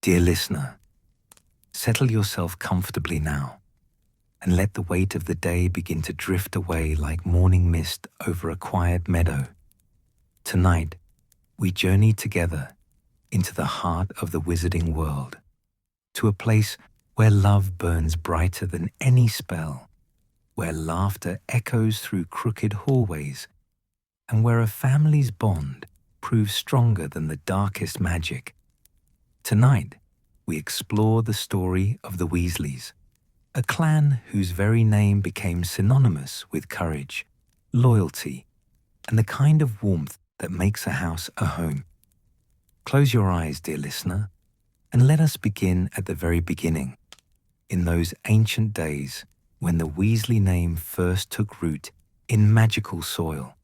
Dear listener, settle yourself comfortably now and let the weight of the day begin to drift away like morning mist over a quiet meadow. Tonight, we journey together into the heart of the wizarding world, to a place where love burns brighter than any spell, where laughter echoes through crooked hallways, and where a family's bond proves stronger than the darkest magic. Tonight, we explore the story of the Weasleys, a clan whose very name became synonymous with courage, loyalty, and the kind of warmth that makes a house a home. Close your eyes, dear listener, and let us begin at the very beginning, in those ancient days when the Weasley name first took root in magical soil.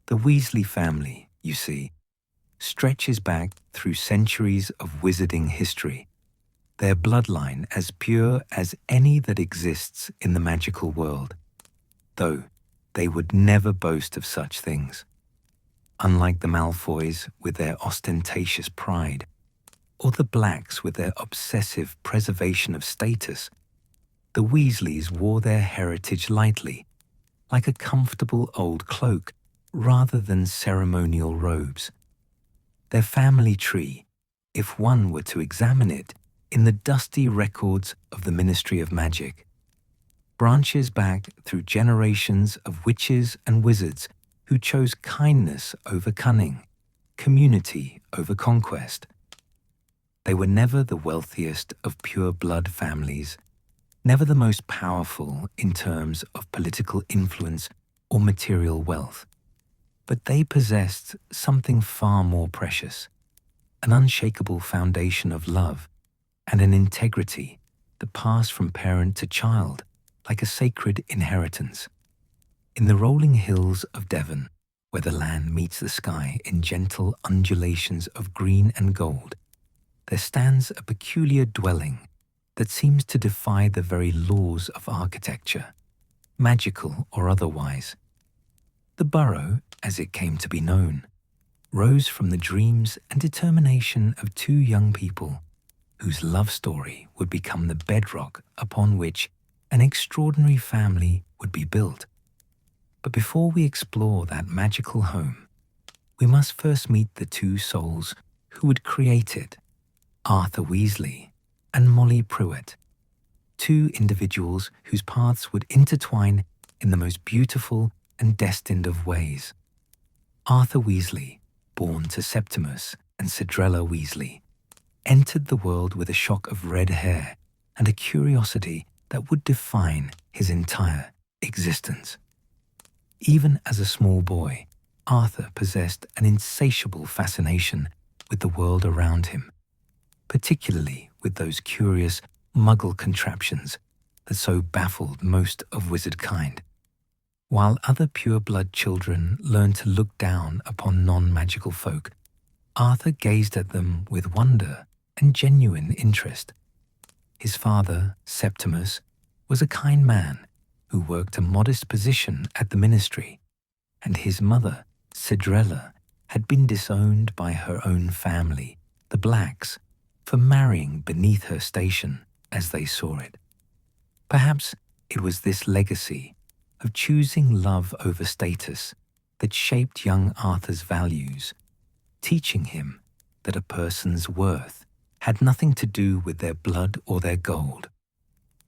The Weasley family, you see, stretches back through centuries of wizarding history, their bloodline as pure as any that exists in the magical world, though they would never boast of such things. Unlike the Malfoys with their ostentatious pride, or the Blacks with their obsessive preservation of status, the Weasleys wore their heritage lightly, like a comfortable old cloak, rather than ceremonial robes. Their family tree, if one were to examine it in the dusty records of the Ministry of Magic, branches back through generations of witches and wizards who chose kindness over cunning, community over conquest. They were never the wealthiest of pure blood families, never the most powerful in terms of political influence or material wealth. But they possessed something far more precious, an unshakable foundation of love and an integrity that passed from parent to child like a sacred inheritance. In the rolling hills of Devon, where the land meets the sky in gentle undulations of green and gold, there stands a peculiar dwelling that seems to defy the very laws of architecture, magical or otherwise. The Burrow, as it came to be known, rose from the dreams and determination of two young people whose love story would become the bedrock upon which an extraordinary family would be built. But before we explore that magical home, we must first meet the two souls who would create it, Arthur Weasley and Molly Pruitt, two individuals whose paths would intertwine in the most beautiful and destined of ways. Arthur Weasley, born to Septimus and Cedrella Weasley, entered the world with a shock of red hair and a curiosity that would define his entire existence. Even as a small boy, Arthur possessed an insatiable fascination with the world around him, particularly with those curious muggle contraptions that so baffled most of wizard kind. While other pure-blood children learned to look down upon non-magical folk, Arthur gazed at them with wonder and genuine interest. His father, Septimus, was a kind man who worked a modest position at the ministry, and his mother, Cedrella, had been disowned by her own family, the Blacks, for marrying beneath her station, as they saw it. Perhaps it was this legacy of choosing love over status that shaped young Arthur's values, teaching him that a person's worth had nothing to do with their blood or their gold.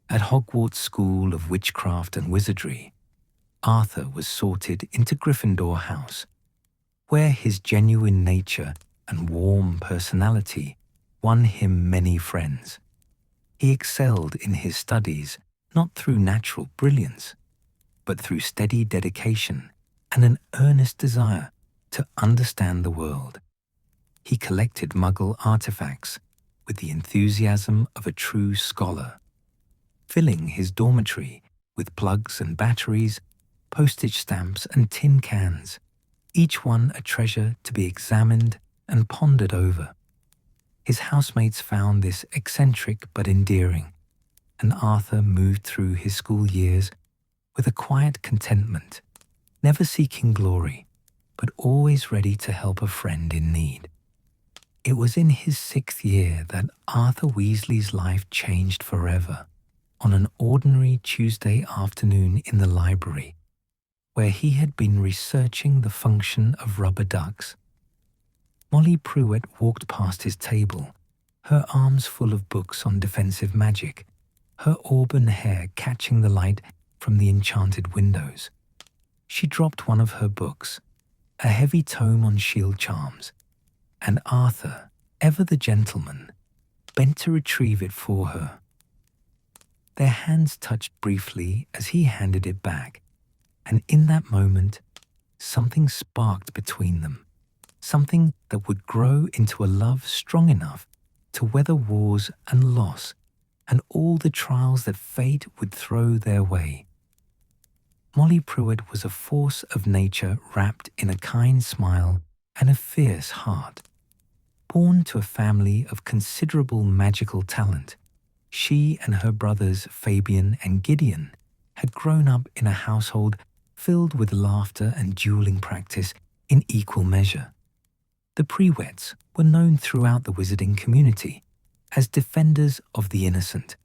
At Hogwarts School of Witchcraft and Wizardry, Arthur was sorted into Gryffindor House, where his genuine nature and warm personality won him many friends. He excelled in his studies not through natural brilliance, but through steady dedication and an earnest desire to understand the world. He collected Muggle artifacts with the enthusiasm of a true scholar, filling his dormitory with plugs and batteries, postage stamps and tin cans, each one a treasure to be examined and pondered over. His housemates found this eccentric but endearing, and Arthur moved through his school years with a quiet contentment, never seeking glory, but always ready to help a friend in need. It was in his 6th year that Arthur Weasley's life changed forever. On an ordinary Tuesday afternoon in the library, where he had been researching the function of rubber ducks, Molly Pruitt walked past his table, her arms full of books on defensive magic, her auburn hair catching the light from the enchanted windows. She dropped one of her books, a heavy tome on shield charms, and Arthur, ever the gentleman, bent to retrieve it for her. Their hands touched briefly as he handed it back, and in that moment, something sparked between them, something that would grow into a love strong enough to weather wars and loss and all the trials that fate would throw their way. Molly Pruitt was a force of nature wrapped in a kind smile and a fierce heart. Born to a family of considerable magical talent, she and her brothers Fabian and Gideon had grown up in a household filled with laughter and dueling practice in equal measure. The Pruitts were known throughout the wizarding community as defenders of the innocent,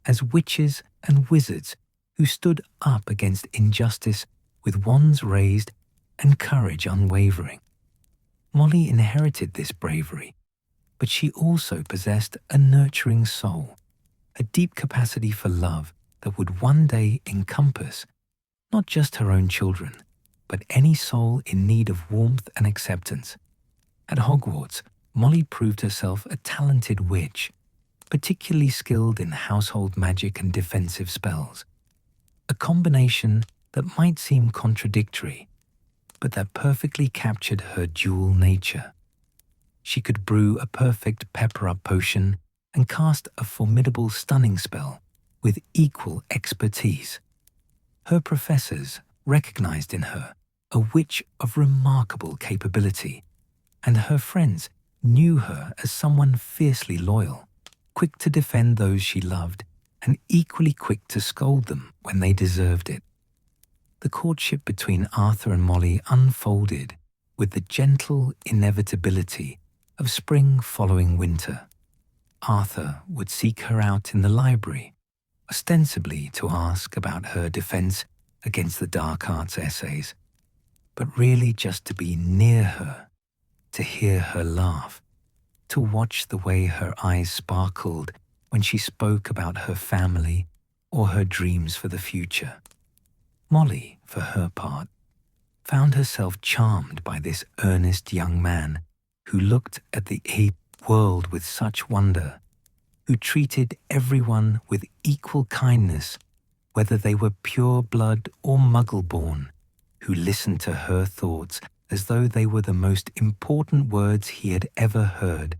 as witches and wizards who stood up against injustice with wands raised and courage unwavering. Molly inherited this bravery, but she also possessed a nurturing soul, a deep capacity for love that would one day encompass not just her own children, but any soul in need of warmth and acceptance. At Hogwarts, Molly proved herself a talented witch, particularly skilled in household magic and defensive spells. A combination that might seem contradictory, but that perfectly captured her dual nature. She could brew a perfect pepper-up potion and cast a formidable stunning spell with equal expertise. Her professors recognized in her a witch of remarkable capability, and her friends knew her as someone fiercely loyal, quick to defend those she loved, and equally quick to scold them when they deserved it. The courtship between Arthur and Molly unfolded with the gentle inevitability of spring following winter. Arthur would seek her out in the library, ostensibly to ask about her defense against the dark arts essays, but really just to be near her, to hear her laugh, to watch the way her eyes sparkled when she spoke about her family or her dreams for the future. Molly, for her part, found herself charmed by this earnest young man who looked at the world with such wonder, who treated everyone with equal kindness, whether they were pure blood or muggle-born, who listened to her thoughts as though they were the most important words he had ever heard.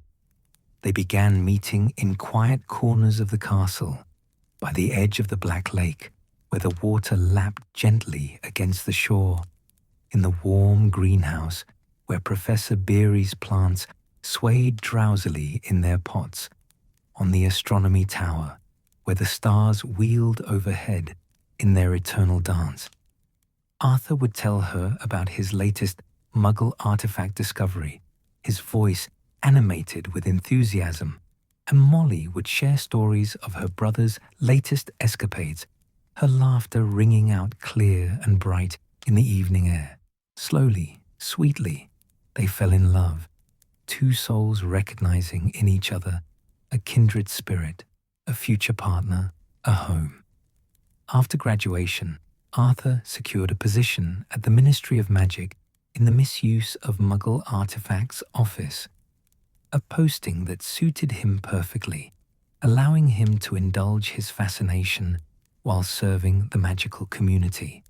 They began meeting in quiet corners of the castle, by the edge of the Black Lake, where the water lapped gently against the shore, in the warm greenhouse where Professor Beery's plants swayed drowsily in their pots, on the astronomy tower, where the stars wheeled overhead in their eternal dance. Arthur would tell her about his latest Muggle artifact discovery, his voice animated with enthusiasm, and Molly would share stories of her brother's latest escapades, her laughter ringing out clear and bright in the evening air. Slowly, sweetly, they fell in love, two souls recognizing in each other a kindred spirit, a future partner, a home. After graduation, Arthur secured a position at the Ministry of Magic in the Misuse of Muggle Artifacts office, a posting that suited him perfectly, allowing him to indulge his fascination while serving the magical community.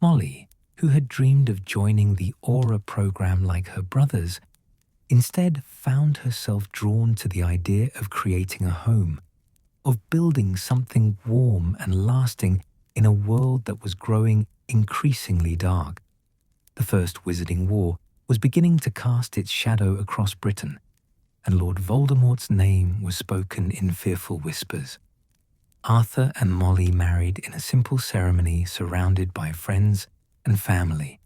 Molly, who had dreamed of joining the Aura program like her brothers, instead found herself drawn to the idea of creating a home, of building something warm and lasting in a world that was growing increasingly dark. The First Wizarding War was beginning to cast its shadow across Britain, and Lord Voldemort's name was spoken in fearful whispers. Arthur and Molly married in a simple ceremony surrounded by friends and family,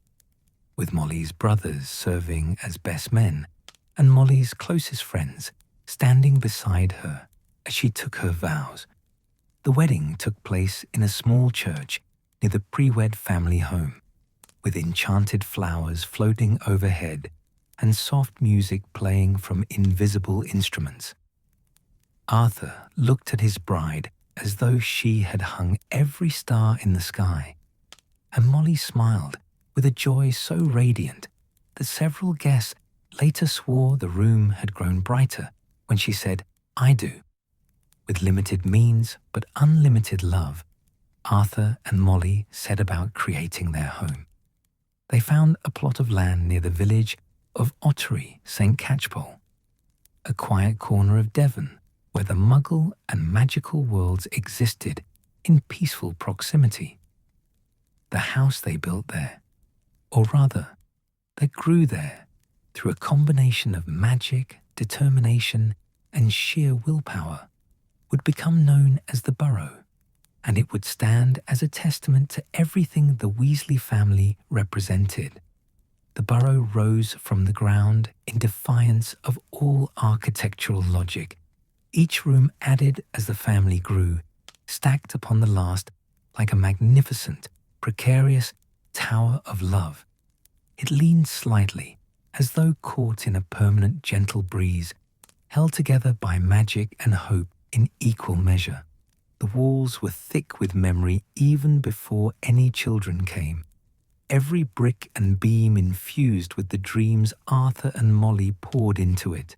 with Molly's brothers serving as best men and Molly's closest friends standing beside her as she took her vows. The wedding took place in a small church near the pre-wed family home, with enchanted flowers floating overhead and soft music playing from invisible instruments. Arthur looked at his bride as though she had hung every star in the sky, and Molly smiled with a joy so radiant that several guests later swore the room had grown brighter when she said, "I do." With limited means but unlimited love, Arthur and Molly set about creating their home. They found a plot of land near the village of Ottery, St. Catchpole, a quiet corner of Devon where the Muggle and magical worlds existed in peaceful proximity. The house they built there, or rather, that grew there through a combination of magic, determination, and sheer willpower, would become known as the Burrow, and it would stand as a testament to everything the Weasley family represented. The Burrow rose from the ground in defiance of all architectural logic, each room added as the family grew, stacked upon the last like a magnificent, precarious tower of love. It leaned slightly, as though caught in a permanent gentle breeze, held together by magic and hope in equal measure. The walls were thick with memory even before any children came, every brick and beam infused with the dreams Arthur and Molly poured into it.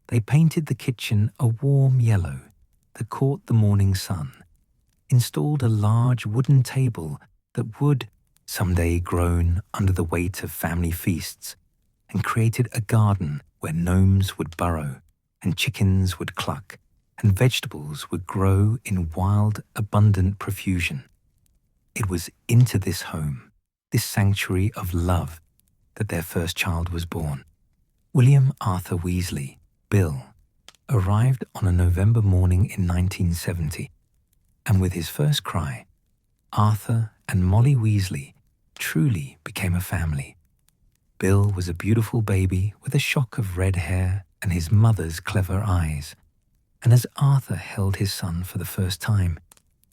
They painted the kitchen a warm yellow that caught the morning sun, installed a large wooden table that would someday groan under the weight of family feasts, and created a garden where gnomes would burrow and chickens would cluck and vegetables would grow in wild, abundant profusion. It was into this home, this sanctuary of love, that their first child was born. William Arthur Weasley, Bill, arrived on a November morning in 1970, and with his first cry, Arthur and Molly Weasley truly became a family. Bill was a beautiful baby with a shock of red hair and his mother's clever eyes, and as Arthur held his son for the first time,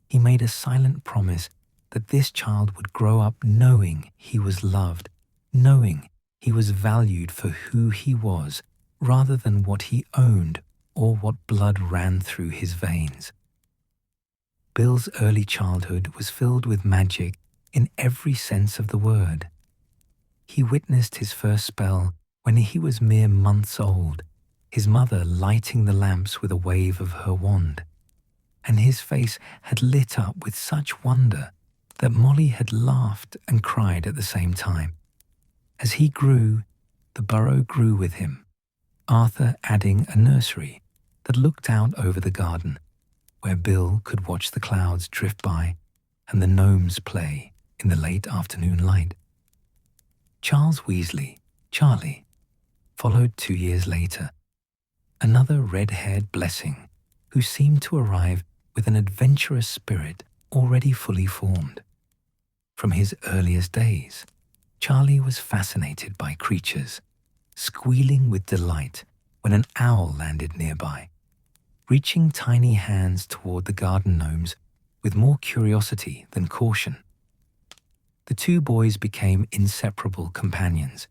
he made a silent promise that this child would grow up knowing he was loved, knowing he was valued for who he was rather than what he owned or what blood ran through his veins. Bill's early childhood was filled with magic in every sense of the word. He witnessed his first spell when he was mere months old, his mother lighting the lamps with a wave of her wand, and his face had lit up with such wonder that Molly had laughed and cried at the same time. As he grew, the Burrow grew with him, Arthur adding a nursery that looked out over the garden, where Bill could watch the clouds drift by and the gnomes play in the late afternoon light. Charles Weasley, Charlie, followed 2 years later, another red-haired blessing who seemed to arrive with an adventurous spirit already fully formed. From his earliest days, Charlie was fascinated by creatures, squealing with delight when an owl landed nearby, reaching tiny hands toward the garden gnomes with more curiosity than caution. The two boys became inseparable companions,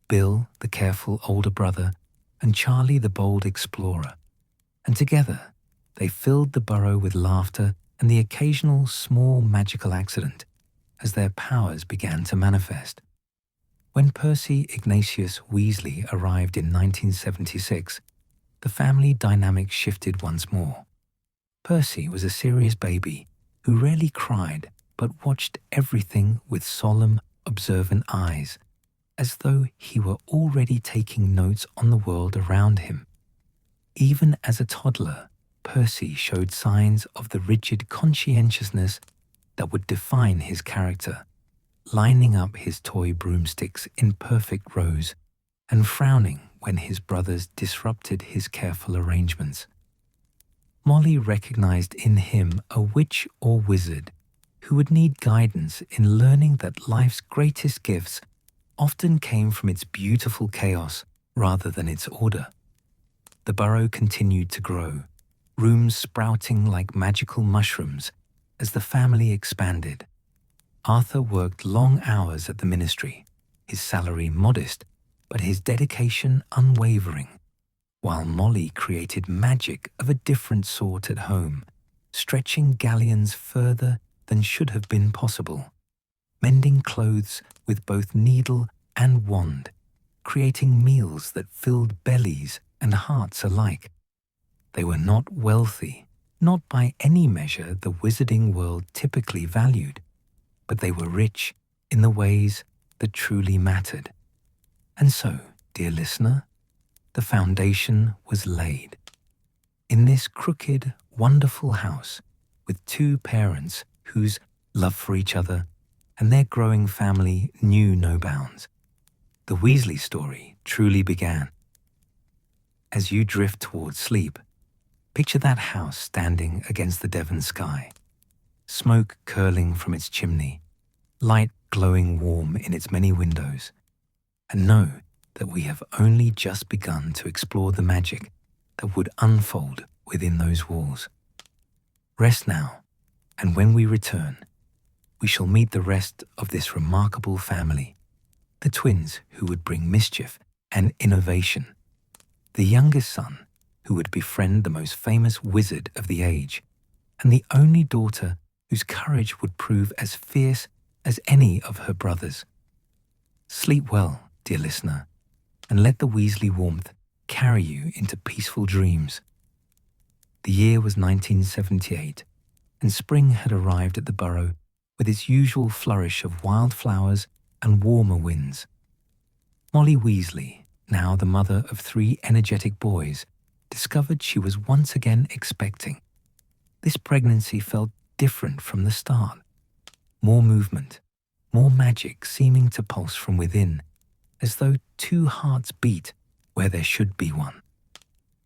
Bill, the careful older brother, and Charlie, the bold explorer, and together they filled the Burrow with laughter and the occasional small magical accident as their powers began to manifest. When Percy Ignatius Weasley arrived in 1976, the family dynamic shifted once more. Percy was a serious baby who rarely cried but watched everything with solemn, observant eyes, as though he were already taking notes on the world around him. Even as a toddler, Percy showed signs of the rigid conscientiousness that would define his character, lining up his toy broomsticks in perfect rows and frowning when his brothers disrupted his careful arrangements. Molly recognized in him a witch or wizard who would need guidance in learning that life's greatest gifts often came from its beautiful chaos rather than its order. The burrow continued to grow, rooms sprouting like magical mushrooms as the family expanded. Arthur worked long hours at the ministry, his salary modest, but his dedication unwavering, while Molly created magic of a different sort at home, stretching galleons further than should have been possible, mending clothes with both needle and wand, creating meals that filled bellies and hearts alike. They were not wealthy, not by any measure the wizarding world typically valued, but they were rich in the ways that truly mattered. And so, dear listener, the foundation was laid. In this crooked, wonderful house, with two parents whose love for each other and their growing family knew no bounds, the Weasley story truly began. As you drift towards sleep, picture that house standing against the Devon sky, smoke curling from its chimney, light glowing warm in its many windows, and know that we have only just begun to explore the magic that would unfold within those walls. Rest now, and when we return, we shall meet the rest of this remarkable family, the twins who would bring mischief and innovation, the youngest son who would befriend the most famous wizard of the age, and the only daughter whose courage would prove as fierce as any of her brothers. Sleep well, dear listener, and let the Weasley warmth carry you into peaceful dreams. The year was 1978, and spring had arrived at the Burrow with its usual flourish of wildflowers and warmer winds. Molly Weasley, now the mother of 3 energetic boys, discovered she was once again expecting. This pregnancy felt different from the start. More movement, more magic seeming to pulse from within, as though 2 hearts beat where there should be one.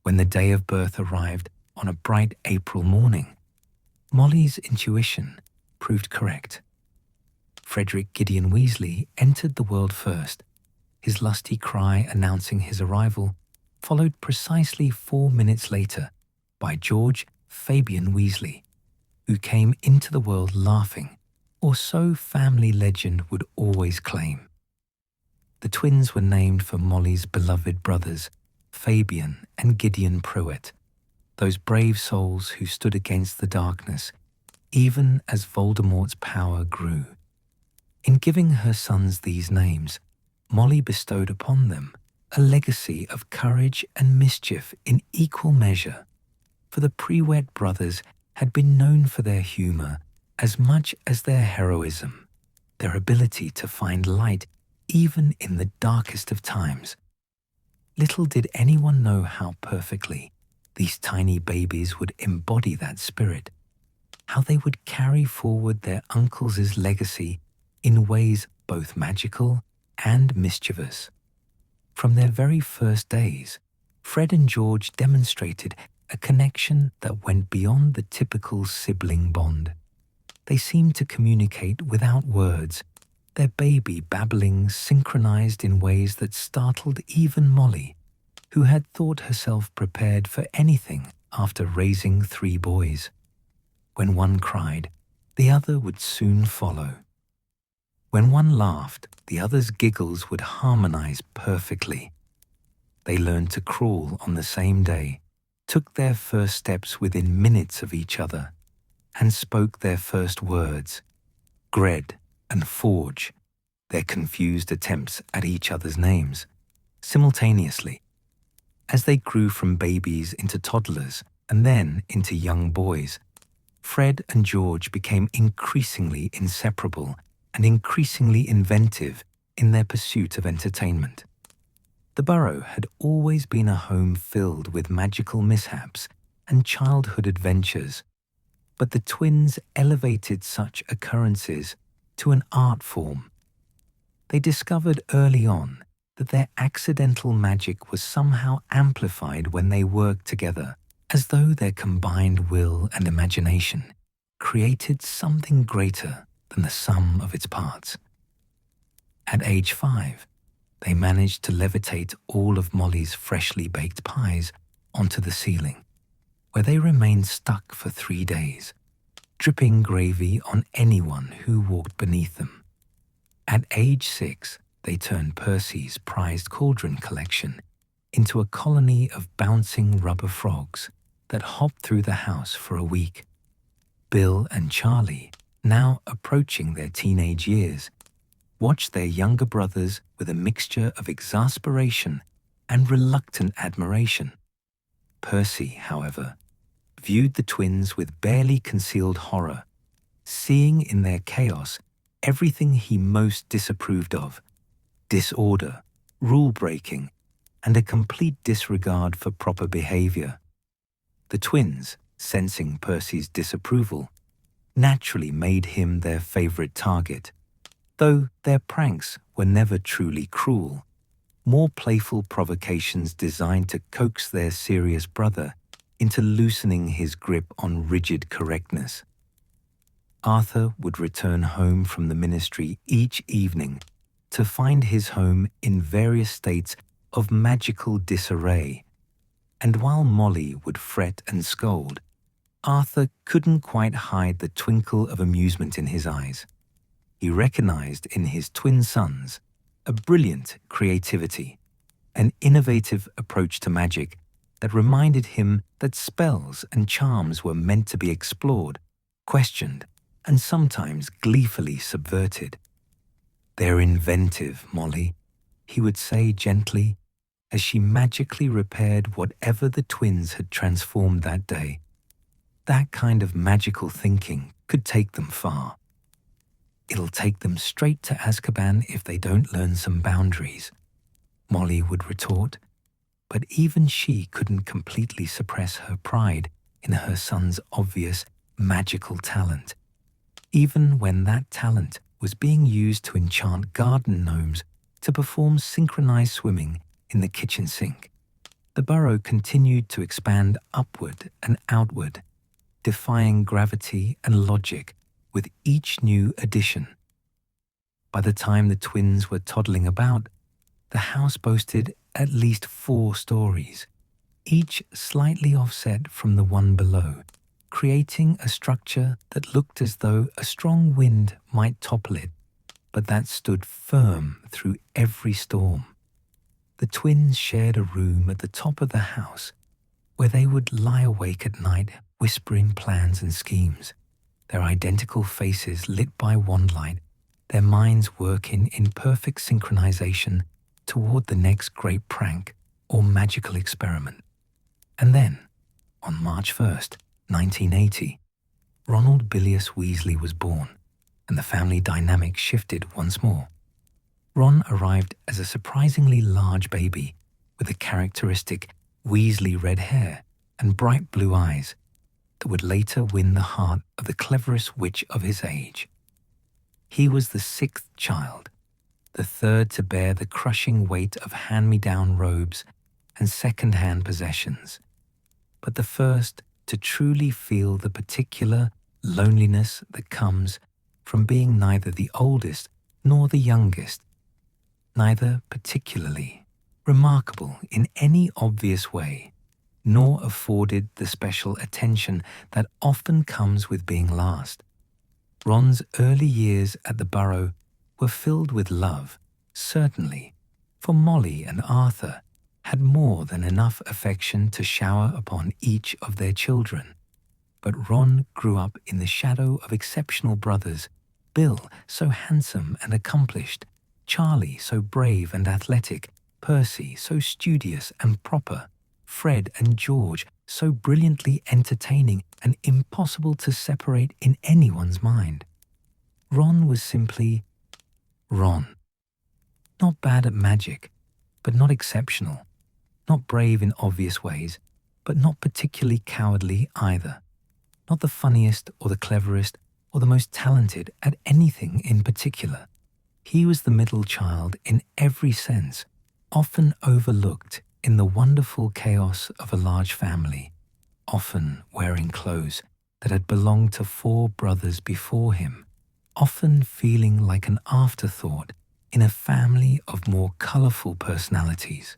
When the day of birth arrived on a bright April morning, Molly's intuition proved correct. Frederick Gideon Weasley entered the world first, his lusty cry announcing his arrival, followed precisely 4 minutes later by George Fabian Weasley, who came into the world laughing, or so family legend would always claim. The twins were named for Molly's beloved brothers, Fabian and Gideon Prewett, those brave souls who stood against the darkness, even as Voldemort's power grew. In giving her sons these names, Molly bestowed upon them a legacy of courage and mischief in equal measure, for the Prewett brothers had been known for their humor as much as their heroism, their ability to find light even in the darkest of times. Little did anyone know how perfectly these tiny babies would embody that spirit, how they would carry forward their uncle's legacy in ways both magical and mischievous. From their very first days, Fred and George demonstrated a connection that went beyond the typical sibling bond. They seemed to communicate without words, their baby babbling synchronized in ways that startled even Molly, who had thought herself prepared for anything after raising 3 boys. When one cried, the other would soon follow. When one laughed, the other's giggles would harmonize perfectly. They learned to crawl on the same day, took their first steps within minutes of each other, and spoke their first words, Gred and Forge, their confused attempts at each other's names, simultaneously. As they grew from babies into toddlers and then into young boys, Fred and George became increasingly inseparable and increasingly inventive in their pursuit of entertainment. The Burrow had always been a home filled with magical mishaps and childhood adventures, but the twins elevated such occurrences to an art form. They discovered early on that their accidental magic was somehow amplified when they worked together, as though their combined will and imagination created something greater than the sum of its parts. At age 5, they managed to levitate all of Molly's freshly baked pies onto the ceiling, where they remained stuck for 3 days, dripping gravy on anyone who walked beneath them. At age 6, they turned Percy's prized cauldron collection into a colony of bouncing rubber frogs that hopped through the house for a week. Bill and Charlie, now approaching their teenage years, watched their younger brothers with a mixture of exasperation and reluctant admiration. Percy, however, viewed the twins with barely concealed horror, seeing in their chaos everything he most disapproved of: disorder, rule-breaking, and a complete disregard for proper behavior. The twins, sensing Percy's disapproval, naturally made him their favorite target. Though their pranks were never truly cruel, more playful provocations designed to coax their serious brother into loosening his grip on rigid correctness. Arthur would return home from the ministry each evening to find his home in various states of magical disarray, and while Molly would fret and scold, Arthur couldn't quite hide the twinkle of amusement in his eyes. He recognized in his twin sons a brilliant creativity, an innovative approach to magic that reminded him that spells and charms were meant to be explored, questioned, and sometimes gleefully subverted. "They're inventive, Molly," he would say gently, as she magically repaired whatever the twins had transformed that day. That kind of magical thinking could take them far. "It'll take them straight to Azkaban if they don't learn some boundaries," Molly would retort, but even she couldn't completely suppress her pride in her son's obvious magical talent, even when that talent was being used to enchant garden gnomes to perform synchronized swimming in the kitchen sink. The Burrow continued to expand upward and outward, defying gravity and logic with each new addition. By the time the twins were toddling about, the house boasted at least 4 stories, each slightly offset from the one below, creating a structure that looked as though a strong wind might topple it, but that stood firm through every storm. The twins shared a room at the top of the house where they would lie awake at night whispering plans and schemes, their identical faces lit by wand light, their minds working in perfect synchronization toward the next great prank or magical experiment. And then, on March 1st, 1980, Ronald Bilius Weasley was born, and the family dynamic shifted once more. Ron arrived as a surprisingly large baby with a characteristic Weasley red hair and bright blue eyes that would later win the heart of the cleverest witch of his age. He was the 6th child, the 3rd to bear the crushing weight of hand-me-down robes and second-hand possessions, but the first to truly feel the particular loneliness that comes from being neither the oldest nor the youngest, neither particularly remarkable in any obvious way, nor afforded the special attention that often comes with being last. Ron's early years at the Burrow were filled with love, certainly, for Molly and Arthur had more than enough affection to shower upon each of their children. But Ron grew up in the shadow of exceptional brothers, Bill so handsome and accomplished, Charlie so brave and athletic, Percy so studious and proper, Fred and George so brilliantly entertaining and impossible to separate in anyone's mind. Ron was simply Ron. Not bad at magic, but not exceptional. Not brave in obvious ways, but not particularly cowardly either. Not the funniest or the cleverest or the most talented at anything in particular. He was the middle child in every sense, often overlooked in the wonderful chaos of a large family, often wearing clothes that had belonged to 4 brothers before him, often feeling like an afterthought in a family of more colourful personalities.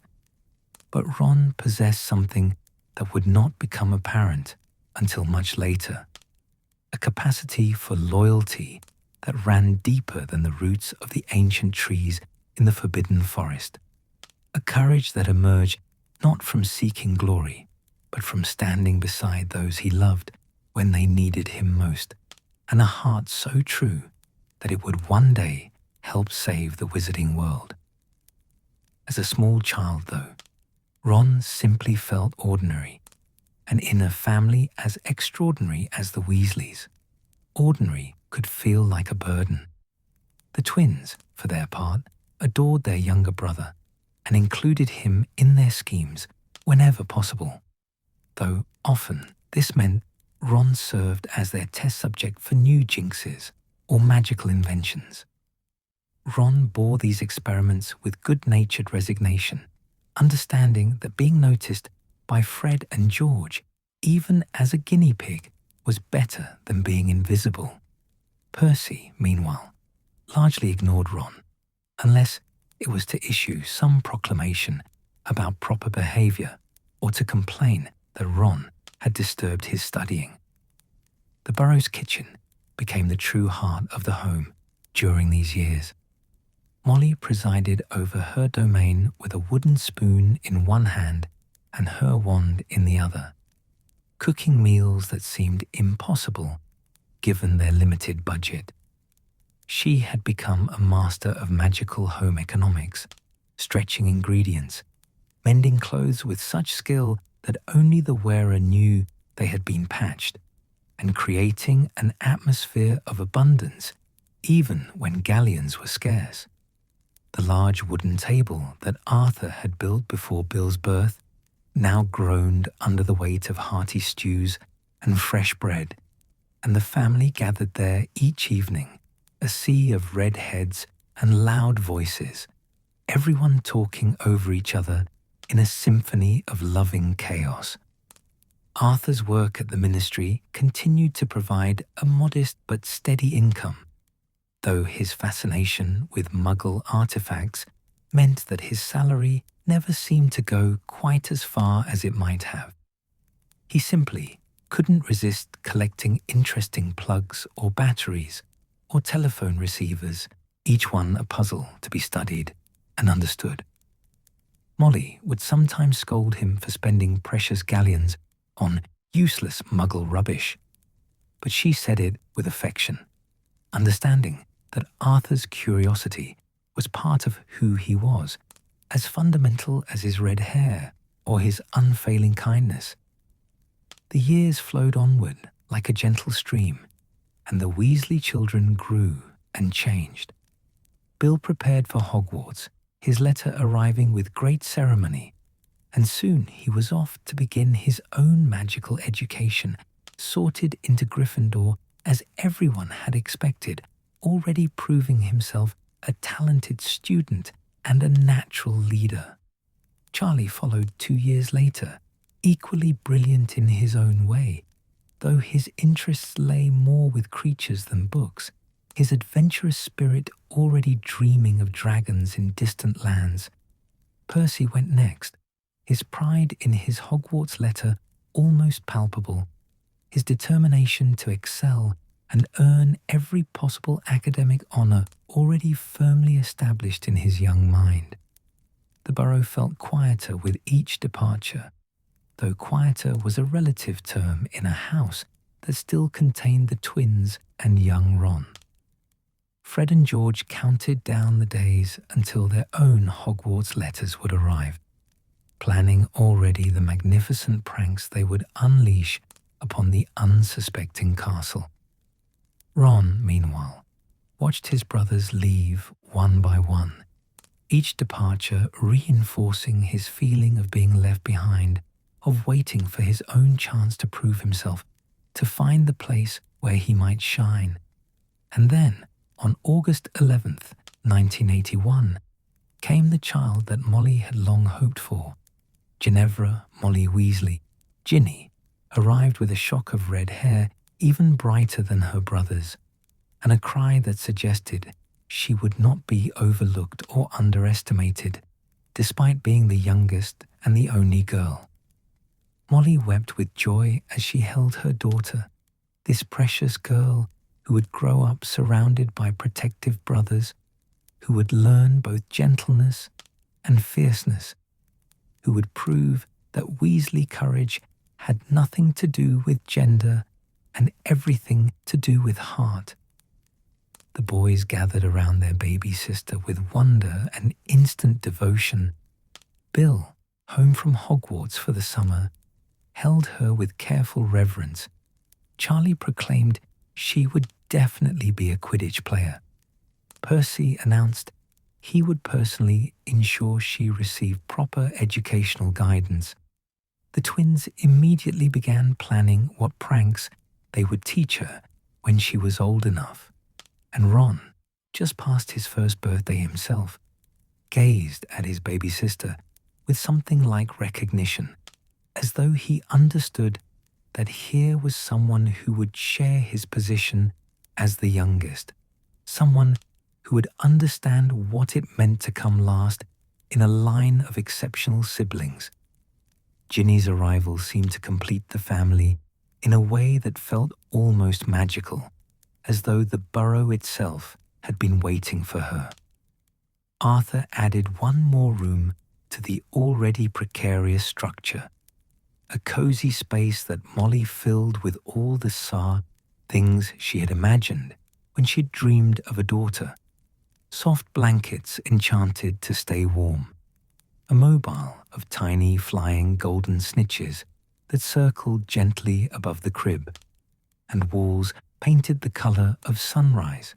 But Ron possessed something that would not become apparent until much later, a capacity for loyalty that ran deeper than the roots of the ancient trees in the Forbidden Forest, a courage that emerged not from seeking glory, but from standing beside those he loved when they needed him most, and a heart so true that it would one day help save the wizarding world. As a small child, though, Ron simply felt ordinary, and in a family as extraordinary as the Weasleys, ordinary could feel like a burden. The twins, for their part, adored their younger brother and included him in their schemes whenever possible, though often this meant Ron served as their test subject for new jinxes or magical inventions. Ron bore these experiments with good-natured resignation, understanding that being noticed by Fred and George, even as a guinea pig, was better than being invisible. Percy, meanwhile, largely ignored Ron, unless it was to issue some proclamation about proper behavior or to complain that Ron had disturbed his studying. The Burrow's kitchen became the true heart of the home during these years. Molly presided over her domain with a wooden spoon in one hand and her wand in the other, cooking meals that seemed impossible given their limited budget. She had become a master of magical home economics, stretching ingredients, mending clothes with such skill that only the wearer knew they had been patched, and creating an atmosphere of abundance even when galleons were scarce. The large wooden table that Arthur had built before Bill's birth now groaned under the weight of hearty stews and fresh bread, and the family gathered there each evening, a sea of red heads and loud voices, everyone talking over each other in a symphony of loving chaos. Arthur's work at the ministry continued to provide a modest but steady income, though his fascination with Muggle artifacts meant that his salary never seemed to go quite as far as it might have. He simply couldn't resist collecting interesting plugs or batteries or telephone receivers, each one a puzzle to be studied and understood. Molly would sometimes scold him for spending precious galleons on useless Muggle rubbish, but she said it with affection, understanding that Arthur's curiosity was part of who he was, as fundamental as his red hair or his unfailing kindness. The years flowed onward like a gentle stream, and the Weasley children grew and changed. Bill prepared for Hogwarts, his letter arriving with great ceremony, and soon he was off to begin his own magical education, sorted into Gryffindor as everyone had expected, already proving himself a talented student and a natural leader. Charlie followed 2 years later, equally brilliant in his own way, though his interests lay more with creatures than books, his adventurous spirit already dreaming of dragons in distant lands. Percy went next, his pride in his Hogwarts letter almost palpable, his determination to excel and earn every possible academic honour already firmly established in his young mind. The Burrow felt quieter with each departure, though quieter was a relative term in a house that still contained the twins and young Ron. Fred and George counted down the days until their own Hogwarts letters would arrive, planning already the magnificent pranks they would unleash upon the unsuspecting castle. Ron, meanwhile, watched his brothers leave one by one, each departure reinforcing his feeling of being left behind, of waiting for his own chance to prove himself, to find the place where he might shine. And then, on August 11th, 1981, came the child that Molly had long hoped for. Ginevra Molly Weasley, Ginny, arrived with a shock of red hair even brighter than her brother's, and a cry that suggested she would not be overlooked or underestimated, despite being the youngest and the only girl. Molly wept with joy as she held her daughter, this precious girl who would grow up surrounded by protective brothers, who would learn both gentleness and fierceness, who would prove that Weasley courage had nothing to do with gender and everything to do with heart. The boys gathered around their baby sister with wonder and instant devotion. Bill, home from Hogwarts for the summer, held her with careful reverence. Charlie proclaimed she would definitely be a Quidditch player. Percy announced he would personally ensure she received proper educational guidance. The twins immediately began planning what pranks they would teach her when she was old enough. And Ron, just past his first birthday himself, gazed at his baby sister with something like recognition, as though he understood that here was someone who would share his position as the youngest, someone who would understand what it meant to come last in a line of exceptional siblings. Ginny's arrival seemed to complete the family in a way that felt almost magical, as though the Burrow itself had been waiting for her. Arthur added one more room to the already precarious structure, a cozy space that Molly filled with all the things she had imagined when she dreamed of a daughter. Soft blankets enchanted to stay warm, a mobile of tiny flying golden snitches that circled gently above the crib, and walls painted the color of sunrise.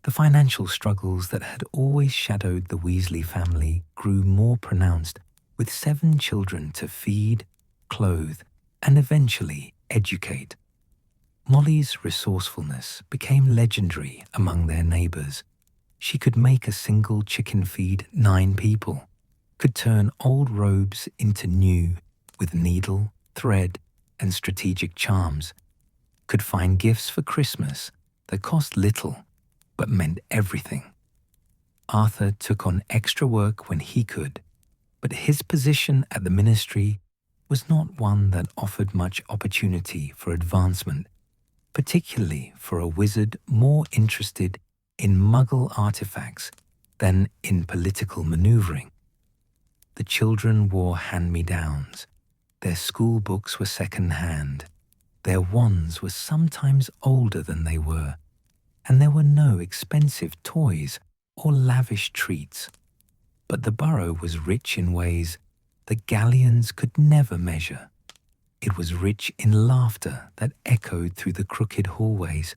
The financial struggles that had always shadowed the Weasley family grew more pronounced, with 7 children to feed, clothe, and eventually educate. Molly's resourcefulness became legendary among their neighbors. She could make a single chicken feed 9 people, could turn old robes into new with needle, thread, and strategic charms, could find gifts for Christmas that cost little but meant everything. Arthur took on extra work when he could, but his position at the ministry was not one that offered much opportunity for advancement, particularly for a wizard more interested in Muggle artifacts than in political maneuvering. The children wore hand-me-downs. Their school books were second-hand. Their wands were sometimes older than they were, and there were no expensive toys or lavish treats. But the Burrow was rich in ways the Galleons could never measure. It was rich in laughter that echoed through the crooked hallways.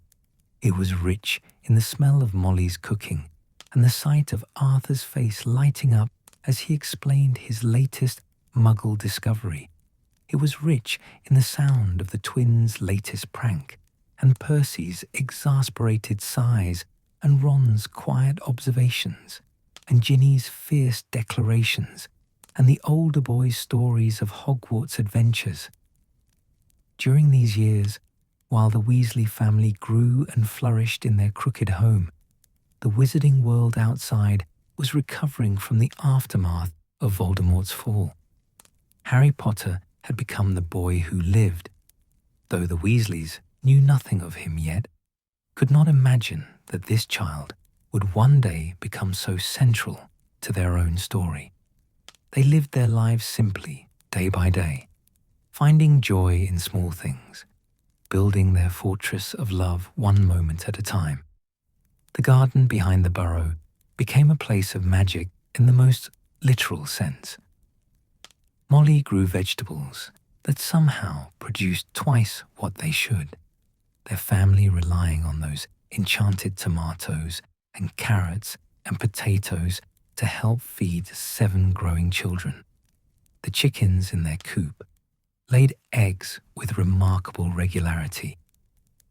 It was rich in the smell of Molly's cooking and the sight of Arthur's face lighting up as he explained his latest Muggle discovery. It was rich in the sound of the twins' latest prank, and Percy's exasperated sighs, and Ron's quiet observations, and Ginny's fierce declarations, and the older boys' stories of Hogwarts adventures. During these years, while the Weasley family grew and flourished in their crooked home, the wizarding world outside was recovering from the aftermath of Voldemort's fall. Harry Potter had become the boy who lived, though the Weasleys knew nothing of him yet, could not imagine that this child would one day become so central to their own story. They lived their lives simply, day by day, finding joy in small things, building their fortress of love one moment at a time. The garden behind the Burrow became a place of magic in the most literal sense. Molly grew vegetables that somehow produced twice what they should, their family relying on those enchanted tomatoes and carrots and potatoes to help feed 7 growing children. The chickens in their coop laid eggs with remarkable regularity,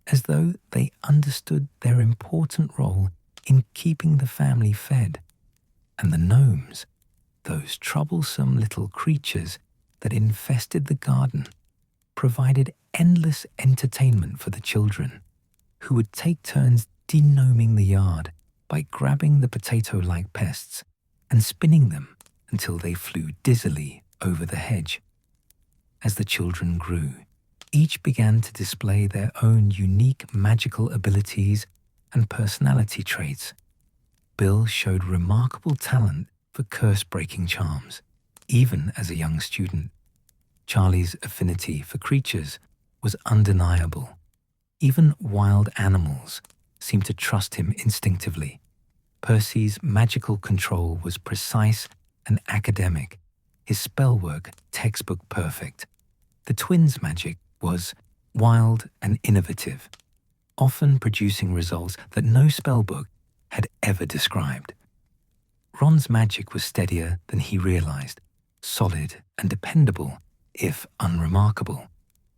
as though they understood their important role in keeping the family fed. And the gnomes, those troublesome little creatures that infested the garden, provided endless entertainment for the children, who would take turns denoming the yard by grabbing the potato-like pests and spinning them until they flew dizzily over the hedge. As the children grew, each began to display their own unique magical abilities and personality traits. Bill showed remarkable talent for curse-breaking charms, even as a young student. Charlie's affinity for creatures was undeniable. Even wild animals seemed to trust him instinctively. Percy's magical control was precise and academic, his spellwork textbook perfect. The twins' magic was wild and innovative, often producing results that no spellbook had ever described. Ron's magic was steadier than he realized, solid and dependable, if unremarkable.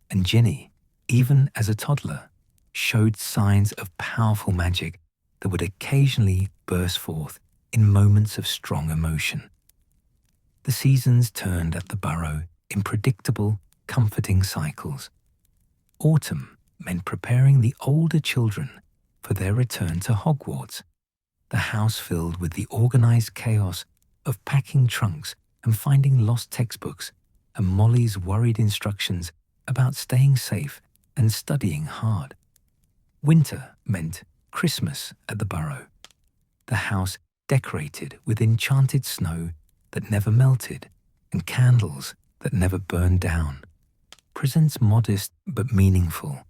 And Ginny, even as a toddler, showed signs of powerful magic that would occasionally burst forth in moments of strong emotion. The seasons turned at the Burrow in predictable, comforting cycles. Autumn meant preparing the older children for their return to Hogwarts, the house filled with the organized chaos of packing trunks and finding lost textbooks, and Molly's worried instructions about staying safe and studying hard. Winter meant Christmas at the Burrow, the house decorated with enchanted snow that never melted and candles that never burned down. Presents modest but meaningful,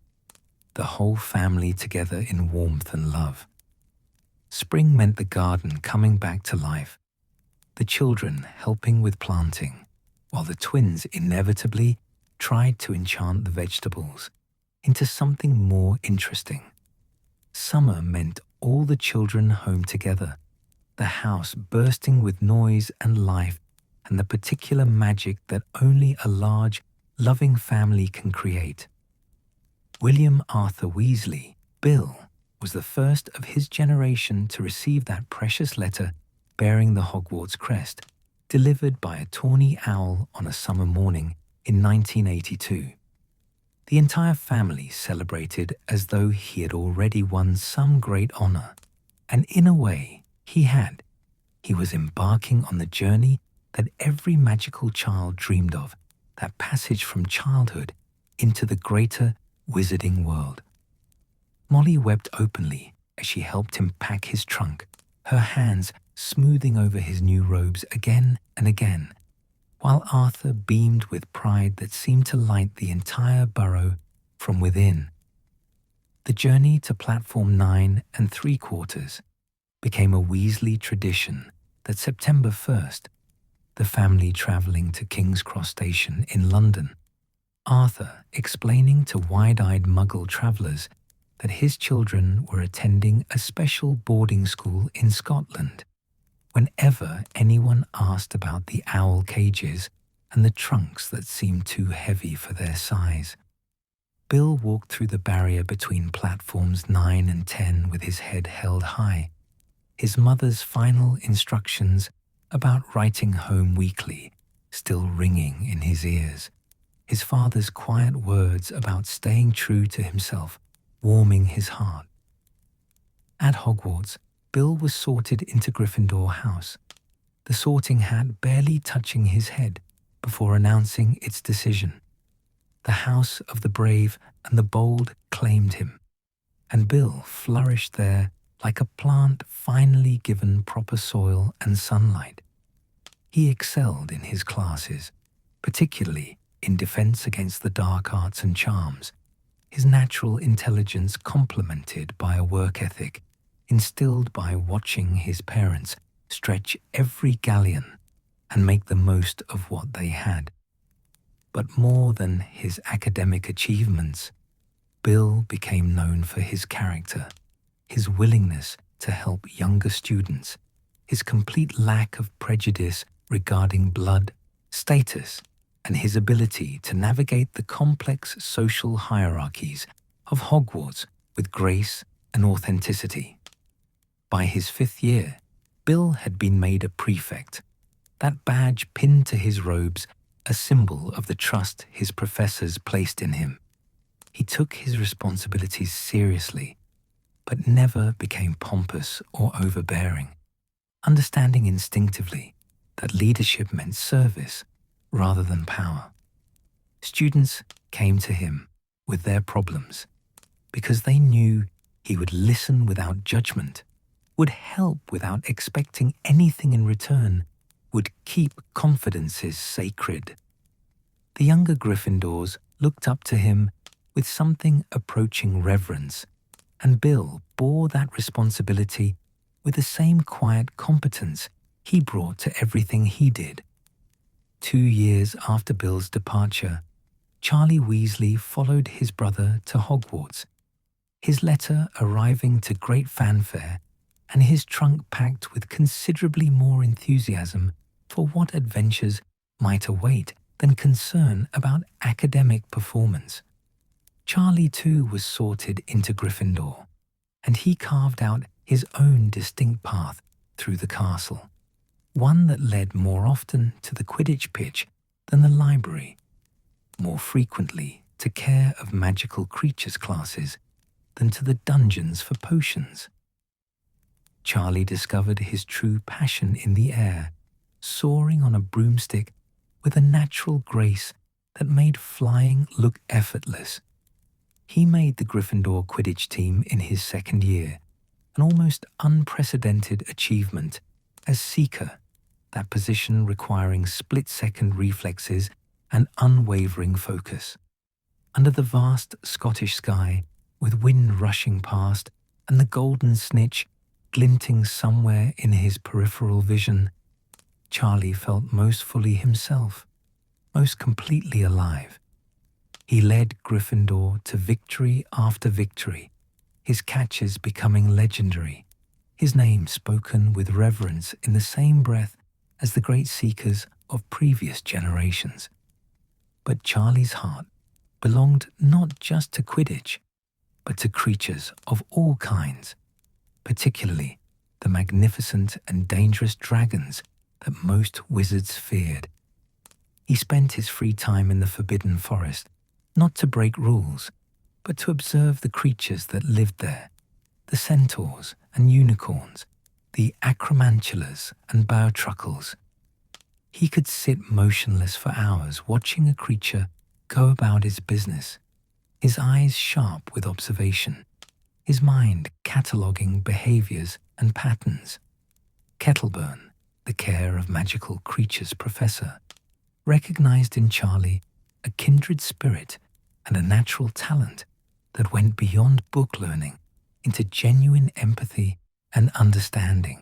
the whole family together in warmth and love. Spring meant the garden coming back to life, the children helping with planting, while the twins inevitably tried to enchant the vegetables into something more interesting. Summer meant all the children home together, the house bursting with noise and life and the particular magic that only a large, loving family can create. William Arthur Weasley, Bill, was the first of his generation to receive that precious letter bearing the Hogwarts crest, delivered by a tawny owl on a summer morning in 1982. The entire family celebrated as though he had already won some great honor, and in a way, he had. He was embarking on the journey that every magical child dreamed of, that passage from childhood into the greater wizarding world. Molly wept openly as she helped him pack his trunk, her hands smoothing over his new robes again and again, while Arthur beamed with pride that seemed to light the entire Burrow from within. The journey to platform 9 3/4 became a Weasley tradition that September 1st, the family travelling to King's Cross Station in London, Arthur explaining to wide-eyed Muggle travellers that his children were attending a special boarding school in Scotland. Whenever anyone asked about the owl cages and the trunks that seemed too heavy for their size, Bill walked through the barrier between platforms 9 and 10 with his head held high, his mother's final instructions about writing home weekly still ringing in his ears, his father's quiet words about staying true to himself warming his heart. At Hogwarts, Bill was sorted into Gryffindor House, the sorting hat barely touching his head before announcing its decision. The house of the brave and the bold claimed him, and Bill flourished there like a plant finally given proper soil and sunlight. He excelled in his classes, particularly in defense against the dark arts and charms, his natural intelligence complemented by a work ethic instilled by watching his parents stretch every galleon and make the most of what they had. But more than his academic achievements, Bill became known for his character, his willingness to help younger students, his complete lack of prejudice regarding blood, status, and his ability to navigate the complex social hierarchies of Hogwarts with grace and authenticity. By his 5th year, Bill had been made a prefect, that badge pinned to his robes, a symbol of the trust his professors placed in him. He took his responsibilities seriously, but never became pompous or overbearing, understanding instinctively that leadership meant service rather than power. Students came to him with their problems because they knew he would listen without judgment, would help without expecting anything in return, would keep confidences sacred. The younger Gryffindors looked up to him with something approaching reverence, and Bill bore that responsibility with the same quiet competence he brought to everything he did. 2 years after Bill's departure, Charlie Weasley followed his brother to Hogwarts, his letter arriving to great fanfare and his trunk packed with considerably more enthusiasm for what adventures might await than concern about academic performance. Charlie too was sorted into Gryffindor, and he carved out his own distinct path through the castle, one that led more often to the Quidditch pitch than the library, more frequently to care of magical creatures classes than to the dungeons for potions. Charlie discovered his true passion in the air, soaring on a broomstick with a natural grace that made flying look effortless. He made the Gryffindor Quidditch team in his second year, an almost unprecedented achievement as Seeker, that position requiring split-second reflexes and unwavering focus. Under the vast Scottish sky, with wind rushing past and the golden snitch glinting somewhere in his peripheral vision, Charlie felt most fully himself, most completely alive. He led Gryffindor to victory after victory, his catches becoming legendary, his name spoken with reverence in the same breath as the great seekers of previous generations. But Charlie's heart belonged not just to Quidditch, but to creatures of all kinds, particularly the magnificent and dangerous dragons that most wizards feared. He spent his free time in the Forbidden Forest, not to break rules, but to observe the creatures that lived there, the centaurs and unicorns, the acromantulas and bowtruckles. He could sit motionless for hours watching a creature go about its business, his eyes sharp with observation, his mind cataloguing behaviors and patterns. Kettleburn, the care of magical creatures professor, recognized in Charlie a kindred spirit and a natural talent that went beyond book learning into genuine empathy and understanding.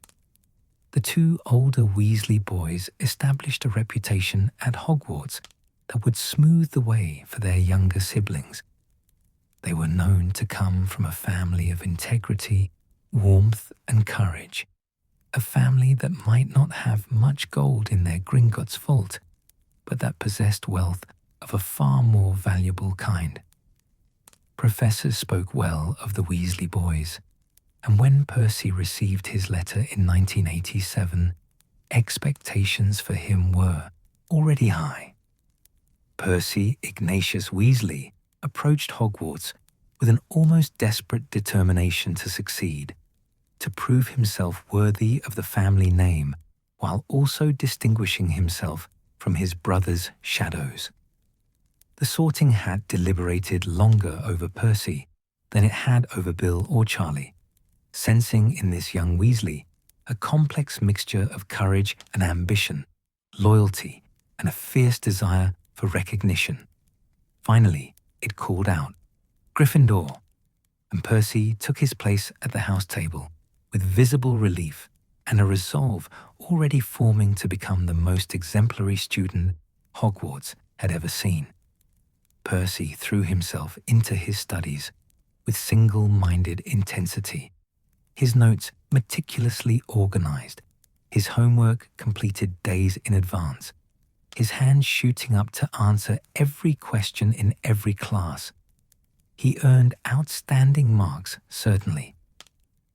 The 2 older Weasley boys established a reputation at Hogwarts that would smooth the way for their younger siblings. They were known to come from a family of integrity, warmth, and courage, a family that might not have much gold in their Gringotts vault, but that possessed wealth of a far more valuable kind. Professors spoke well of the Weasley boys, and when Percy received his letter in 1987, expectations for him were already high. Percy Ignatius Weasley approached Hogwarts with an almost desperate determination to succeed, to prove himself worthy of the family name while also distinguishing himself from his brother's shadows. The Sorting Hat deliberated longer over Percy than it had over Bill or Charlie, sensing in this young Weasley a complex mixture of courage and ambition, loyalty, and a fierce desire for recognition. Finally, it called out, "Gryffindor," and Percy took his place at the house table with visible relief and a resolve already forming to become the most exemplary student Hogwarts had ever seen. Percy threw himself into his studies with single-minded intensity, his notes meticulously organized, his homework completed days in advance, his hands shooting up to answer every question in every class. He earned outstanding marks, certainly,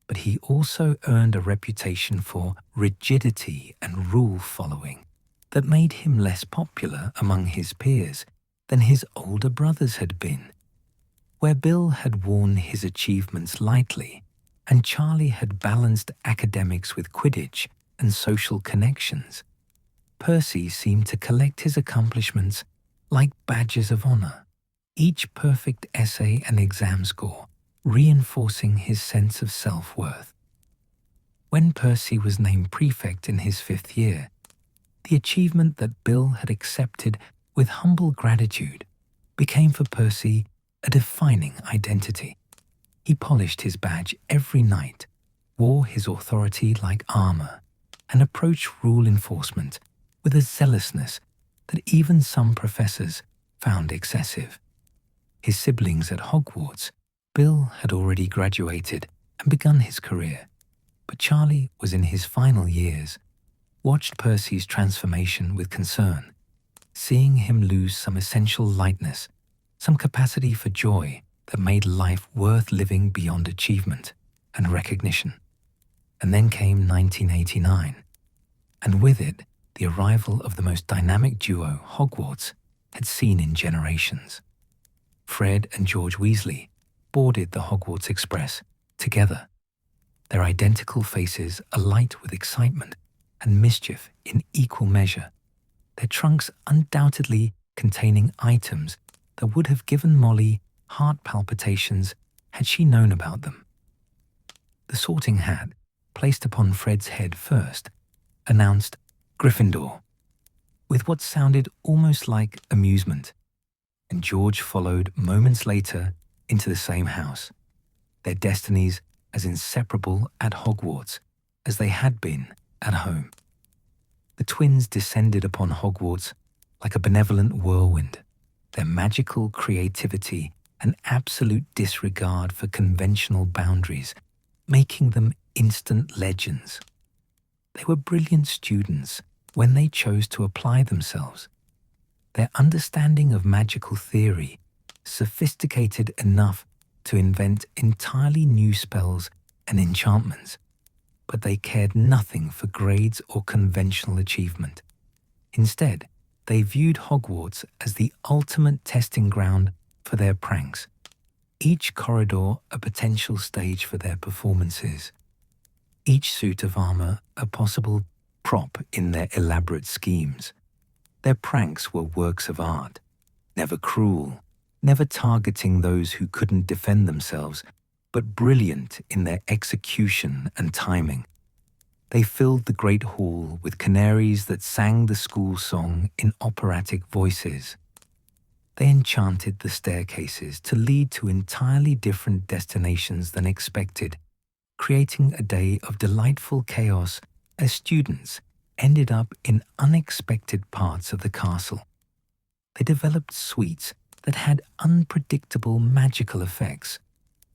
but he also earned a reputation for rigidity and rule-following that made him less popular among his peers than his older brothers had been. Where Bill had worn his achievements lightly and Charlie had balanced academics with Quidditch and social connections. Percy seemed to collect his accomplishments like badges of honor, each perfect essay and exam score reinforcing his sense of self-worth. When Percy was named prefect in his 5th year, the achievement that Bill had accepted with humble gratitude became for Percy a defining identity. He polished his badge every night, wore his authority like armor, and approached rule enforcement with a zealousness that even some professors found excessive. His siblings at Hogwarts, Bill had already graduated and begun his career, but Charlie was in his final years, watched Percy's transformation with concern, seeing him lose some essential lightness, some capacity for joy that made life worth living beyond achievement and recognition. And then came 1989, and with it, the arrival of the most dynamic duo Hogwarts had seen in generations. Fred and George Weasley boarded the Hogwarts Express together, their identical faces alight with excitement and mischief in equal measure, their trunks undoubtedly containing items that would have given Molly heart palpitations had she known about them. The sorting hat, placed upon Fred's head first, announced Gryffindor, with what sounded almost like amusement, and George followed moments later into the same house, their destinies as inseparable at Hogwarts as they had been at home. The twins descended upon Hogwarts like a benevolent whirlwind, their magical creativity and absolute disregard for conventional boundaries, making them instant legends. They were brilliant students when they chose to apply themselves. Their understanding of magical theory, sophisticated enough to invent entirely new spells and enchantments, but they cared nothing for grades or conventional achievement. Instead, they viewed Hogwarts as the ultimate testing ground for their pranks, each corridor a potential stage for their performances, each suit of armor a possible prop in their elaborate schemes. Their pranks were works of art, never cruel, never targeting those who couldn't defend themselves, but brilliant in their execution and timing. They filled the great hall with canaries that sang the school song in operatic voices. They enchanted the staircases to lead to entirely different destinations than expected, creating a day of delightful chaos as students ended up in unexpected parts of the castle. They developed suites that had unpredictable magical effects,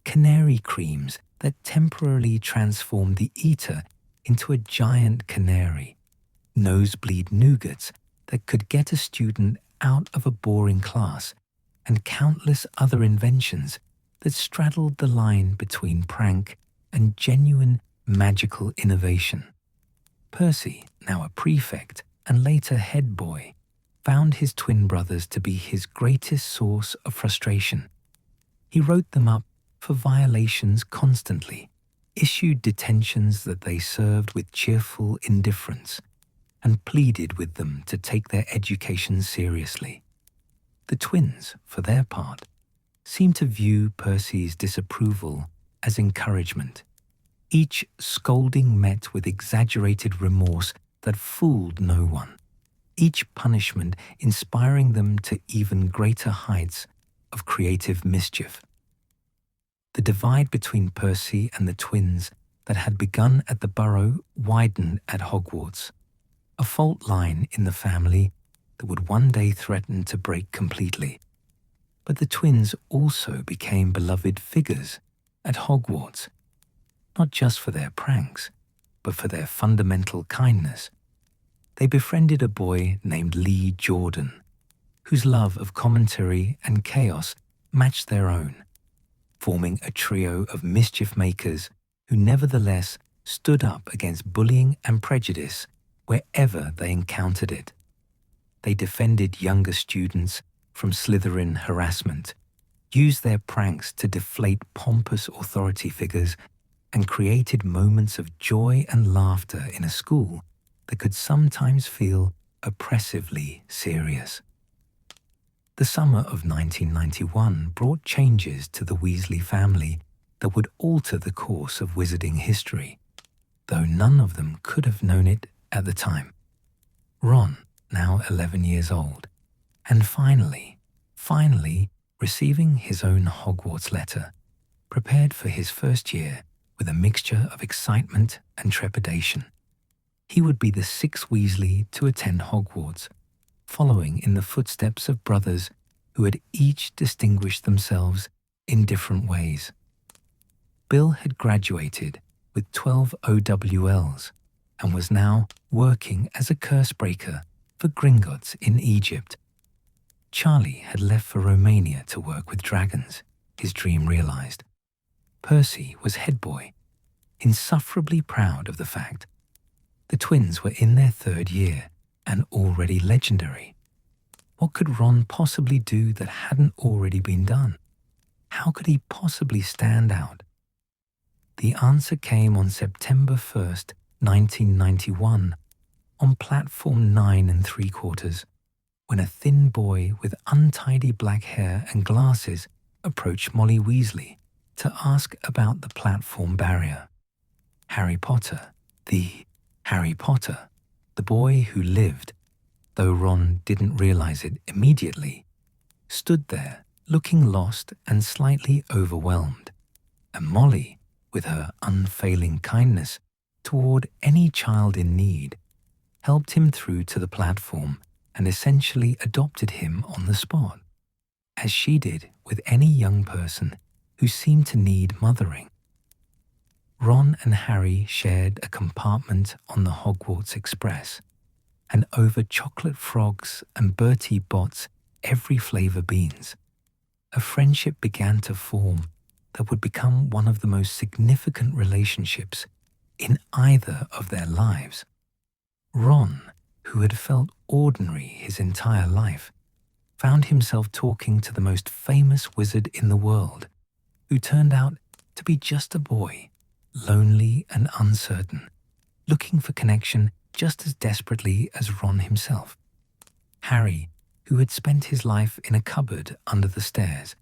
canary creams that temporarily transformed the eater into a giant canary, nosebleed nougats that could get a student out of a boring class, and countless other inventions that straddled the line between prank and genuine magical innovation. Percy, now a prefect and later head boy, found his twin brothers to be his greatest source of frustration. He wrote them up for violations constantly, issued detentions that they served with cheerful indifference, and pleaded with them to take their education seriously. The twins, for their part, seemed to view Percy's disapproval as encouragement, each scolding met with exaggerated remorse that fooled no one, each punishment inspiring them to even greater heights of creative mischief. The divide between Percy and the twins that had begun at the Burrow widened at Hogwarts, a fault line in the family that would one day threaten to break completely. But the twins also became beloved figures at Hogwarts, not just for their pranks, but for their fundamental kindness. They befriended a boy named Lee Jordan, whose love of commentary and chaos matched their own, forming a trio of mischief makers who nevertheless stood up against bullying and prejudice wherever they encountered it. They defended younger students from Slytherin harassment, used their pranks to deflate pompous authority figures, and created moments of joy and laughter in a school that could sometimes feel oppressively serious. The summer of 1991 brought changes to the Weasley family that would alter the course of wizarding history, though none of them could have known it at the time. Ron, now 11 years old, and finally receiving his own Hogwarts letter, prepared for his first year with a mixture of excitement and trepidation. He would be the sixth Weasley to attend Hogwarts, following in the footsteps of brothers who had each distinguished themselves in different ways. Bill had graduated with 12 OWLs and was now working as a curse breaker for Gringotts in Egypt. Charlie had left for Romania to work with dragons, his dream realized. Percy was head boy, insufferably proud of the fact the twins were in their third year and already legendary. What could Ron possibly do that hadn't already been done? How could he possibly stand out? The answer came on September 1st, 1991, on platform 9 3/4, when a thin boy with untidy black hair and glasses approached Molly Weasley to ask about the platform barrier. Harry Potter, the boy who lived, though Ron didn't realize it immediately, stood there looking lost and slightly overwhelmed, and Molly, with her unfailing kindness toward any child in need, helped him through to the platform and essentially adopted him on the spot, as she did with any young person who seemed to need mothering. Ron and Harry shared a compartment on the Hogwarts Express, and over chocolate frogs and Bertie Bott's every flavor beans, a friendship began to form that would become one of the most significant relationships in either of their lives. Ron, who had felt ordinary his entire life, found himself talking to the most famous wizard in the world, who turned out to be just a boy, lonely and uncertain, looking for connection just as desperately as Ron himself. Harry, who had spent his life in a cupboard under the stairs,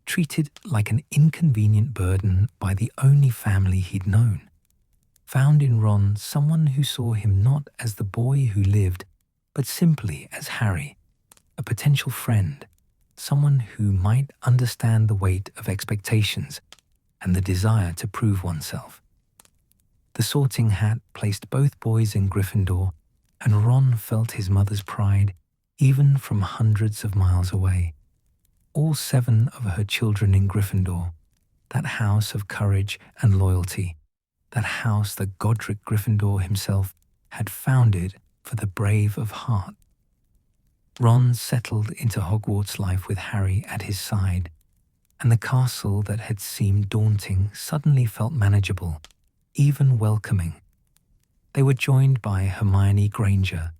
treated like an inconvenient burden by the only family he'd known, found in Ron someone who saw him not as the boy who lived, but simply as Harry, a potential friend, someone who might understand the weight of expectations and the desire to prove oneself. The Sorting Hat placed both boys in Gryffindor, and Ron felt his mother's pride even from hundreds of miles away. All 7 of her children in Gryffindor, that house of courage and loyalty, that house that Godric Gryffindor himself had founded for the brave of heart. Ron settled into Hogwarts life with Harry at his side, and the castle that had seemed daunting suddenly felt manageable, even welcoming. They were joined by Hermione Granger,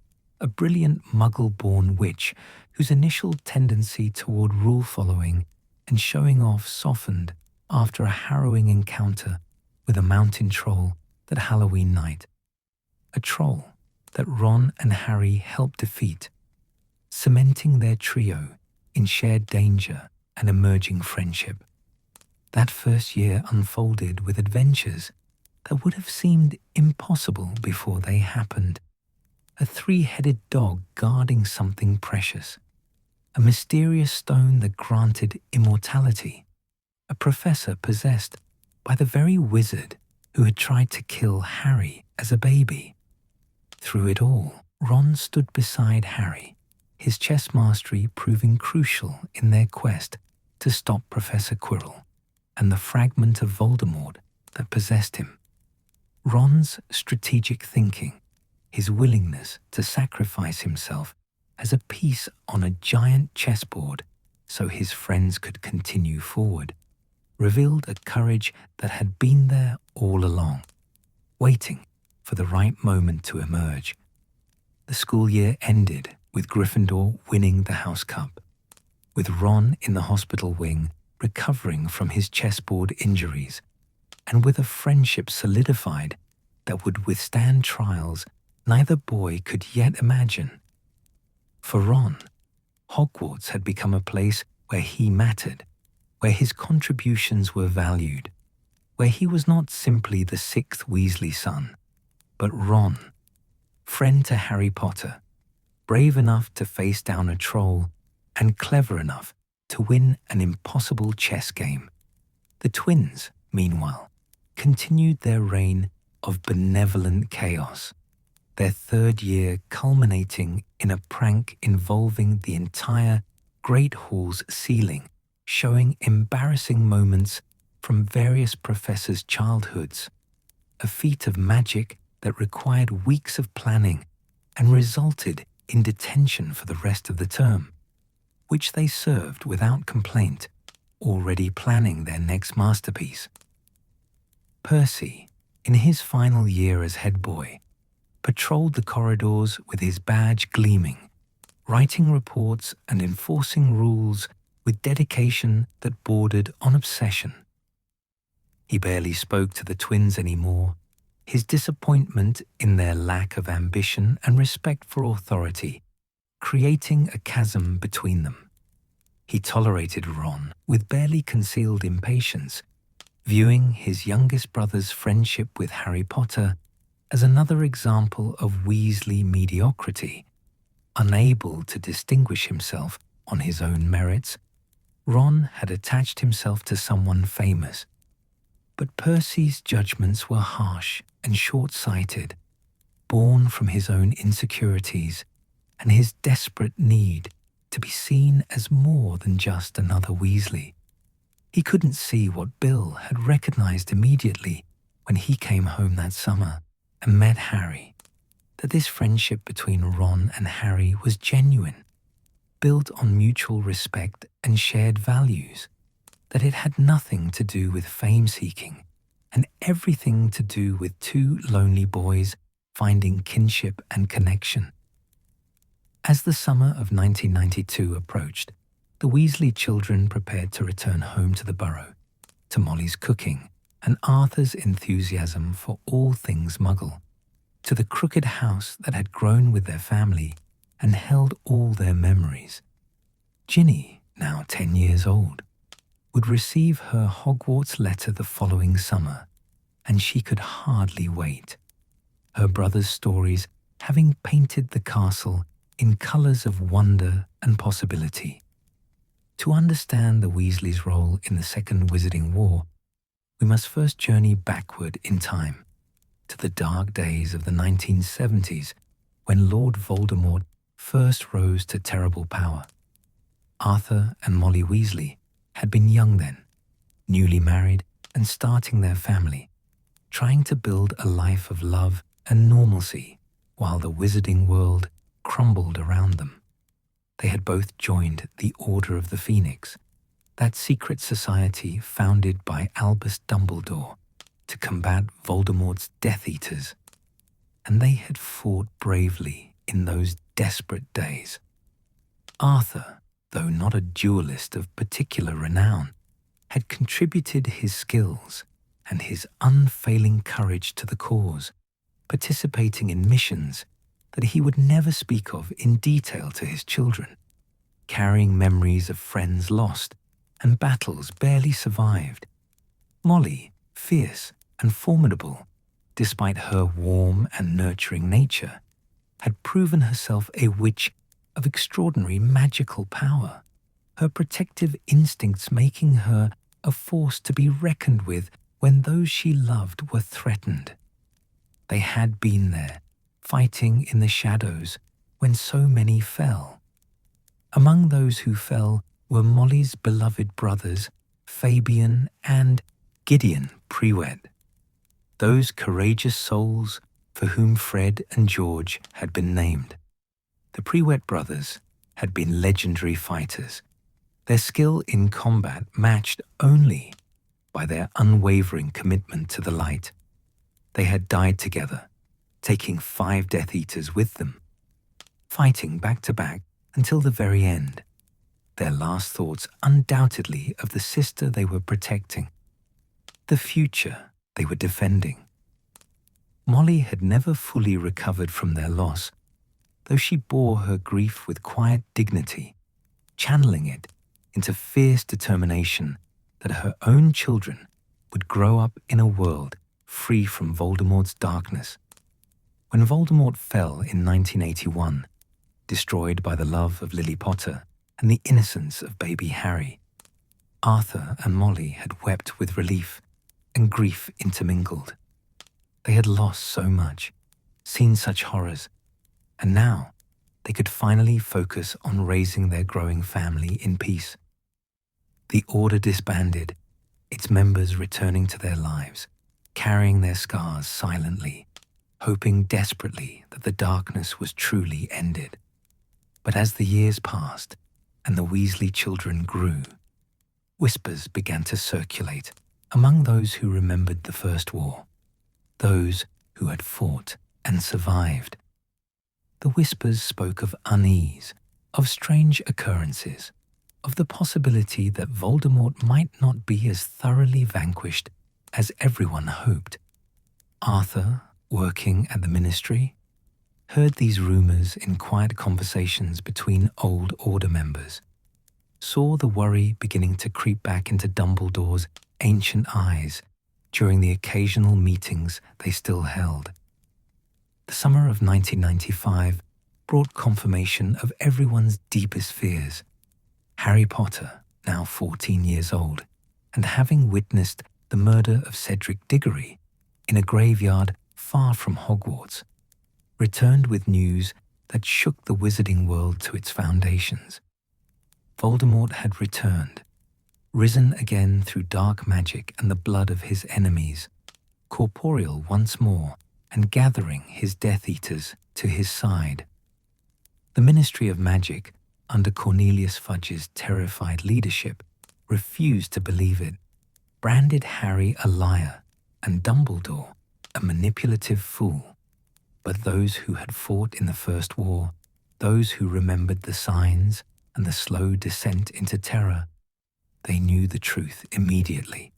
a brilliant Muggle-born witch whose initial tendency toward rule-following and showing off softened after a harrowing encounter with a mountain troll that Halloween night. A troll that Ron and Harry helped defeat, cementing their trio in shared danger and emerging friendship. That first year unfolded with adventures that would have seemed impossible before they happened. A 3-headed dog guarding something precious, a mysterious stone that granted immortality, a professor possessed by the very wizard who had tried to kill Harry as a baby. Through it all, Ron stood beside Harry, his chess mastery proving crucial in their quest to stop Professor Quirrell and the fragment of Voldemort that possessed him. Ron's strategic thinking, his willingness to sacrifice himself as a piece on a giant chessboard so his friends could continue forward, revealed a courage that had been there all along, waiting for the right moment to emerge. The school year ended with Gryffindor winning the House Cup, with Ron in the hospital wing recovering from his chessboard injuries, and with a friendship solidified that would withstand trials neither boy could yet imagine. For Ron, Hogwarts had become a place where he mattered, where his contributions were valued, where he was not simply the sixth Weasley son, but Ron, friend to Harry Potter, brave enough to face down a troll and clever enough to win an impossible chess game. The twins, meanwhile, continued their reign of benevolent chaos, their third year culminating in a prank involving the entire Great Hall's ceiling, showing embarrassing moments from various professors' childhoods, a feat of magic that required weeks of planning and resulted in detention for the rest of the term, which they served without complaint, already planning their next masterpiece. Percy, in his final year as head boy, patrolled the corridors with his badge gleaming, writing reports and enforcing rules with dedication that bordered on obsession. He barely spoke to the twins anymore, his disappointment in their lack of ambition and respect for authority, creating a chasm between them. He tolerated Ron with barely concealed impatience, viewing his youngest brother's friendship with Harry Potter as another example of Weasley mediocrity. Unable to distinguish himself on his own merits, Ron had attached himself to someone famous. But Percy's judgments were harsh and short-sighted, born from his own insecurities and his desperate need to be seen as more than just another Weasley. He couldn't see what Bill had recognized immediately when he came home that summer and met Harry, that this friendship between Ron and Harry was genuine, built on mutual respect and shared values, that it had nothing to do with fame-seeking and everything to do with two lonely boys finding kinship and connection. As the summer of 1992 approached, the Weasley children prepared to return home to the Burrow, to Molly's cooking and Arthur's enthusiasm for all things Muggle, to the crooked house that had grown with their family and held all their memories. Ginny, now 10 years old, would receive her Hogwarts letter the following summer, and she could hardly wait, her brother's stories having painted the castle in colours of wonder and possibility. To understand the Weasleys' role in the Second Wizarding War, we must first journey backward in time, to the dark days of the 1970s, when Lord Voldemort first rose to terrible power. Arthur and Molly Weasley had been young then, newly married and starting their family, trying to build a life of love and normalcy while the wizarding world crumbled around them. They had both joined the Order of the Phoenix, that secret society founded by Albus Dumbledore to combat Voldemort's Death Eaters, and they had fought bravely in those desperate days. Arthur, though not a duelist of particular renown, had contributed his skills and his unfailing courage to the cause, participating in missions that he would never speak of in detail to his children, carrying memories of friends lost and battles barely survived. Molly, fierce and formidable, despite her warm and nurturing nature, had proven herself a witch of extraordinary magical power, her protective instincts making her a force to be reckoned with when those she loved were threatened. They had been there, fighting in the shadows when so many fell. Among those who fell were Molly's beloved brothers, Fabian and Gideon Prewett, those courageous souls for whom Fred and George had been named. The Prewett brothers had been legendary fighters, their skill in combat matched only by their unwavering commitment to the light. They had died together, taking 5 Death Eaters with them, fighting back to back until the very end, their last thoughts undoubtedly of the sister they were protecting. The future they were defending. Molly had never fully recovered from their loss, though she bore her grief with quiet dignity, channeling it into fierce determination that her own children would grow up in a world free from Voldemort's darkness. When Voldemort fell in 1981, destroyed by the love of Lily Potter and the innocence of baby Harry, Arthur and Molly had wept with relief and grief intermingled. They had lost so much, seen such horrors, and now they could finally focus on raising their growing family in peace. The Order disbanded, its members returning to their lives, carrying their scars silently, hoping desperately that the darkness was truly ended. But as the years passed and the Weasley children grew, whispers began to circulate among those who remembered the First War, those who had fought and survived. The whispers spoke of unease, of strange occurrences, of the possibility that Voldemort might not be as thoroughly vanquished as everyone hoped. Arthur, working at the Ministry, heard these rumors in quiet conversations between old Order members, saw the worry beginning to creep back into Dumbledore's ancient eyes during the occasional meetings they still held. The summer of 1995 brought confirmation of everyone's deepest fears. Harry Potter, now 14 years old, and having witnessed the murder of Cedric Diggory in a graveyard far from Hogwarts, returned with news that shook the wizarding world to its foundations. Voldemort had returned, risen again through dark magic and the blood of his enemies, corporeal once more and gathering his Death Eaters to his side. The Ministry of Magic, under Cornelius Fudge's terrified leadership, refused to believe it, branded Harry a liar and Dumbledore a manipulative fool. But those who had fought in the First War, those who remembered the signs and the slow descent into terror, they knew the truth immediately.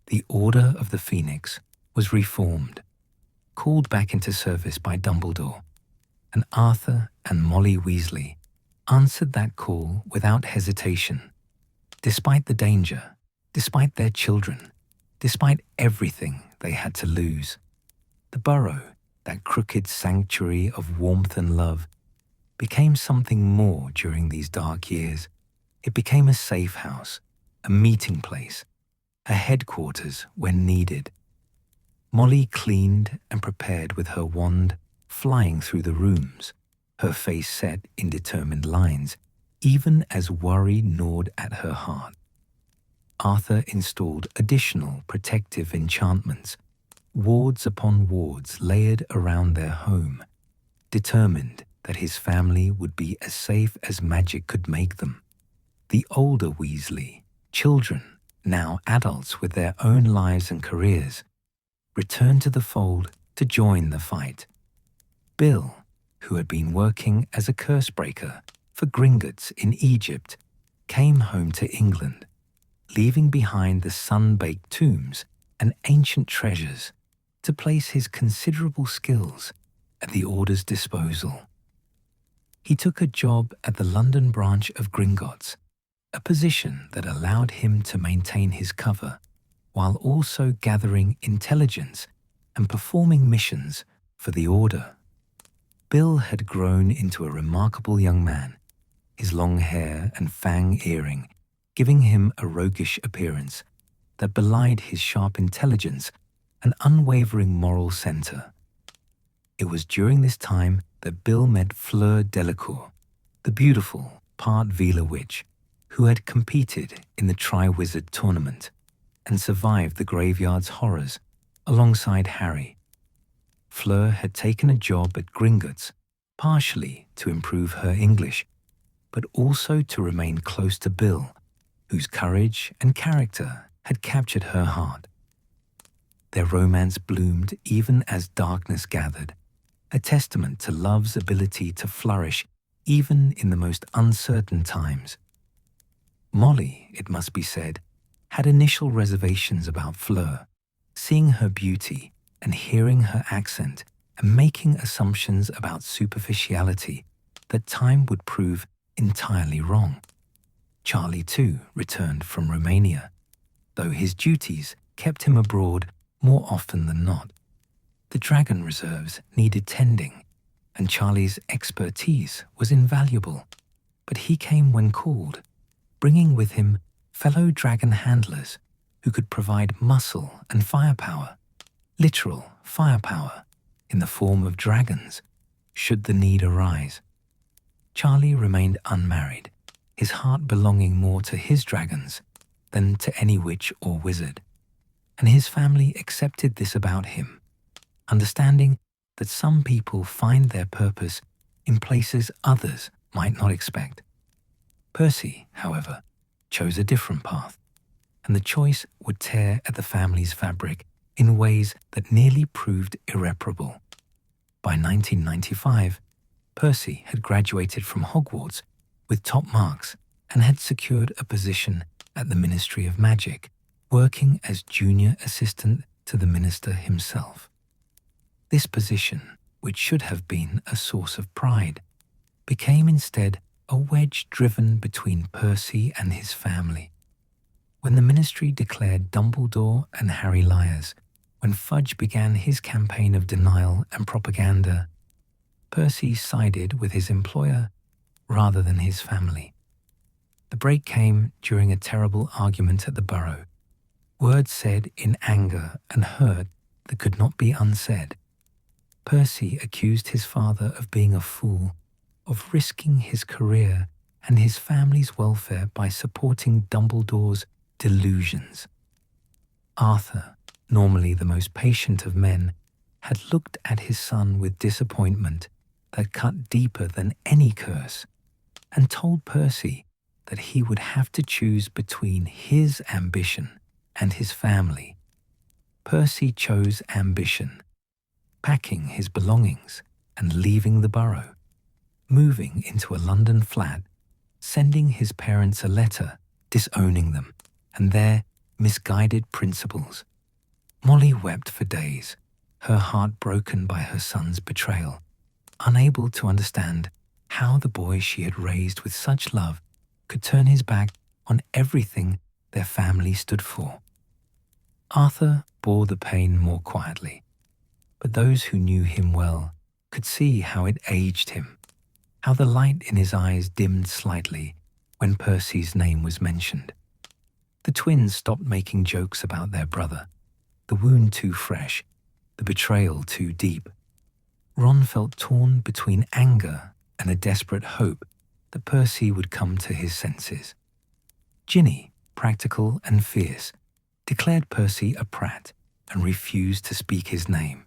The Order of the Phoenix was reformed, called back into service by Dumbledore, and Arthur and Molly Weasley answered that call without hesitation. Despite the danger, despite their children, despite everything they had to lose, the Burrow, that crooked sanctuary of warmth and love, became something more during these dark years. It became a safe house, a meeting place, a headquarters when needed. Molly cleaned and prepared with her wand, flying through the rooms, her face set in determined lines, even as worry gnawed at her heart. Arthur installed additional protective enchantments, wards upon wards layered around their home, determined that his family would be as safe as magic could make them. The older Weasley, children, now adults with their own lives and careers, returned to the fold to join the fight. Bill, who had been working as a curse breaker for Gringotts in Egypt, came home to England, leaving behind the sun-baked tombs and ancient treasures to place his considerable skills at the Order's disposal. He took a job at the London branch of Gringotts, a position that allowed him to maintain his cover while also gathering intelligence and performing missions for the Order. Bill had grown into a remarkable young man, his long hair and fang earring giving him a roguish appearance that belied his sharp intelligence and unwavering moral center. It was during this time that Bill met Fleur Delacour, the beautiful part-Veela witch who had competed in the Triwizard Tournament and survived the graveyard's horrors alongside Harry. Fleur had taken a job at Gringotts, partially to improve her English, but also to remain close to Bill, whose courage and character had captured her heart. Their romance bloomed even as darkness gathered, a testament to love's ability to flourish even in the most uncertain times. Molly, it must be said, had initial reservations about Fleur, Seeing her beauty and hearing her accent and making assumptions about superficiality that time would prove entirely wrong. Charlie, too, returned from Romania, though his duties kept him abroad more often than not. The dragon reserves needed tending, and Charlie's expertise was invaluable, but he came when called, bringing with him fellow dragon handlers who could provide muscle and firepower, literal firepower, in the form of dragons, should the need arise. Charlie remained unmarried, his heart belonging more to his dragons than to any witch or wizard, and his family accepted this about him, understanding that some people find their purpose in places others might not expect. Percy, however, chose a different path, and the choice would tear at the family's fabric in ways that nearly proved irreparable. By 1995, Percy had graduated from Hogwarts with top marks and had secured a position at the Ministry of Magic, working as junior assistant to the minister himself. This position, which should have been a source of pride, became instead a wedge driven between Percy and his family. When the ministry declared Dumbledore and Harry liars, when Fudge began his campaign of denial and propaganda, Percy sided with his employer rather than his family. The break came during a terrible argument at the Burrow, words said in anger and hurt that could not be unsaid. Percy accused his father of being a fool, of risking his career and his family's welfare by supporting Dumbledore's delusions. Arthur, normally the most patient of men, had looked at his son with disappointment that cut deeper than any curse, and told Percy that he would have to choose between his ambition and his family. Percy chose ambition, packing his belongings and leaving the Burrow, moving into a London flat, sending his parents a letter disowning them and their misguided principles. Molly wept for days, her heart broken by her son's betrayal, unable to understand how the boy she had raised with such love could turn his back on everything their family stood for. Arthur bore the pain more quietly, but those who knew him well could see how it aged him, how the light in his eyes dimmed slightly when Percy's name was mentioned. The twins stopped making jokes about their brother, the wound too fresh, the betrayal too deep. Ron felt torn between anger and a desperate hope that Percy would come to his senses. Ginny, practical and fierce, declared Percy a prat and refused to speak his name.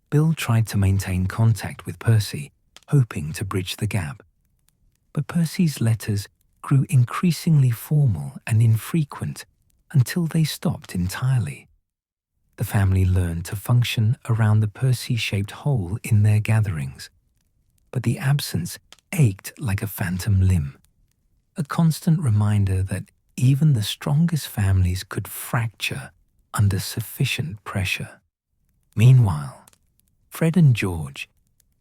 Bill tried to maintain contact with Percy, hoping to bridge the gap. But Percy's letters grew increasingly formal and infrequent until they stopped entirely. The family learned to function around the Percy-shaped hole in their gatherings, but the absence ached like a phantom limb, a constant reminder that even the strongest families could fracture under sufficient pressure. Meanwhile, Fred and George,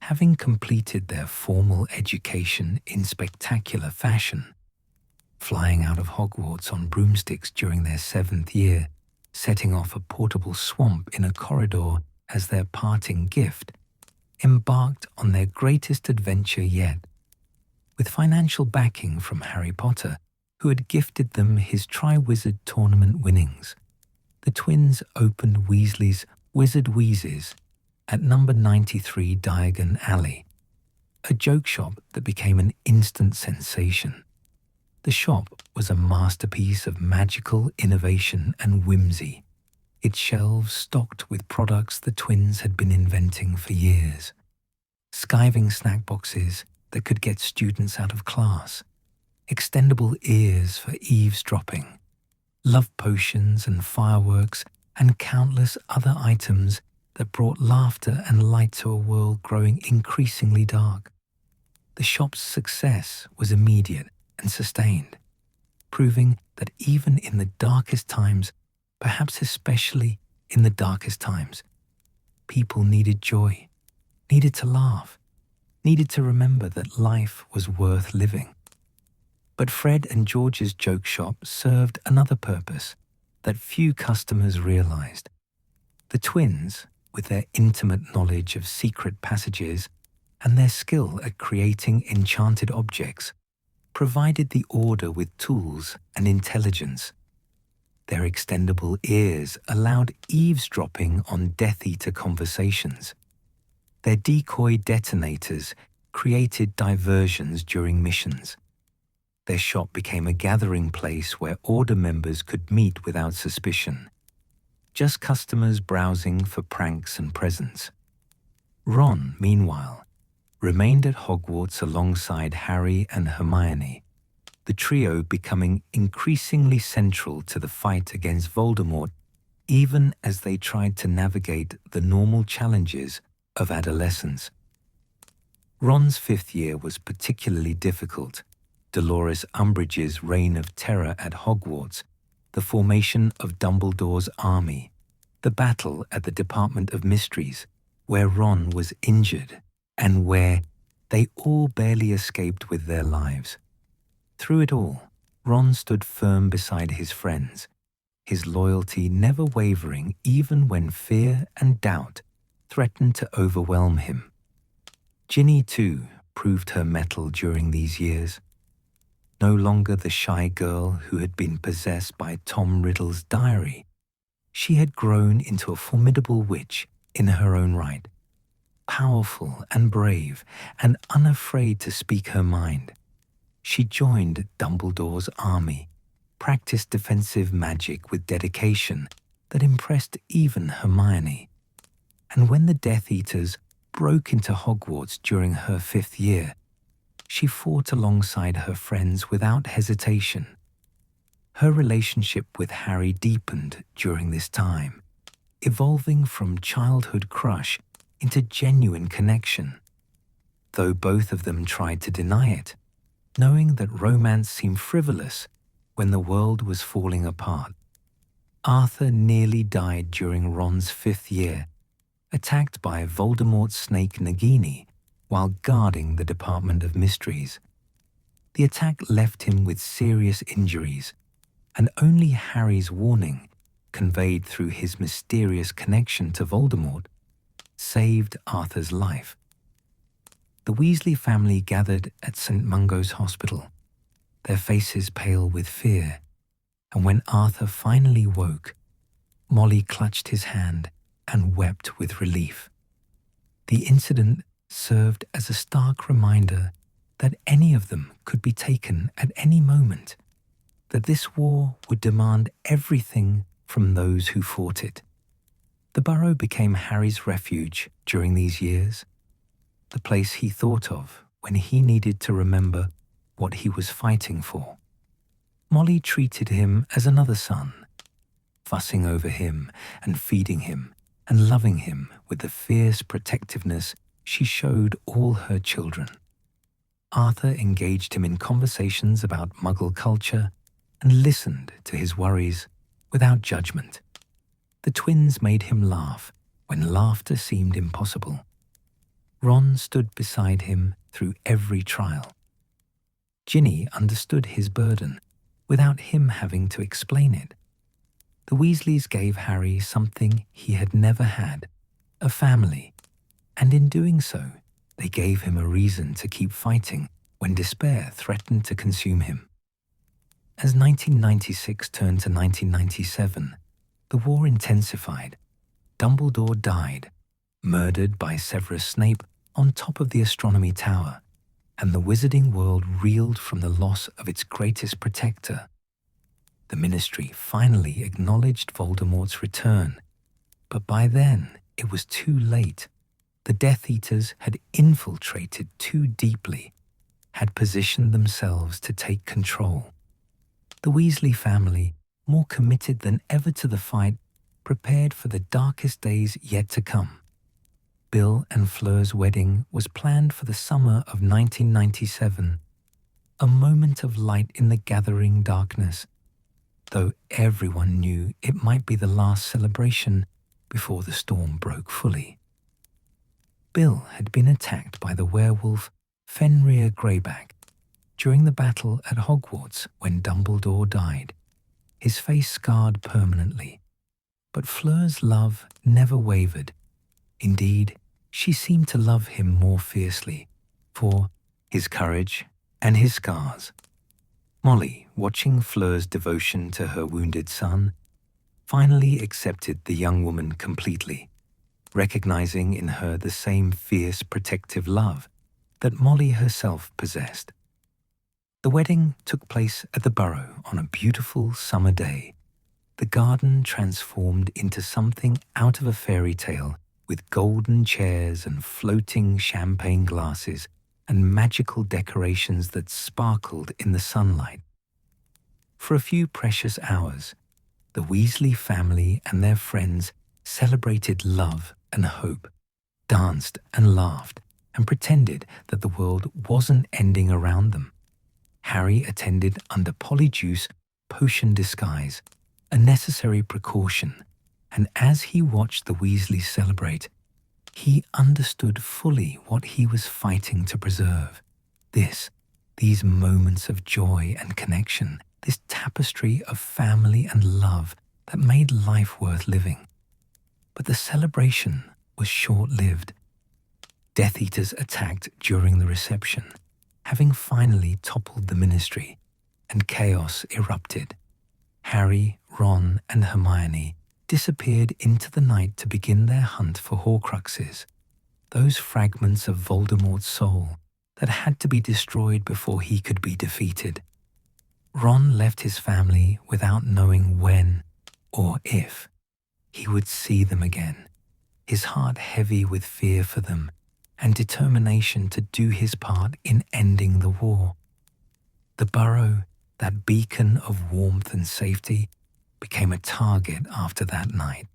having completed their formal education in spectacular fashion, flying out of Hogwarts on broomsticks during their 7th year, setting off a portable swamp in a corridor as their parting gift, embarked on their greatest adventure yet. With financial backing from Harry Potter, who had gifted them his Triwizard Tournament winnings, the twins opened Weasley's Wizard Wheezes at number 93 Diagon Alley, a joke shop that became an instant sensation. The shop was a masterpiece of magical innovation and whimsy, its shelves stocked with products the twins had been inventing for years. Skiving snack boxes that could get students out of class, extendable ears for eavesdropping, love potions and fireworks, and countless other items that brought laughter and light to a world growing increasingly dark. The shop's success was immediate and sustained, proving that even in the darkest times, perhaps especially In the darkest times, people needed joy, needed to laugh, needed to remember that life was worth living. But Fred and George's joke shop served another purpose that few customers realized. The twins, with their intimate knowledge of secret passages and their skill at creating enchanted objects, provided the order with tools and intelligence. Their extendable ears allowed eavesdropping on Death Eater conversations. Their decoy detonators created diversions during missions. Their shop became a gathering place where Order members could meet without suspicion, just customers browsing for pranks and presents. Ron, meanwhile, remained at Hogwarts alongside Harry and Hermione, the trio becoming increasingly central to the fight against Voldemort, even as they tried to navigate the normal challenges of adolescence. Ron's 5th year was particularly difficult. Dolores Umbridge's reign of terror at Hogwarts, the formation of Dumbledore's army, the battle at the Department of Mysteries, where Ron was injured and where they all barely escaped with their lives. Through it all, Ron stood firm beside his friends, his loyalty never wavering even when fear and doubt threatened to overwhelm him. Ginny, too, proved her mettle during these years. No longer the shy girl who had been possessed by Tom Riddle's diary, she had grown into a formidable witch in her own right, powerful and brave and unafraid to speak her mind. She joined Dumbledore's army, practiced defensive magic with dedication that impressed even Hermione. And when the Death Eaters broke into Hogwarts during her 5th year, she fought alongside her friends without hesitation. Her relationship with Harry deepened during this time, evolving from childhood crush into genuine connection. Though both of them tried to deny it, knowing that romance seemed frivolous when the world was falling apart. Arthur nearly died during Ron's 5th year, attacked by Voldemort's snake Nagini while guarding the Department of Mysteries. The attack left him with serious injuries, and only Harry's warning, conveyed through his mysterious connection to Voldemort, saved Arthur's life. The Weasley family gathered at St. Mungo's Hospital, their faces pale with fear, and when Arthur finally woke, Molly clutched his hand and wept with relief. The incident served as a stark reminder that any of them could be taken at any moment, that this war would demand everything from those who fought it. The Burrow became Harry's refuge during these years, the place he thought of when he needed to remember what he was fighting for. Molly treated him as another son, fussing over him and feeding him and loving him with the fierce protectiveness she showed all her children. Arthur engaged him in conversations about Muggle culture and listened to his worries without judgment. The twins made him laugh when laughter seemed impossible. Ron stood beside him through every trial. Ginny understood his burden without him having to explain it. The Weasleys gave Harry something he had never had, a family, and in doing so, they gave him a reason to keep fighting when despair threatened to consume him. As 1996 turned to 1997, the war intensified. Dumbledore died, murdered by Severus Snape on top of the astronomy tower, and the wizarding world reeled from the loss of its greatest protector. The Ministry finally acknowledged Voldemort's return, but by then it was too late. The Death Eaters had infiltrated too deeply, had positioned themselves to take control. The Weasley family, more committed than ever to the fight, prepared for the darkest days yet to come. Bill and Fleur's wedding was planned for the summer of 1997, a moment of light in the gathering darkness. though everyone knew it might be the last celebration before the storm broke fully. Bill had been attacked by the werewolf Fenrir Greyback during the battle at Hogwarts when Dumbledore died, his face scarred permanently. But Fleur's love never wavered. Indeed, she seemed to love him more fiercely for his courage and his scars. Molly, watching Fleur's devotion to her wounded son, finally accepted the young woman completely, recognizing in her the same fierce protective love that Molly herself possessed. The wedding took place at the Burrow on a beautiful summer day. The garden transformed into something out of a fairy tale, with golden chairs and floating champagne glasses and magical decorations that sparkled in the sunlight. For a few precious hours, the Weasley family and their friends celebrated love and hope, danced and laughed, and pretended that the world wasn't ending around them. Harry attended under Polyjuice potion disguise, a necessary precaution, and as he watched the Weasleys celebrate, he understood fully what he was fighting to preserve. These moments of joy and connection, this tapestry of family and love that made life worth living. But the celebration was short-lived. Death Eaters attacked during the reception, having finally toppled the Ministry, and chaos erupted. Harry, Ron, and Hermione disappeared into the night to begin their hunt for Horcruxes, those fragments of Voldemort's soul that had to be destroyed before he could be defeated. Ron left his family without knowing when or if he would see them again, his heart heavy with fear for them and determination to do his part in ending the war. The Burrow, that beacon of warmth and safety, became a target after that night.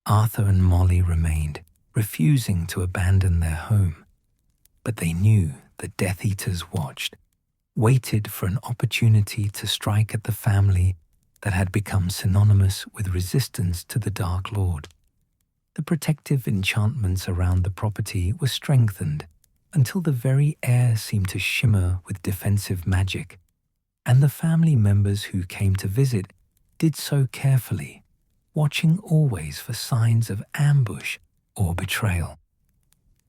Arthur and Molly remained, refusing to abandon their home. But they knew the Death Eaters watched, waited for an opportunity to strike at the family that had become synonymous with resistance to the Dark Lord. The protective enchantments around the property were strengthened until the very air seemed to shimmer with defensive magic, and the family members who came to visit did so carefully, watching always for signs of ambush or betrayal.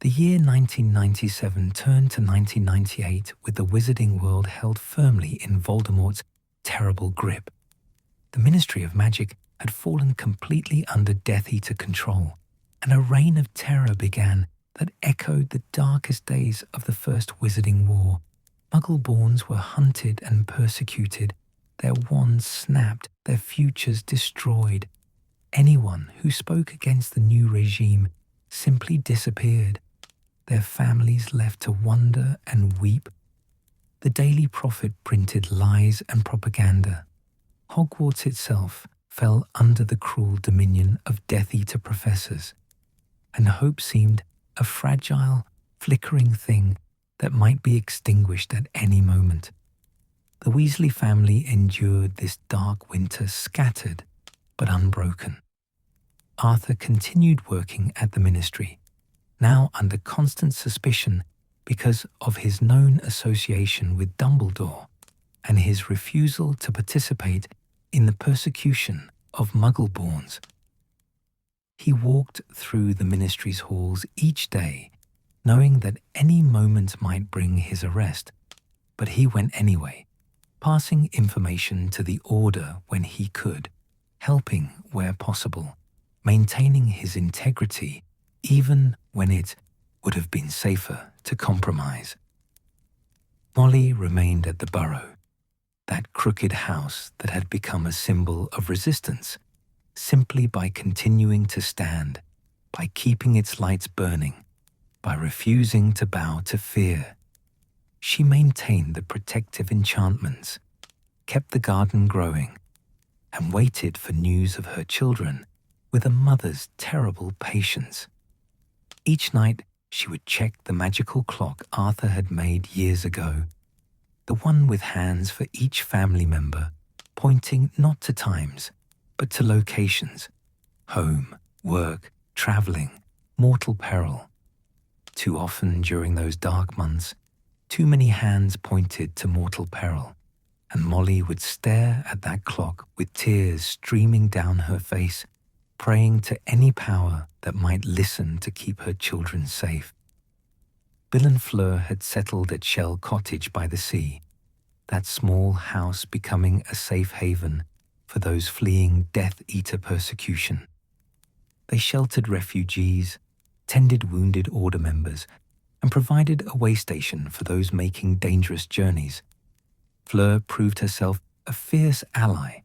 The year 1997 turned to 1998 with the wizarding world held firmly in Voldemort's terrible grip. The Ministry of Magic had fallen completely under Death Eater control, and a reign of terror began that echoed the darkest days of the First Wizarding War. Muggle-borns were hunted and persecuted, their wands snapped, their futures destroyed. Anyone who spoke against the new regime simply disappeared, their families left to wonder and weep. The Daily Prophet printed lies and propaganda. Hogwarts itself fell under the cruel dominion of Death Eater professors, and hope seemed a fragile, flickering thing that might be extinguished at any moment. The Weasley family endured this dark winter scattered but unbroken. Arthur continued working at the Ministry, now under constant suspicion because of his known association with Dumbledore and his refusal to participate in the persecution of Muggle-borns. He walked through the Ministry's halls each day, knowing that any moment might bring his arrest, but he went anyway, passing information to the Order when he could, helping where possible, maintaining his integrity even when it would have been safer to compromise. Molly remained at the Burrow, that crooked house that had become a symbol of resistance, simply by continuing to stand, by keeping its lights burning, by refusing to bow to fear. She maintained the protective enchantments, kept the garden growing, and waited for news of her children with a mother's terrible patience. Each night, she would check the magical clock Arthur had made years ago, the one with hands for each family member, pointing not to times, but to locations: home, work, traveling, mortal peril. Too often during those dark months, too many hands pointed to mortal peril, and Molly would stare at that clock with tears streaming down her face, praying to any power that might listen to keep her children safe. Bill and Fleur had settled at Shell Cottage by the sea, that small house becoming a safe haven for those fleeing Death Eater persecution. They sheltered refugees, tended wounded order members, and provided a way station for those making dangerous journeys. Fleur proved herself a fierce ally,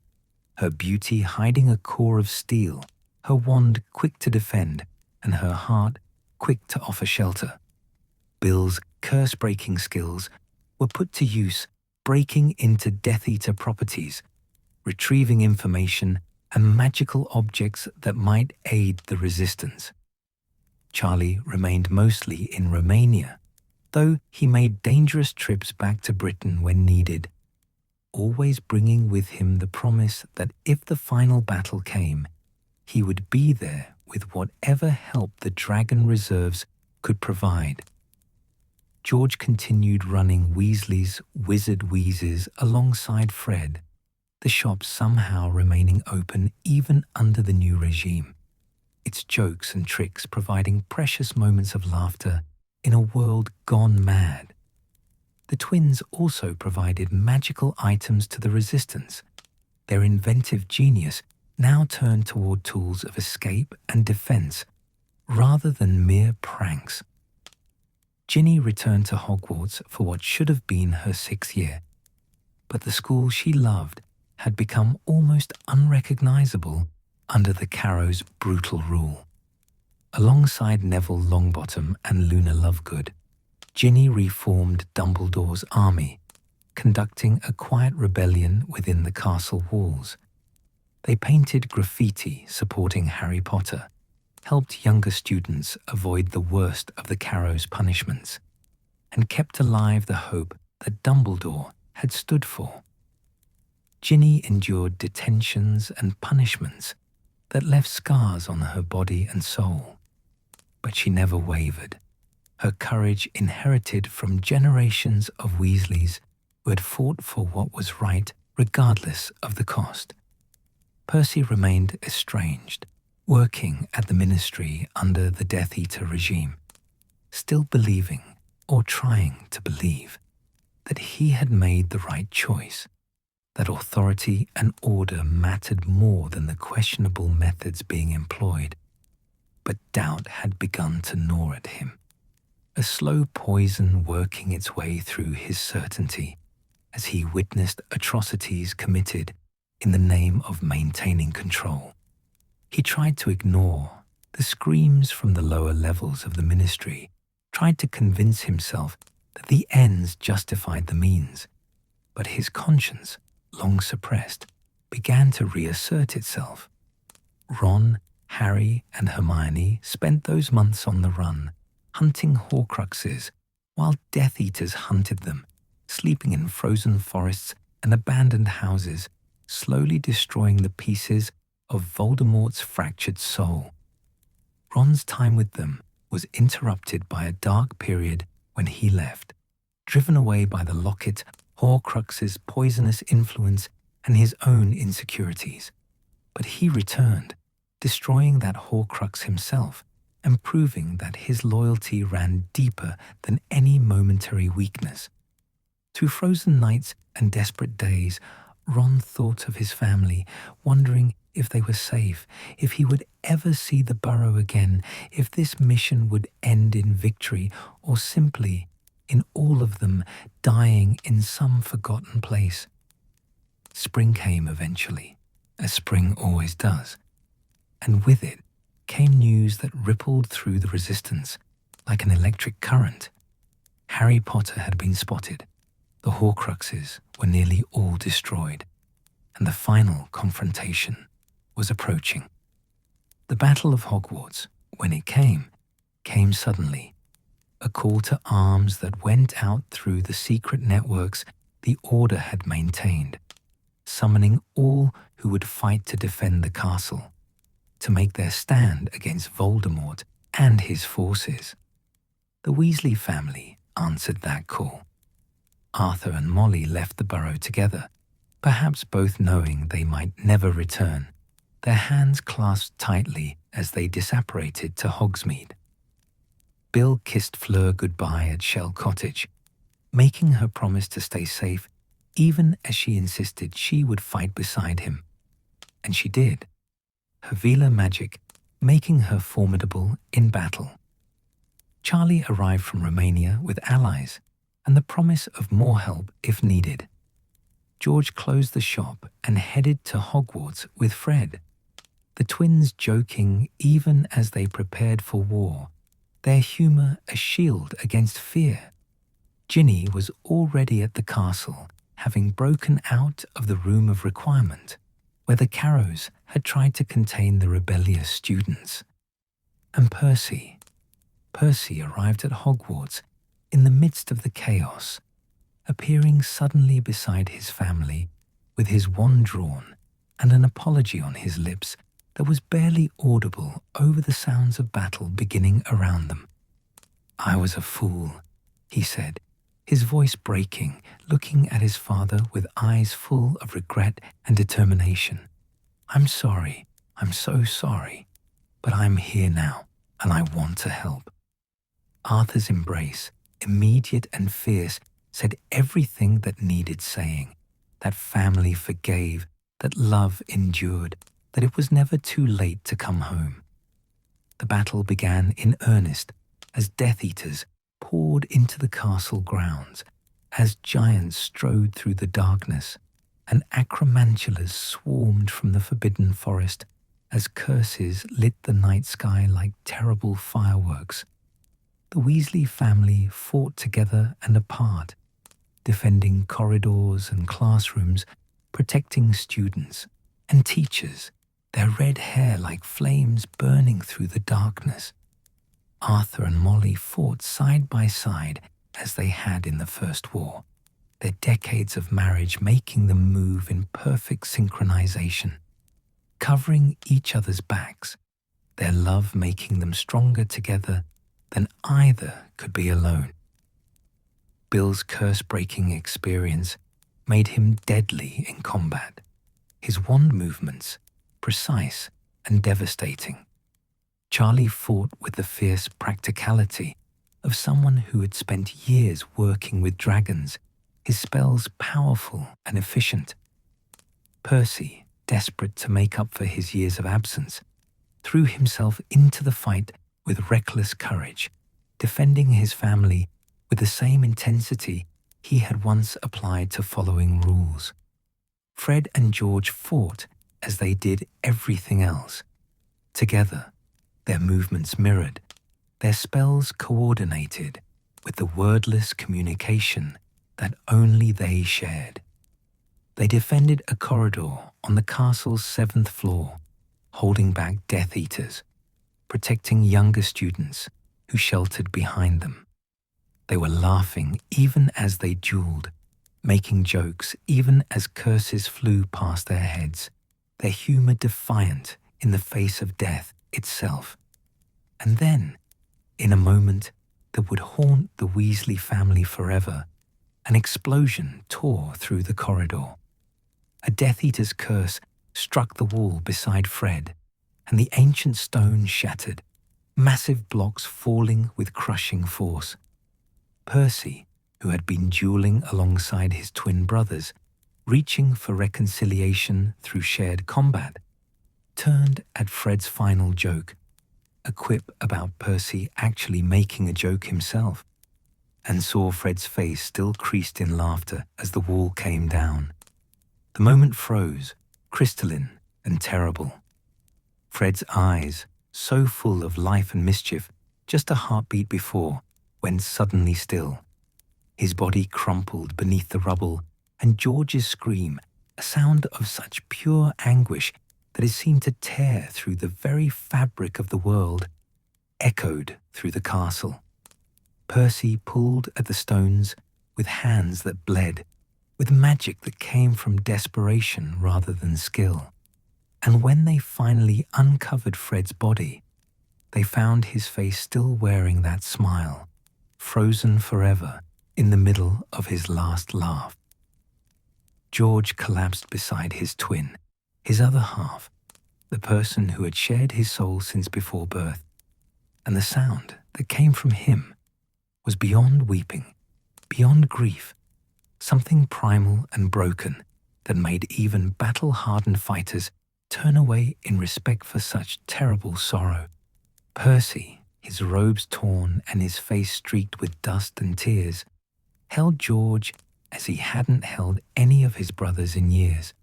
her beauty hiding a core of steel, her wand quick to defend, and her heart quick to offer shelter. Bill's curse-breaking skills were put to use breaking into Death Eater properties, retrieving information and magical objects that might aid the resistance. Charlie remained mostly in Romania, though he made dangerous trips back to Britain when needed, always bringing with him the promise that if the final battle came, he would be there with whatever help the Dragon Reserves could provide. George continued running Weasley's Wizard Wheezes alongside Fred, the shop somehow remaining open even under the new regime, its jokes and tricks providing precious moments of laughter in a world gone mad. The twins also provided magical items to the resistance, their inventive genius now turned toward tools of escape and defense rather than mere pranks. Ginny returned to Hogwarts for what should have been her 6th year, but the school she loved had become almost unrecognizable under the Carrow's brutal rule. Alongside Neville Longbottom and Luna Lovegood, Ginny reformed Dumbledore's army, conducting a quiet rebellion within the castle walls. They painted graffiti supporting Harry Potter, helped younger students avoid the worst of the Carrow's punishments, and kept alive the hope that Dumbledore had stood for. Ginny endured detentions and punishments that left scars on her body and soul, but she never wavered, her courage inherited from generations of Weasleys who had fought for what was right regardless of the cost. Percy remained estranged, working at the ministry under the Death Eater regime, still believing, or trying to believe, that he had made the right choice, that authority and order mattered more than the questionable methods being employed. But doubt had begun to gnaw at him, a slow poison working its way through his certainty as he witnessed atrocities committed in the name of maintaining control. He tried to ignore the screams from the lower levels of the ministry, tried to convince himself that the ends justified the means, but his conscience, long suppressed, began to reassert itself. Ron, Harry, and Hermione spent those months on the run, hunting Horcruxes, while Death Eaters hunted them, sleeping in frozen forests and abandoned houses, slowly destroying the pieces of Voldemort's fractured soul. Ron's time with them was interrupted by a dark period when he left, driven away by the locket, Horcrux's poisonous influence, and his own insecurities. But he returned, destroying that Horcrux himself, and proving that his loyalty ran deeper than any momentary weakness. Through frozen nights and desperate days, Ron thought of his family, wondering if they were safe, if he would ever see the Burrow again, if this mission would end in victory, or simply in all of them dying in some forgotten place. Spring came eventually, as spring always does, and with it came news that rippled through the resistance like an electric current. Harry Potter had been spotted, the Horcruxes were nearly all destroyed, and the final confrontation was approaching. The Battle of Hogwarts, when it came suddenly, a call to arms that went out through the secret networks the Order had maintained. summoning all who would fight to defend the castle, to make their stand against Voldemort and his forces. The Weasley family answered that call. Arthur and Molly left the burrow together, perhaps both knowing they might never return, their hands clasped tightly as they disapparated to Hogsmeade. Bill kissed Fleur goodbye at Shell Cottage, making her promise to stay safe even as she insisted she would fight beside him. And she did, her Veela magic making her formidable in battle. Charlie arrived from Romania with allies and the promise of more help if needed. George closed the shop and headed to Hogwarts with Fred, the twins joking even as they prepared for war, their humour a shield against fear. Ginny was already at the castle, having broken out of the Room of Requirement, where the Carrows had tried to contain the rebellious students. And Percy arrived at Hogwarts in the midst of the chaos, appearing suddenly beside his family with his wand drawn and an apology on his lips that was barely audible over the sounds of battle beginning around them. "I was a fool," he said, his voice breaking, looking at his father with eyes full of regret and determination. "I'm sorry, I'm so sorry, but I'm here now, and I want to help." Arthur's embrace, immediate and fierce, said everything that needed saying, that family forgave, that love endured, that it was never too late to come home. The battle began in earnest as Death Eaters poured into the castle grounds, as giants strode through the darkness, and acromantulas swarmed from the forbidden forest, as curses lit the night sky like terrible fireworks. The Weasley family fought together and apart, defending corridors and classrooms, protecting students and teachers, their red hair like flames burning through the darkness. Arthur and Molly fought side by side as they had in the First War, their decades of marriage making them move in perfect synchronization, covering each other's backs, their love making them stronger together than either could be alone. Bill's curse-breaking experience made him deadly in combat, his wand movements precise and devastating. Charlie fought with the fierce practicality of someone who had spent years working with dragons, his spells powerful and efficient. Percy, desperate to make up for his years of absence, threw himself into the fight with reckless courage, defending his family with the same intensity he had once applied to following rules. Fred and George fought as they did everything else. Together, their movements mirrored, their spells coordinated with the wordless communication that only they shared. They defended a corridor on the castle's 7th floor, holding back Death Eaters, protecting younger students who sheltered behind them. They were laughing even as they dueled, making jokes even as curses flew past their heads, their humor defiant in the face of death itself. And then, in a moment that would haunt the Weasley family forever, an explosion tore through the corridor. A Death Eater's curse struck the wall beside Fred, and the ancient stone shattered, massive blocks falling with crushing force. Percy, who had been dueling alongside his twin brothers, reaching for reconciliation through shared combat, turned at Fred's final joke, a quip about Percy actually making a joke himself, and saw Fred's face still creased in laughter as the wall came down. The moment froze, crystalline and terrible. Fred's eyes, so full of life and mischief, just a heartbeat before, went suddenly still. His body crumpled beneath the rubble, and George's scream, a sound of such pure anguish that it seemed to tear through the very fabric of the world, echoed through the castle. Percy pulled at the stones with hands that bled, with magic that came from desperation rather than skill. And when they finally uncovered Fred's body, they found his face still wearing that smile, frozen forever in the middle of his last laugh. George collapsed beside his twin, his other half, the person who had shared his soul since before birth, and the sound that came from him was beyond weeping, beyond grief, something primal and broken that made even battle-hardened fighters turn away in respect for such terrible sorrow. Percy, his robes torn and his face streaked with dust and tears, held George as he hadn't held any of his brothers in years,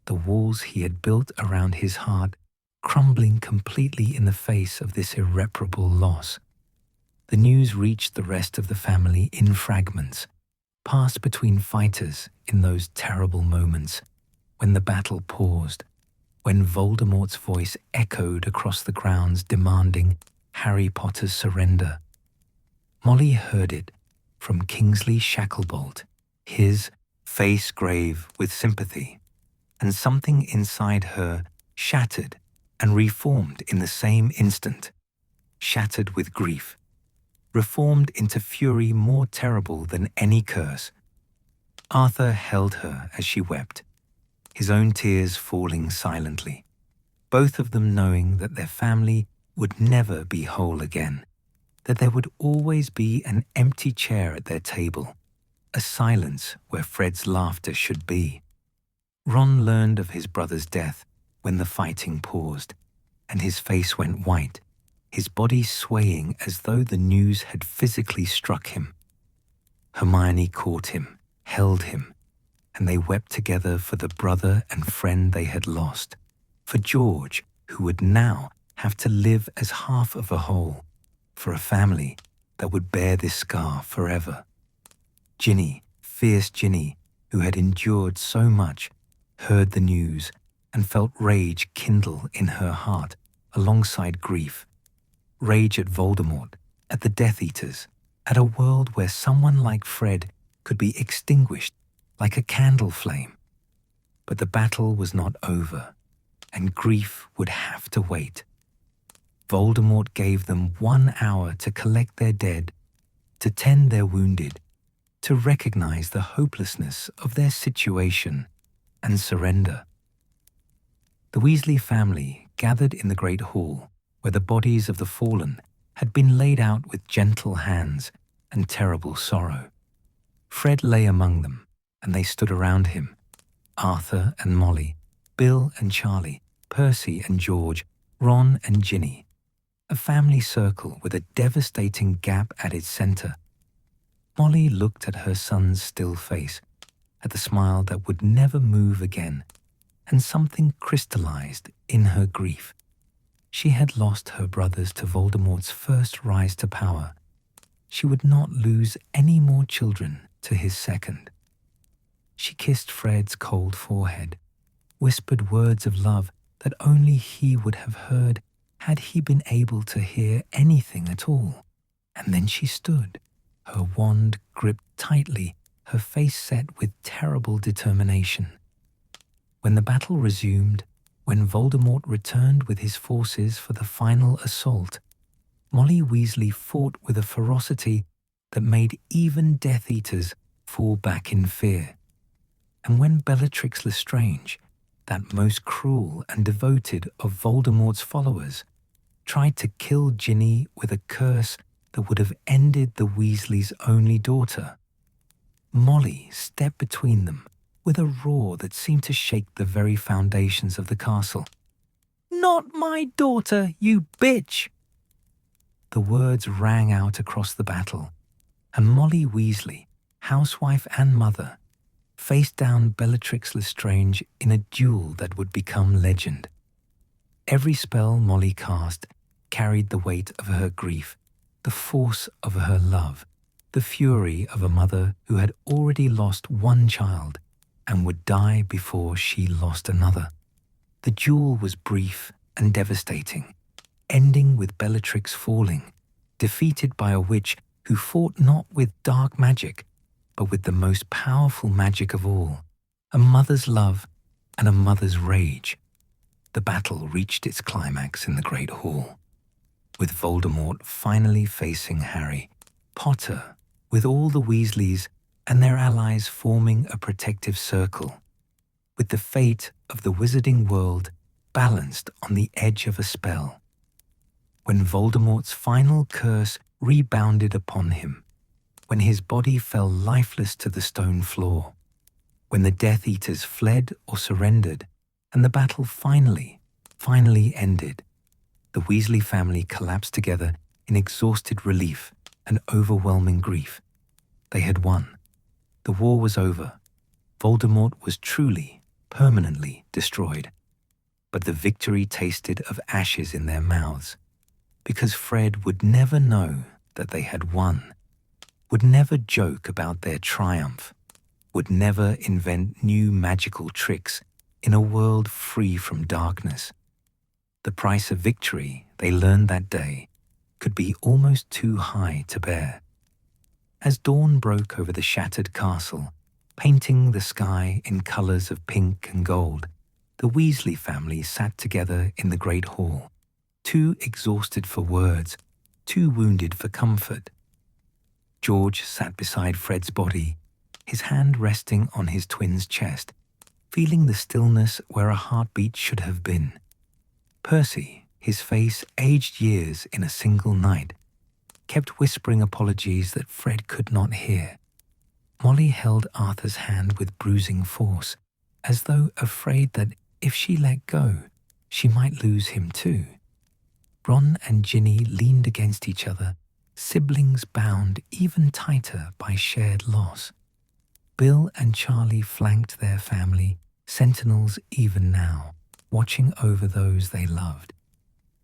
the walls he had built around his heart crumbling completely in the face of this irreparable loss. The news reached the rest of the family in fragments, passed between fighters in those terrible moments when the battle paused, when Voldemort's voice echoed across the grounds demanding Harry Potter's surrender. Molly heard it from Kingsley Shacklebolt, his face grave with sympathy, and something inside her shattered and reformed in the same instant, shattered with grief, reformed into fury more terrible than any curse. Arthur held her as she wept, his own tears falling silently, both of them knowing that their family would never be whole again, that there would always be an empty chair at their table, a silence where Fred's laughter should be. Ron learned of his brother's death when the fighting paused, and his face went white, his body swaying as though the news had physically struck him. Hermione caught him, held him, and they wept together for the brother and friend they had lost, for George, who would now have to live as half of a whole, for a family that would bear this scar forever. Ginny, fierce Ginny, who had endured so much, heard the news and felt rage kindle in her heart alongside grief. Rage at Voldemort, at the Death Eaters, at a world where someone like Fred could be extinguished like a candle flame. But the battle was not over, and grief would have to wait. Voldemort gave them 1 hour to collect their dead, to tend their wounded, to recognize the hopelessness of their situation and surrender. The Weasley family gathered in the great hall where the bodies of the fallen had been laid out with gentle hands and terrible sorrow. Fred lay among them, and they stood around him, Arthur and Molly, Bill and Charlie, Percy and George, Ron and Ginny, a family circle with a devastating gap at its center. Molly looked at her son's still face, at the smile that would never move again, and something crystallized in her grief. She had lost her brothers to Voldemort's first rise to power. She would not lose any more children to his second. She kissed Fred's cold forehead, whispered words of love that only he would have heard had he been able to hear anything at all. And then she stood, her wand gripped tightly, her face set with terrible determination. When the battle resumed, when Voldemort returned with his forces for the final assault, Molly Weasley fought with a ferocity that made even Death Eaters fall back in fear. And when Bellatrix Lestrange, that most cruel and devoted of Voldemort's followers, tried to kill Ginny with a curse that would have ended the Weasleys' only daughter, Molly stepped between them with a roar that seemed to shake the very foundations of the castle. "Not my daughter, you bitch!" The words rang out across the battle, and Molly Weasley, housewife and mother, faced down Bellatrix Lestrange in a duel that would become legend. Every spell Molly cast carried the weight of her grief, the force of her love, the fury of a mother who had already lost one child and would die before she lost another. The duel was brief and devastating, ending with Bellatrix falling, defeated by a witch who fought not with dark magic, but with the most powerful magic of all, a mother's love and a mother's rage. The battle reached its climax in the Great Hall, with Voldemort finally facing Harry, Potter, with all the Weasleys and their allies forming a protective circle, with the fate of the wizarding world balanced on the edge of a spell. When Voldemort's final curse rebounded upon him, when his body fell lifeless to the stone floor, when the Death Eaters fled or surrendered, and the battle finally ended, the Weasley family collapsed together in exhausted relief and overwhelming grief. They had won. The war was over. Voldemort was truly, permanently destroyed. But the victory tasted of ashes in their mouths, because Fred would never know that they had won, would never joke about their triumph, would never invent new magical tricks in a world free from darkness. The price of victory, they learned that day, could be almost too high to bear. As dawn broke over the shattered castle, painting the sky in colors of pink and gold, the Weasley family sat together in the Great Hall, too exhausted for words, too wounded for comfort. George sat beside Fred's body, his hand resting on his twin's chest, feeling the stillness where a heartbeat should have been. Percy, his face aged years in a single night, kept whispering apologies that Fred could not hear. Molly held Arthur's hand with bruising force, as though afraid that if she let go, she might lose him too. Ron and Ginny leaned against each other, siblings bound even tighter by shared loss. Bill and Charlie flanked their family, sentinels even now, watching over those they loved.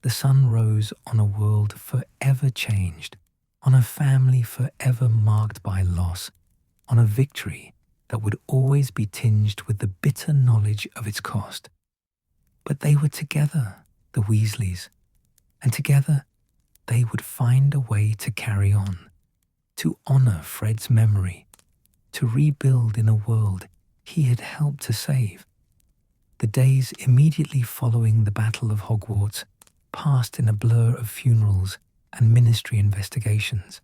The sun rose on a world forever changed, on a family forever marked by loss, on a victory that would always be tinged with the bitter knowledge of its cost. But they were together, the Weasleys, and together they would find a way to carry on, to honor Fred's memory, to rebuild in a world he had helped to save. The days immediately following the Battle of Hogwarts passed in a blur of funerals and ministry investigations,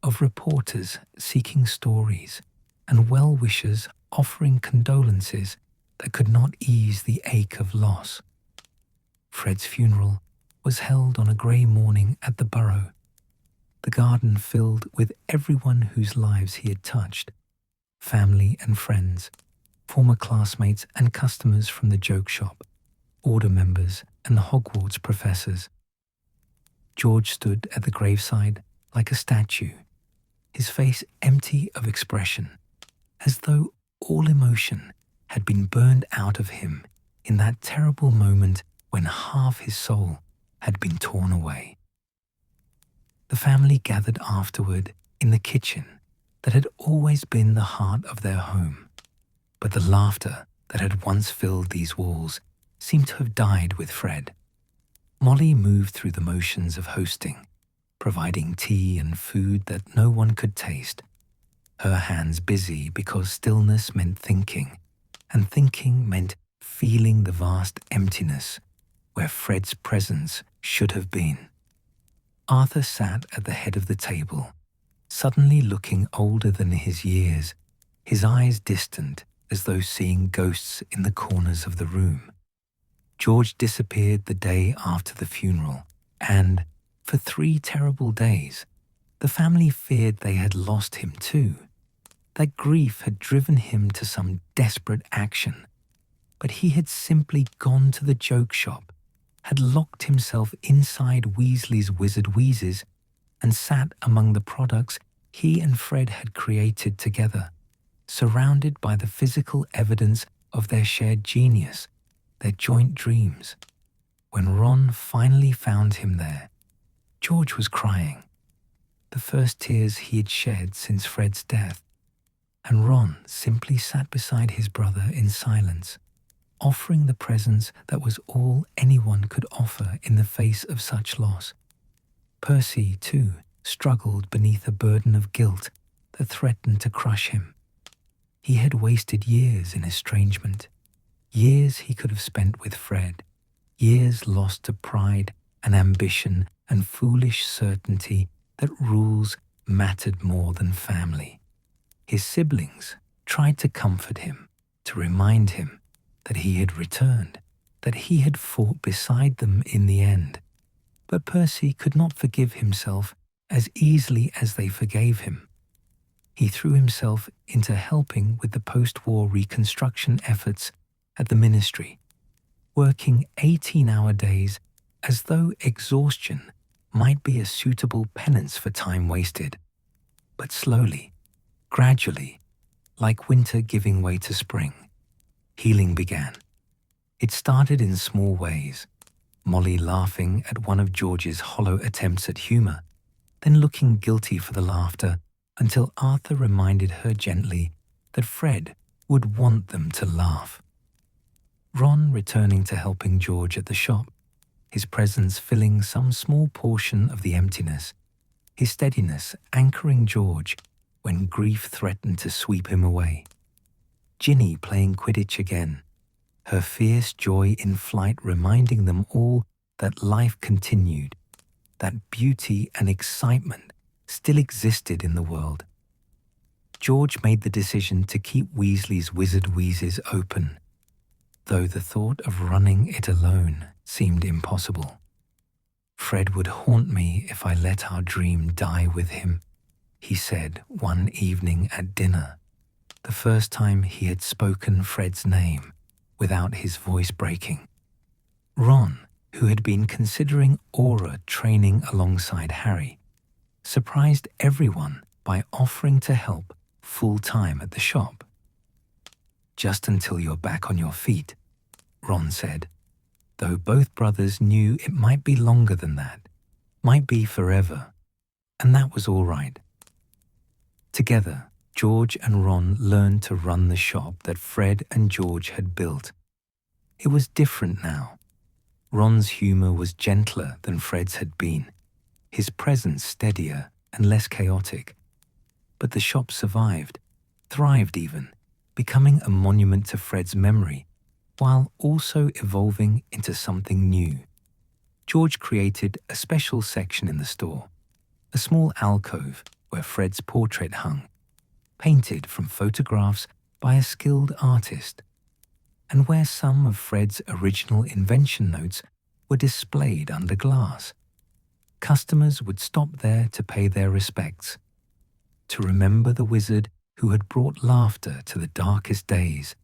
of reporters seeking stories and well-wishers offering condolences that could not ease the ache of loss. Fred's funeral was held on a grey morning at the Burrow, the garden filled with everyone whose lives he had touched, family and friends, former classmates and customers from the joke shop, order members and Hogwarts professors. George stood at the graveside like a statue, his face empty of expression, as though all emotion had been burned out of him in that terrible moment when half his soul had been torn away. The family gathered afterward in the kitchen that had always been the heart of their home, but the laughter that had once filled these walls seemed to have died with Fred. Molly moved through the motions of hosting, providing tea and food that no one could taste, her hands busy because stillness meant thinking, and thinking meant feeling the vast emptiness where Fred's presence should have been. Arthur sat at the head of the table, suddenly looking older than his years, his eyes distant as though seeing ghosts in the corners of the room. George disappeared the day after the funeral, and, for 3 terrible days, the family feared they had lost him too, that grief had driven him to some desperate action. But he had simply gone to the joke shop, had locked himself inside Weasley's Wizard Wheezes, and sat among the products he and Fred had created together, surrounded by the physical evidence of their shared genius, their joint dreams. When Ron finally found him there, George was crying, the first tears he had shed since Fred's death, and Ron simply sat beside his brother in silence, offering the presence that was all anyone could offer in the face of such loss. Percy, too, struggled beneath a burden of guilt that threatened to crush him. He had wasted years in estrangement, years he could have spent with Fred, years lost to pride and ambition and foolish certainty that rules mattered more than family. His siblings tried to comfort him, to remind him that he had returned, that he had fought beside them in the end. But Percy could not forgive himself as easily as they forgave him. He threw himself into helping with the post-war reconstruction efforts at the ministry, working 18-hour days as though exhaustion might be a suitable penance for time wasted. But slowly, gradually, like winter giving way to spring, healing began. It started in small ways, Molly laughing at one of George's hollow attempts at humor, then looking guilty for the laughter until Arthur reminded her gently that Fred would want them to laugh. Ron returning to helping George at the shop, his presence filling some small portion of the emptiness, his steadiness anchoring George when grief threatened to sweep him away. Ginny playing Quidditch again, her fierce joy in flight reminding them all that life continued, that beauty and excitement still existed in the world. George made the decision to keep Weasley's Wizard Wheezes open, though the thought of running it alone seemed impossible. Fred would haunt me if I let our dream die with him, he said one evening at dinner, the first time he had spoken Fred's name without his voice breaking. Ron, who had been considering Aura training alongside Harry, surprised everyone by offering to help full-time at the shop. "Just until you're back on your feet," Ron said, though both brothers knew it might be longer than that, might be forever, and that was all right. Together, George and Ron learned to run the shop that Fred and George had built. It was different now. Ron's humor was gentler than Fred's had been, his presence steadier and less chaotic. But the shop survived, thrived even, becoming a monument to Fred's memory, while also evolving into something new. George created a special section in the store, a small alcove where Fred's portrait hung, painted from photographs by a skilled artist, and where some of Fred's original invention notes were displayed under glass. Customers would stop there to pay their respects, to remember the wizard who had brought laughter to the darkest days,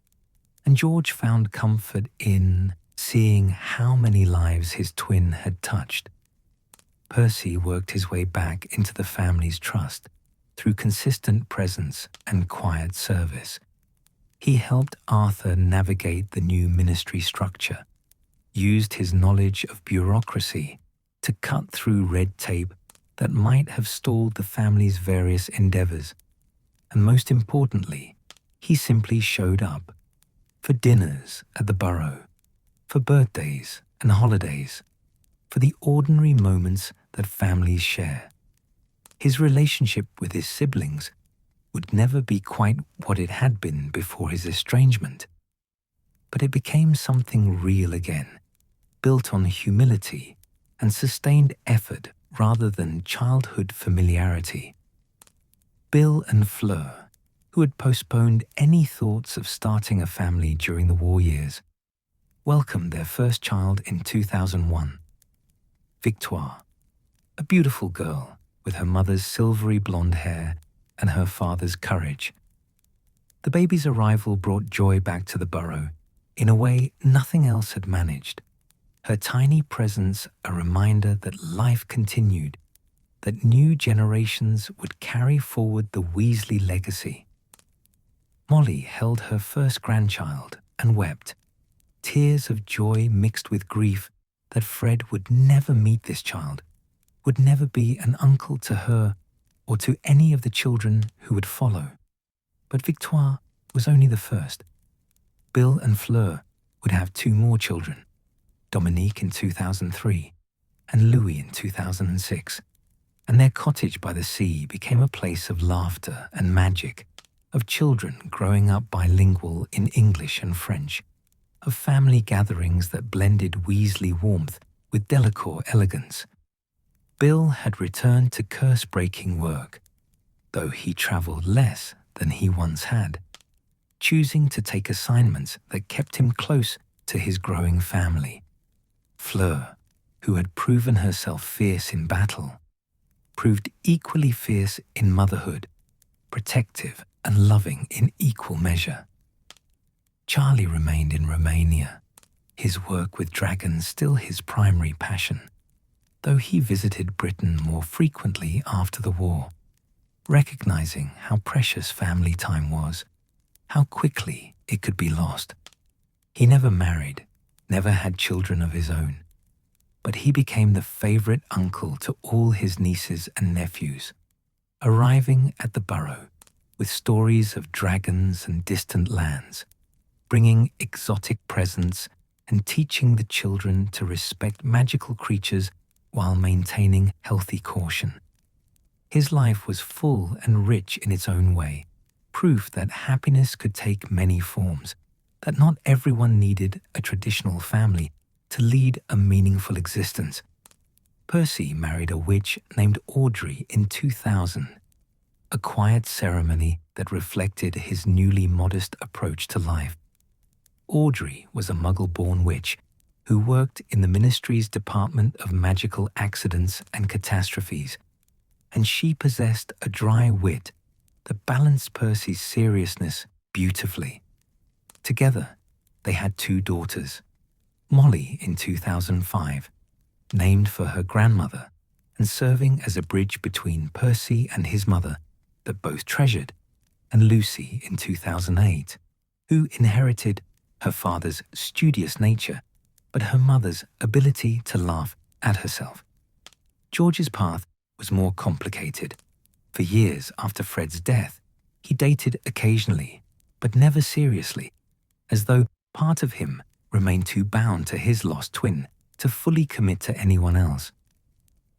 and George found comfort in seeing how many lives his twin had touched. Percy worked his way back into the family's trust through consistent presence and quiet service. He helped Arthur navigate the new ministry structure, used his knowledge of bureaucracy to cut through red tape that might have stalled the family's various endeavors, and most importantly, he simply showed up for dinners at the Burrow, for birthdays and holidays, for the ordinary moments that families share. His relationship with his siblings would never be quite what it had been before his estrangement, but it became something real again, built on humility and sustained effort rather than childhood familiarity. Bill and Fleur, who had postponed any thoughts of starting a family during the war years, welcomed their first child in 2001. Victoire, a beautiful girl with her mother's silvery blonde hair and her father's courage. The baby's arrival brought joy back to the Burrow in a way nothing else had managed. Her tiny presence a reminder that life continued, that new generations would carry forward the Weasley legacy. Molly held her first grandchild and wept, tears of joy mixed with grief that Fred would never meet this child, would never be an uncle to her or to any of the children who would follow. But Victoire was only the first. Bill and Fleur would have 2 more children, Dominique in 2003 and Louis in 2006, and their cottage by the sea became a place of laughter and magic, of children growing up bilingual in English and French, of family gatherings that blended Weasley warmth with Delacour elegance. Bill had returned to curse-breaking work, though he travelled less than he once had, choosing to take assignments that kept him close to his growing family. Fleur, who had proven herself fierce in battle, proved equally fierce in motherhood, protective and loving in equal measure. Charlie remained in Romania, his work with dragons still his primary passion, though he visited Britain more frequently after the war, recognizing how precious family time was, how quickly it could be lost. He never married, never had children of his own, but he became the favorite uncle to all his nieces and nephews, arriving at the Burrow with stories of dragons and distant lands, bringing exotic presents and teaching the children to respect magical creatures while maintaining healthy caution. His life was full and rich in its own way, proof that happiness could take many forms, that not everyone needed a traditional family to lead a meaningful existence. Percy married a witch named Audrey in 2000, a quiet ceremony that reflected his newly modest approach to life. Audrey was a Muggle-born witch who worked in the Ministry's Department of Magical Accidents and Catastrophes, and she possessed a dry wit that balanced Percy's seriousness beautifully. Together, they had 2 daughters, Molly in 2005, named for her grandmother and serving as a bridge between Percy and his mother that both treasured, and Lucy in 2008, who inherited her father's studious nature, but her mother's ability to laugh at herself. George's path was more complicated. For years after Fred's death, he dated occasionally, but never seriously, as though part of him remained too bound to his lost twin to fully commit to anyone else.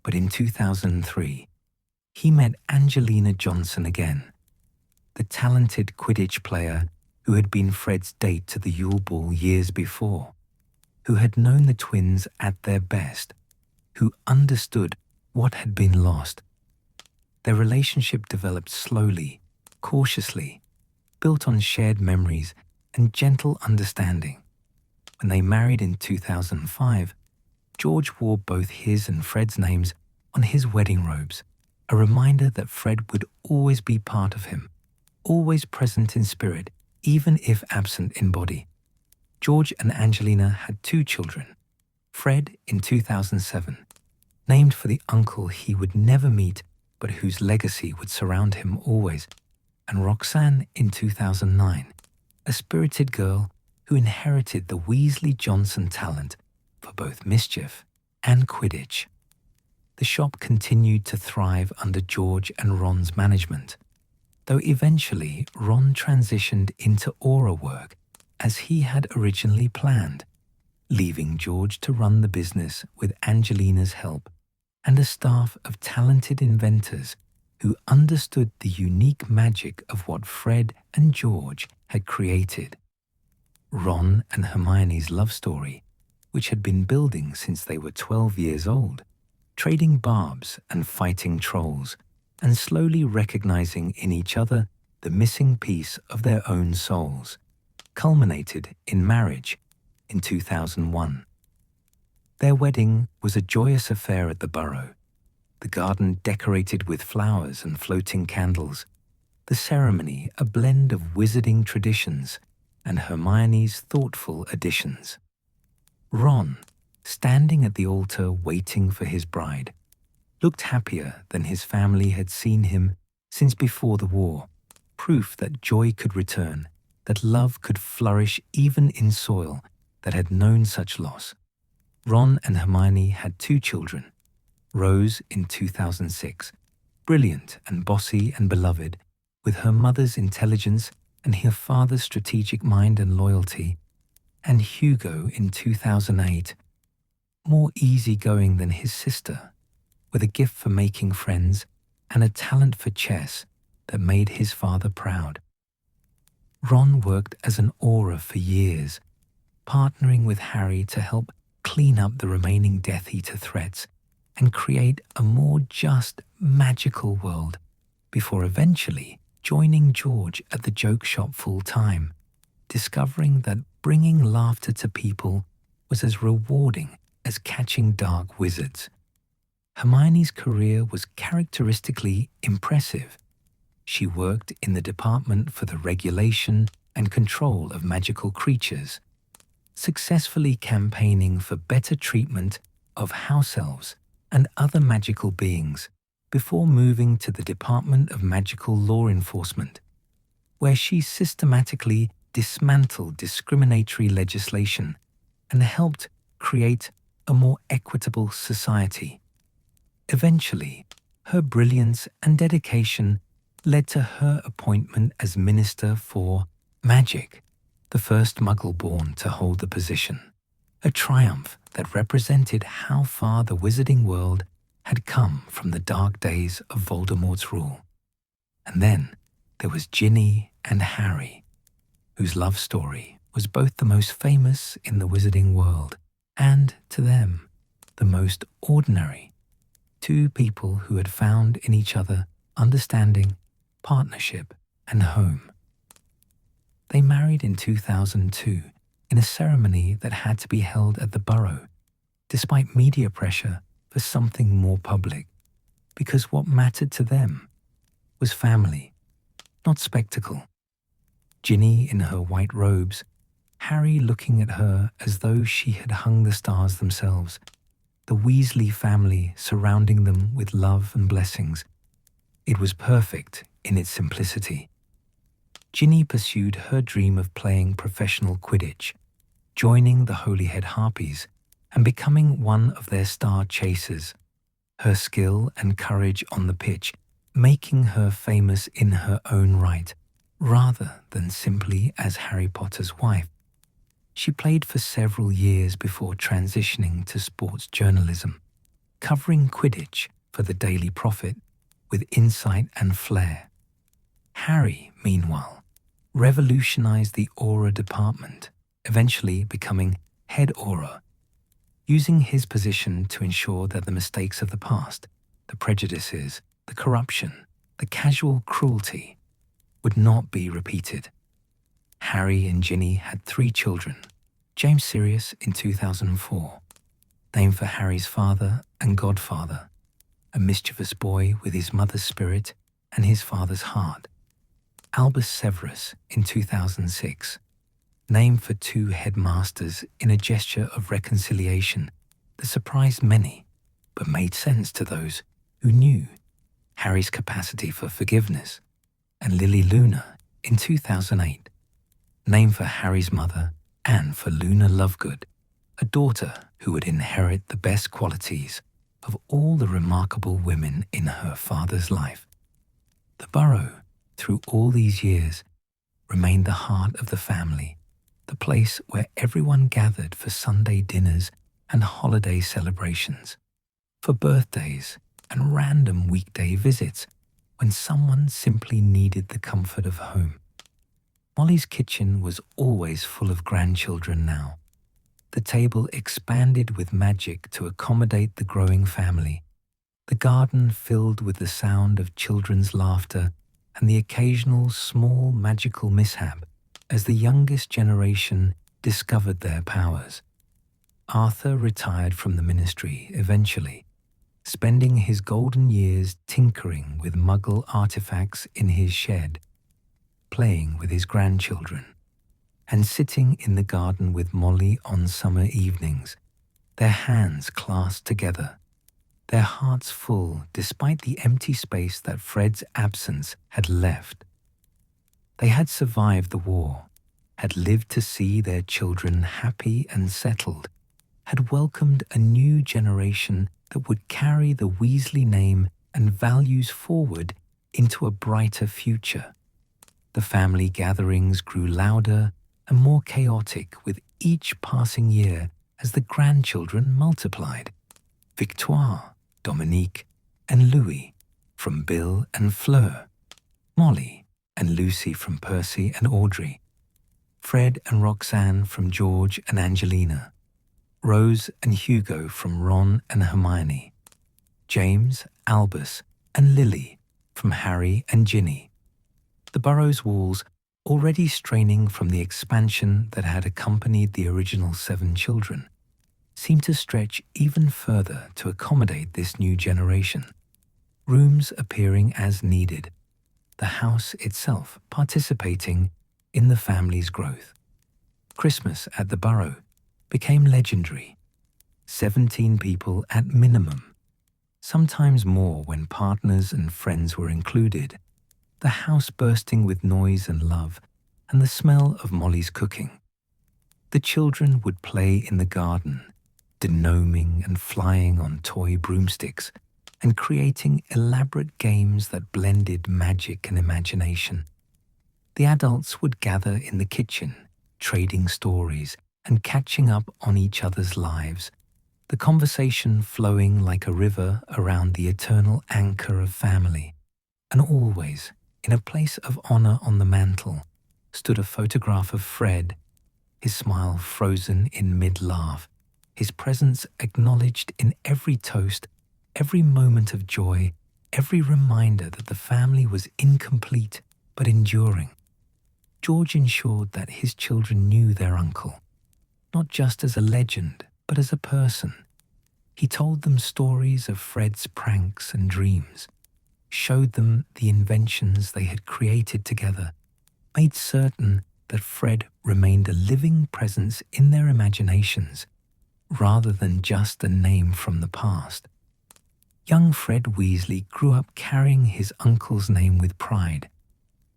But in 2003, he met Angelina Johnson again, the talented Quidditch player who had been Fred's date to the Yule Ball years before, who had known the twins at their best, who understood what had been lost. Their relationship developed slowly, cautiously, built on shared memories and gentle understanding. When they married in 2005, George wore both his and Fred's names on his wedding robes, a reminder that Fred would always be part of him, always present in spirit, even if absent in body. George and Angelina had 2 children, Fred in 2007, named for the uncle he would never meet but whose legacy would surround him always, and Roxanne in 2009, a spirited girl who inherited the Weasley Johnson talent for both mischief and Quidditch. The shop continued to thrive under George and Ron's management, though eventually Ron transitioned into aura work as he had originally planned, leaving George to run the business with Angelina's help and a staff of talented inventors who understood the unique magic of what Fred and George had created. Ron and Hermione's love story, which had been building since they were 12 years old, trading barbs and fighting trolls, and slowly recognizing in each other the missing piece of their own souls, culminated in marriage in 2001. Their wedding was a joyous affair at the Burrow, the garden decorated with flowers and floating candles, the ceremony a blend of wizarding traditions and Hermione's thoughtful additions. Ron, standing at the altar waiting for his bride, looked happier than his family had seen him since before the war, proof that joy could return, that love could flourish even in soil that had known such loss. Ron and Hermione had 2 children, Rose in 2006, brilliant and bossy and beloved, with her mother's intelligence and her father's strategic mind and loyalty, and Hugo in 2008, more easygoing than his sister, with a gift for making friends and a talent for chess that made his father proud. Ron worked as an auror for years, partnering with Harry to help clean up the remaining Death Eater threats and create a more just, magical world, before eventually joining George at the joke shop full-time, discovering that bringing laughter to people was as rewarding as catching dark wizards. Hermione's career was characteristically impressive. She worked in the department for the regulation and control of magical creatures, successfully campaigning for better treatment of house elves and other magical beings before moving to the Department of Magical Law Enforcement, where she systematically dismantled discriminatory legislation and helped create a more equitable society. Eventually, her brilliance and dedication led to her appointment as Minister for Magic, the first Muggle-born to hold the position, a triumph that represented how far the wizarding world had come from the dark days of Voldemort's rule. And then there was Ginny and Harry, whose love story was both the most famous in the wizarding world and, to them, the most ordinary. Two people who had found in each other understanding, partnership, and home. They married in 2002 in a ceremony that had to be held at the Burrow, despite media pressure for something more public, because what mattered to them was family, not spectacle. Ginny in her white robes, Harry looking at her as though she had hung the stars themselves, the Weasley family surrounding them with love and blessings. It was perfect in its simplicity. Ginny pursued her dream of playing professional Quidditch, joining the Holyhead Harpies and becoming one of their star chasers, her skill and courage on the pitch making her famous in her own right, rather than simply as Harry Potter's wife. She played for several years before transitioning to sports journalism, covering Quidditch for the Daily Prophet with insight and flair. Harry, meanwhile, revolutionized the Auror department, eventually becoming head Auror, using his position to ensure that the mistakes of the past, the prejudices, the corruption, the casual cruelty, would not be repeated. Harry and Ginny had 3 children, James Sirius in 2004, named for Harry's father and godfather, a mischievous boy with his mother's spirit and his father's heart. Albus Severus in 2006, named for 2 headmasters in a gesture of reconciliation that surprised many, but made sense to those who knew Harry's capacity for forgiveness. And Lily Luna in 2008, named for Harry's mother and for Luna Lovegood, a daughter who would inherit the best qualities of all the remarkable women in her father's life. The Burrow, through all these years, remained the heart of the family, the place where everyone gathered for Sunday dinners and holiday celebrations, for birthdays and random weekday visits when someone simply needed the comfort of home. Molly's kitchen was always full of grandchildren now. The table expanded with magic to accommodate the growing family, the garden filled with the sound of children's laughter and the occasional small magical mishap as the youngest generation discovered their powers. Arthur retired from the ministry eventually, spending his golden years tinkering with Muggle artifacts in his shed, playing with his grandchildren, and sitting in the garden with Molly on summer evenings, their hands clasped together, their hearts full despite the empty space that Fred's absence had left. They had survived the war, had lived to see their children happy and settled, had welcomed a new generation that would carry the Weasley name and values forward into a brighter future. The family gatherings grew louder and more chaotic with each passing year as the grandchildren multiplied. Victoire, Dominique, and Louis from Bill and Fleur, Molly and Lucy from Percy and Audrey, Fred and Roxanne from George and Angelina, Rose and Hugo from Ron and Hermione, James, Albus, and Lily from Harry and Ginny. The Burrow's walls, already straining from the expansion that had accompanied the original 7 children, seemed to stretch even further to accommodate this new generation, rooms appearing as needed, the house itself participating in the family's growth. Christmas at the Burrow became legendary. 17 people at minimum, sometimes more when partners and friends were included, the house bursting with noise and love and the smell of Molly's cooking. The children would play in the garden, denoming and flying on toy broomsticks and creating elaborate games that blended magic and imagination. The adults would gather in the kitchen, trading stories and catching up on each other's lives, the conversation flowing like a river around the eternal anchor of family. And always, in a place of honor on the mantel, stood a photograph of Fred, his smile frozen in mid-laugh, his presence acknowledged in every toast, every moment of joy, every reminder that the family was incomplete but enduring. George ensured that his children knew their uncle, not just as a legend, but as a person. He told them stories of Fred's pranks and dreams, showed them the inventions they had created together, made certain that Fred remained a living presence in their imaginations, rather than just a name from the past. Young Fred Weasley grew up carrying his uncle's name with pride,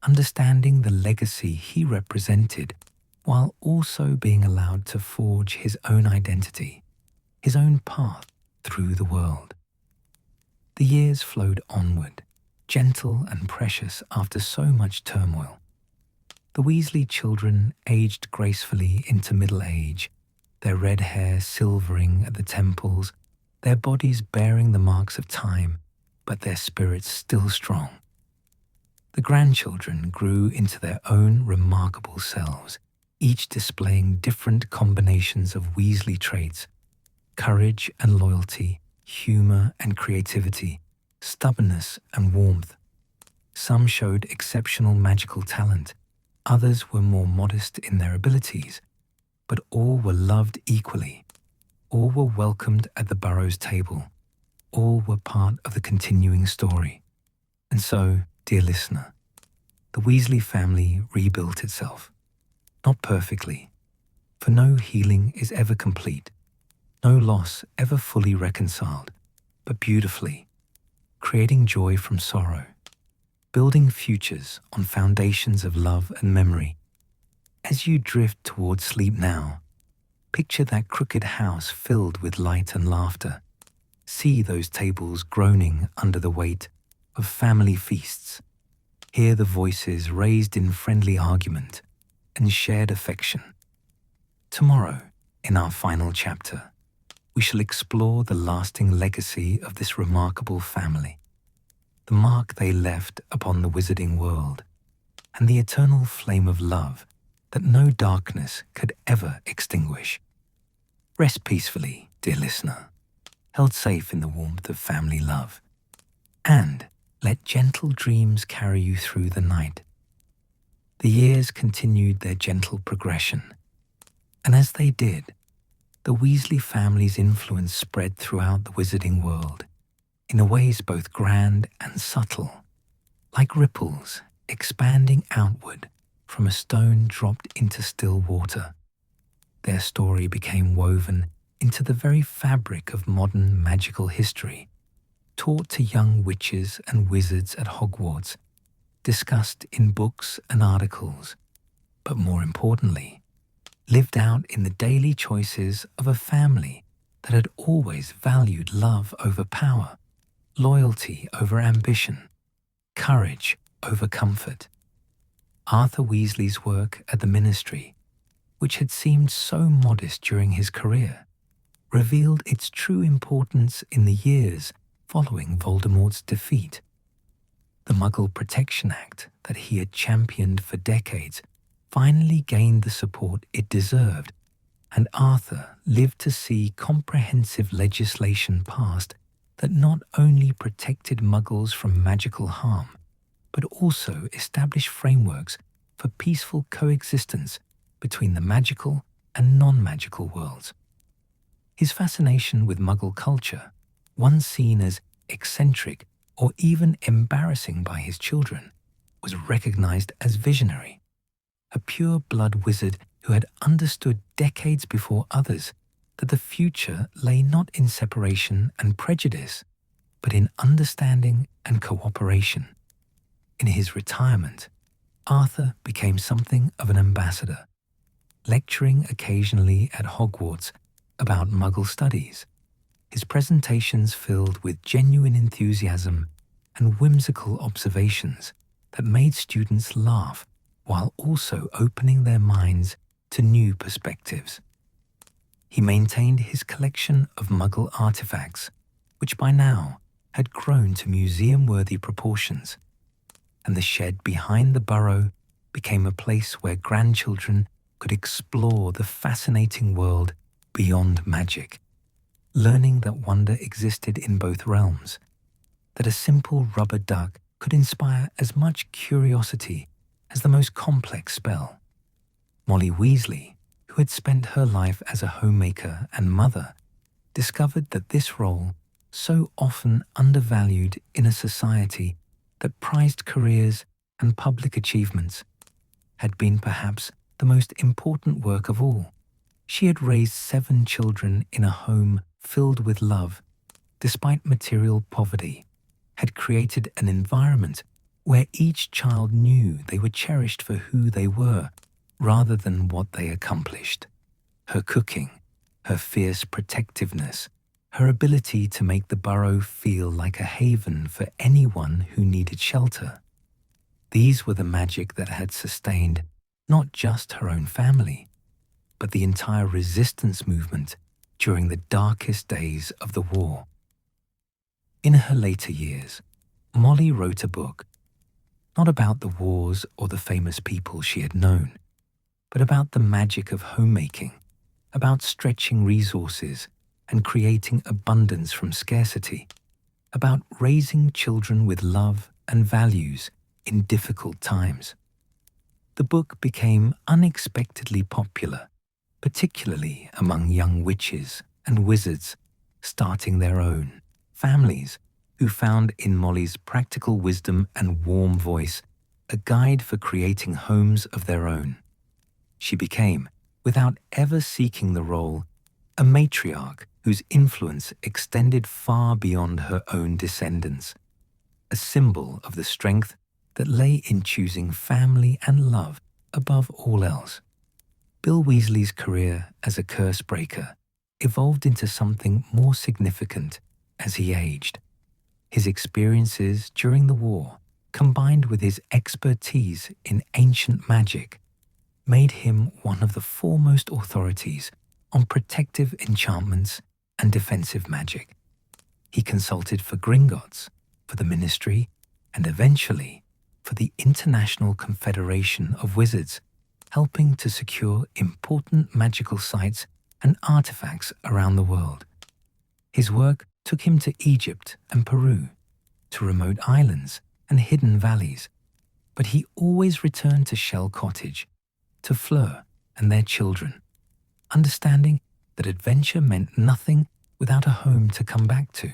understanding the legacy he represented, while also being allowed to forge his own identity, his own path through the world. The years flowed onward, gentle and precious after so much turmoil. The Weasley children aged gracefully into middle age, their red hair silvering at the temples, their bodies bearing the marks of time, but their spirits still strong. The grandchildren grew into their own remarkable selves, each displaying different combinations of Weasley traits: courage and loyalty, humor and creativity, stubbornness and warmth. Some showed exceptional magical talent, others were more modest in their abilities, but all were loved equally. All were welcomed at the Burrow's table. All were part of the continuing story. And so, dear listener, the Weasley family rebuilt itself. Not perfectly, for no healing is ever complete, no loss ever fully reconciled, but beautifully, creating joy from sorrow, building futures on foundations of love and memory. As you drift towards sleep now, picture that crooked house filled with light and laughter. See those tables groaning under the weight of family feasts. Hear the voices raised in friendly argument and shared affection. Tomorrow, in our final chapter, we shall explore the lasting legacy of this remarkable family, the mark they left upon the wizarding world, and the eternal flame of love that no darkness could ever extinguish. Rest peacefully, dear listener, held safe in the warmth of family love, and let gentle dreams carry you through the night. The years continued their gentle progression, and as they did, the Weasley family's influence spread throughout the wizarding world, in ways both grand and subtle, like ripples expanding outward from a stone dropped into still water. Their story became woven into the very fabric of modern magical history, taught to young witches and wizards at Hogwarts, discussed in books and articles, but more importantly, lived out in the daily choices of a family that had always valued love over power, loyalty over ambition, courage over comfort. Arthur Weasley's work at the Ministry, which had seemed so modest during his career, revealed its true importance in the years following Voldemort's defeat. The Muggle Protection Act that he had championed for decades finally gained the support it deserved, and Arthur lived to see comprehensive legislation passed that not only protected Muggles from magical harm, but also established frameworks for peaceful coexistence between the magical and non-magical worlds. His fascination with Muggle culture, once seen as eccentric or even embarrassing by his children, was recognized as visionary, a pure-blood wizard who had understood decades before others that the future lay not in separation and prejudice, but in understanding and cooperation. In his retirement, Arthur became something of an ambassador, lecturing occasionally at Hogwarts about Muggle studies, his presentations filled with genuine enthusiasm and whimsical observations that made students laugh while also opening their minds to new perspectives. He maintained his collection of Muggle artifacts, which by now had grown to museum-worthy proportions, and the shed behind the Burrow became a place where grandchildren could explore the fascinating world beyond magic, learning that wonder existed in both realms, that a simple rubber duck could inspire as much curiosity as the most complex spell. Molly Weasley, who had spent her life as a homemaker and mother, discovered that this role, so often undervalued in a society that prized careers and public achievements, had been perhaps the most important work of all. She had raised 7 children in a home filled with love, despite material poverty, had created an environment where each child knew they were cherished for who they were rather than what they accomplished. Her cooking, her fierce protectiveness, her ability to make the Burrow feel like a haven for anyone who needed shelter. These were the magic that had sustained not just her own family, but the entire resistance movement during the darkest days of the war. In her later years, Molly wrote a book, not about the wars or the famous people she had known, but about the magic of homemaking, about stretching resources and creating abundance from scarcity, about raising children with love and values in difficult times. The book became unexpectedly popular, particularly among young witches and wizards starting their own families who found in Molly's practical wisdom and warm voice a guide for creating homes of their own. She became, without ever seeking the role, a matriarch whose influence extended far beyond her own descendants, a symbol of the strength that lay in choosing family and love above all else. Bill Weasley's career as a curse breaker evolved into something more significant as he aged. His experiences during the war, combined with his expertise in ancient magic, made him one of the foremost authorities on protective enchantments and defensive magic. He consulted for Gringotts, for the Ministry, and eventually for the International Confederation of Wizards, helping to secure important magical sites and artifacts around the world. His work took him to Egypt and Peru, to remote islands and hidden valleys, but he always returned to Shell Cottage, to Fleur and their children, understanding that adventure meant nothing without a home to come back to.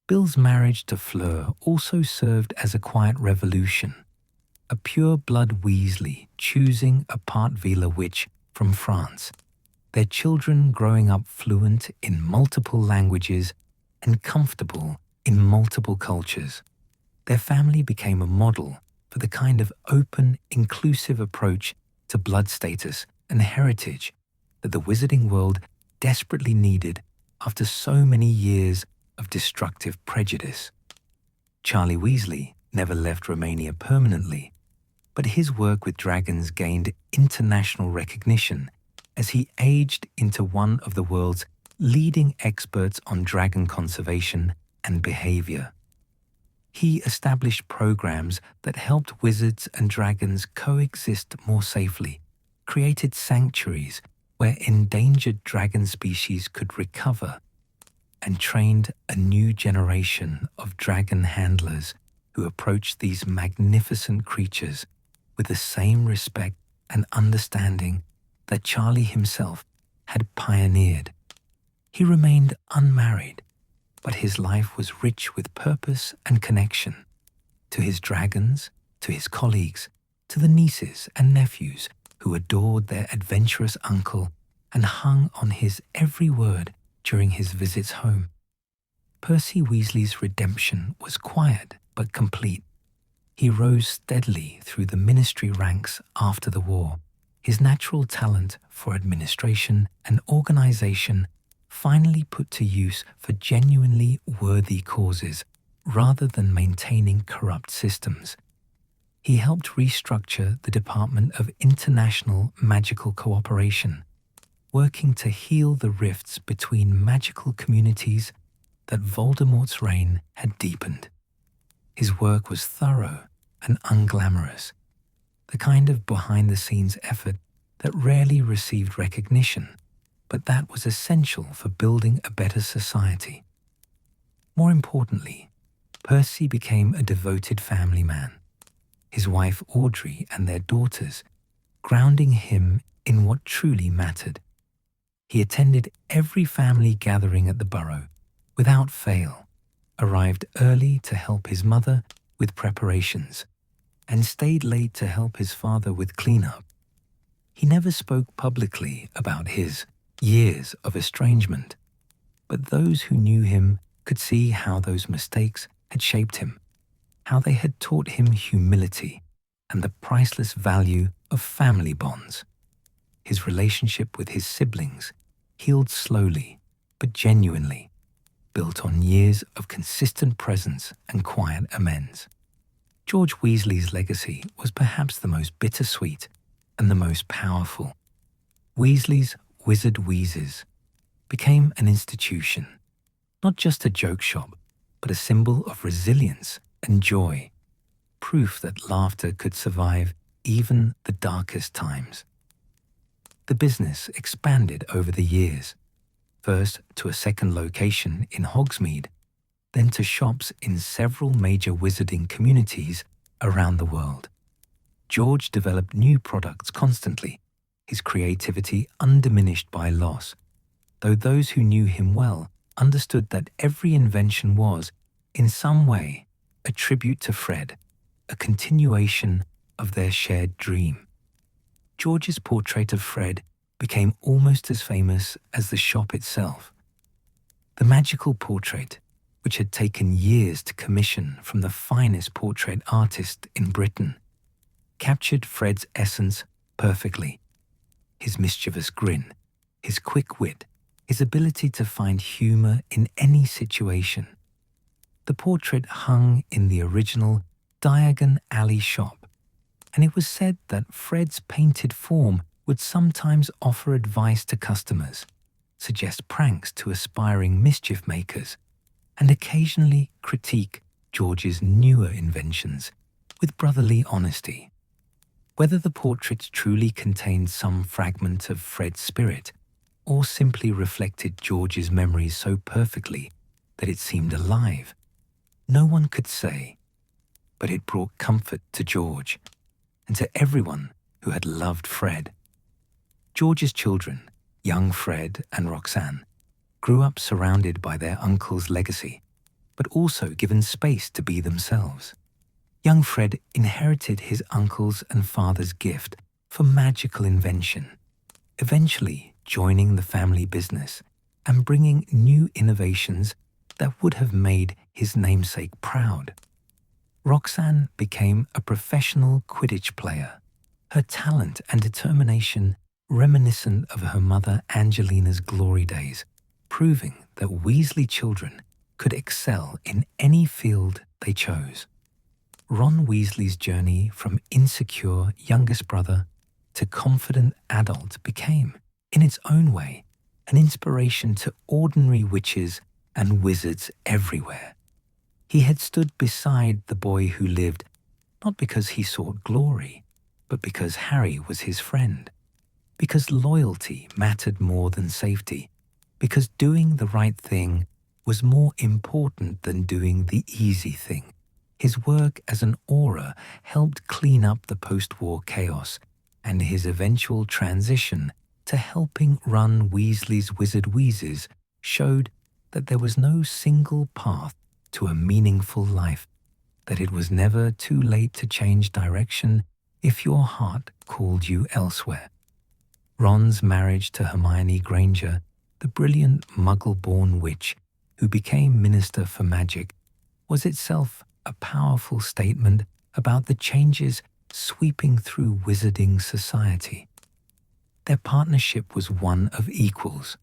Bill's marriage to Fleur also served as a quiet revolution, a pure-blood Weasley choosing a part Vila witch from France, their children growing up fluent in multiple languages and comfortable in multiple cultures. Their family became a model for the kind of open, inclusive approach to blood status and heritage that the wizarding world desperately needed after so many years of destructive prejudice. Charlie Weasley never left Romania permanently, but his work with dragons gained international recognition as he aged into one of the world's leading experts on dragon conservation and behavior. He established programs that helped wizards and dragons coexist more safely, created sanctuaries where endangered dragon species could recover, and trained a new generation of dragon handlers who approached these magnificent creatures with the same respect and understanding that Charlie himself had pioneered. He remained unmarried, but his life was rich with purpose and connection. To his dragons, to his colleagues, to the nieces and nephews who adored their adventurous uncle and hung on his every word during his visits home. Percy Weasley's redemption was quiet but complete. He rose steadily through the ministry ranks after the war, his natural talent for administration and organization finally put to use for genuinely worthy causes rather than maintaining corrupt systems. He helped restructure the Department of International Magical Cooperation, working to heal the rifts between magical communities that Voldemort's reign had deepened. His work was thorough and unglamorous, the kind of behind-the-scenes effort that rarely received recognition, but that was essential for building a better society. More importantly, Percy became a devoted family man, his wife Audrey and their daughters grounding him in what truly mattered. He attended every family gathering at the Burrow without fail, arrived early to help his mother with preparations, and stayed late to help his father with cleanup. He never spoke publicly about his years of estrangement, but those who knew him could see how those mistakes had shaped him, how they had taught him humility and the priceless value of family bonds. His relationship with his siblings healed slowly but genuinely, built on years of consistent presence and quiet amends. George Weasley's legacy was perhaps the most bittersweet and the most powerful. Weasley's Wizard Wheezes became an institution, not just a joke shop, but a symbol of resilience and joy, proof that laughter could survive even the darkest times. The business expanded over the years, first to a second location in Hogsmeade, then to shops in several major wizarding communities around the world. George developed new products constantly, his creativity undiminished by loss, though those who knew him well understood that every invention was, in some way, a tribute to Fred, a continuation of their shared dream. George's portrait of Fred became almost as famous as the shop itself. The magical portrait, which had taken years to commission from the finest portrait artist in Britain, captured Fred's essence perfectly. His mischievous grin, his quick wit, his ability to find humor in any situation. The portrait hung in the original Diagon Alley shop, and it was said that Fred's painted form would sometimes offer advice to customers, suggest pranks to aspiring mischief makers, and occasionally critique George's newer inventions with brotherly honesty. Whether the portrait truly contained some fragment of Fred's spirit, or simply reflected George's memories so perfectly that it seemed alive, no one could say, but it brought comfort to George and to everyone who had loved Fred. George's children, young Fred and Roxanne, grew up surrounded by their uncle's legacy, but also given space to be themselves. Young Fred inherited his uncle's and father's gift for magical invention, eventually joining the family business and bringing new innovations that would have made his namesake proud. Roxanne became a professional Quidditch player, her talent and determination reminiscent of her mother Angelina's glory days, proving that Weasley children could excel in any field they chose. Ron Weasley's journey from insecure youngest brother to confident adult became, in its own way, an inspiration to ordinary witches and wizards everywhere. He had stood beside the boy who lived, not because he sought glory, but because Harry was his friend, because loyalty mattered more than safety, because doing the right thing was more important than doing the easy thing. His work as an aura helped clean up the post-war chaos, and his eventual transition to helping run Weasley's Wizard Wheezes showed that there was no single path to a meaningful life, that it was never too late to change direction if your heart called you elsewhere. Ron's marriage to Hermione Granger, the brilliant Muggle-born witch who became Minister for Magic, was itself a powerful statement about the changes sweeping through wizarding society. Their partnership was one of equals,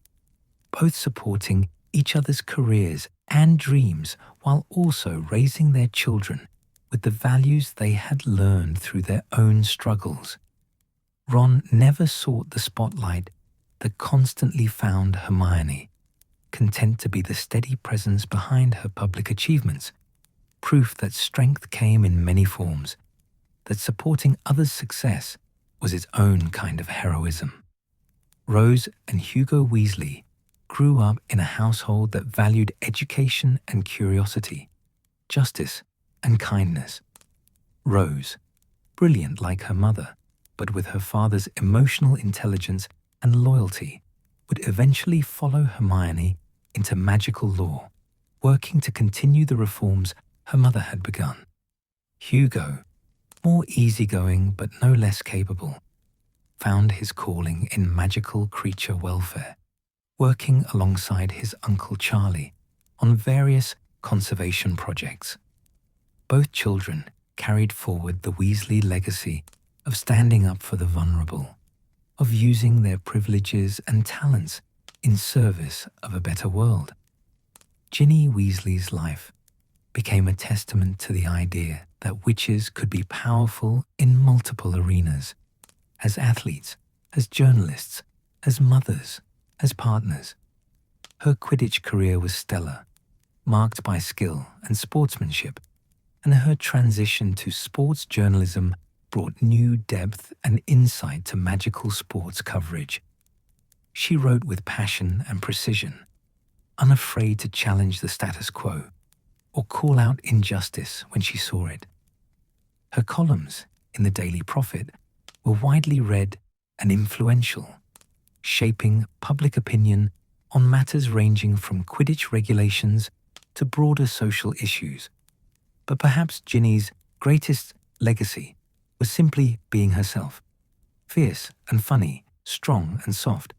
both supporting each other's careers and dreams while also raising their children with the values they had learned through their own struggles. Ron never sought the spotlight that constantly found Hermione, content to be the steady presence behind her public achievements, proof that strength came in many forms, that supporting others' success was its own kind of heroism. Rose and Hugo Weasley grew up in a household that valued education and curiosity, justice and kindness. Rose, brilliant like her mother, but with her father's emotional intelligence and loyalty, would eventually follow Hermione into magical law, working to continue the reforms her mother had begun. Hugo, more easygoing but no less capable, found his calling in magical creature welfare, working alongside his Uncle Charlie on various conservation projects. Both children carried forward the Weasley legacy of standing up for the vulnerable, of using their privileges and talents in service of a better world. Ginny Weasley's life became a testament to the idea that witches could be powerful in multiple arenas, as athletes, as journalists, as mothers, as partners. Her Quidditch career was stellar, marked by skill and sportsmanship, and her transition to sports journalism brought new depth and insight to magical sports coverage. She wrote with passion and precision, unafraid to challenge the status quo or call out injustice when she saw it. Her columns in the Daily Prophet were widely read and influential, shaping public opinion on matters ranging from Quidditch regulations to broader social issues. But perhaps Ginny's greatest legacy was simply being herself, fierce and funny, strong and soft,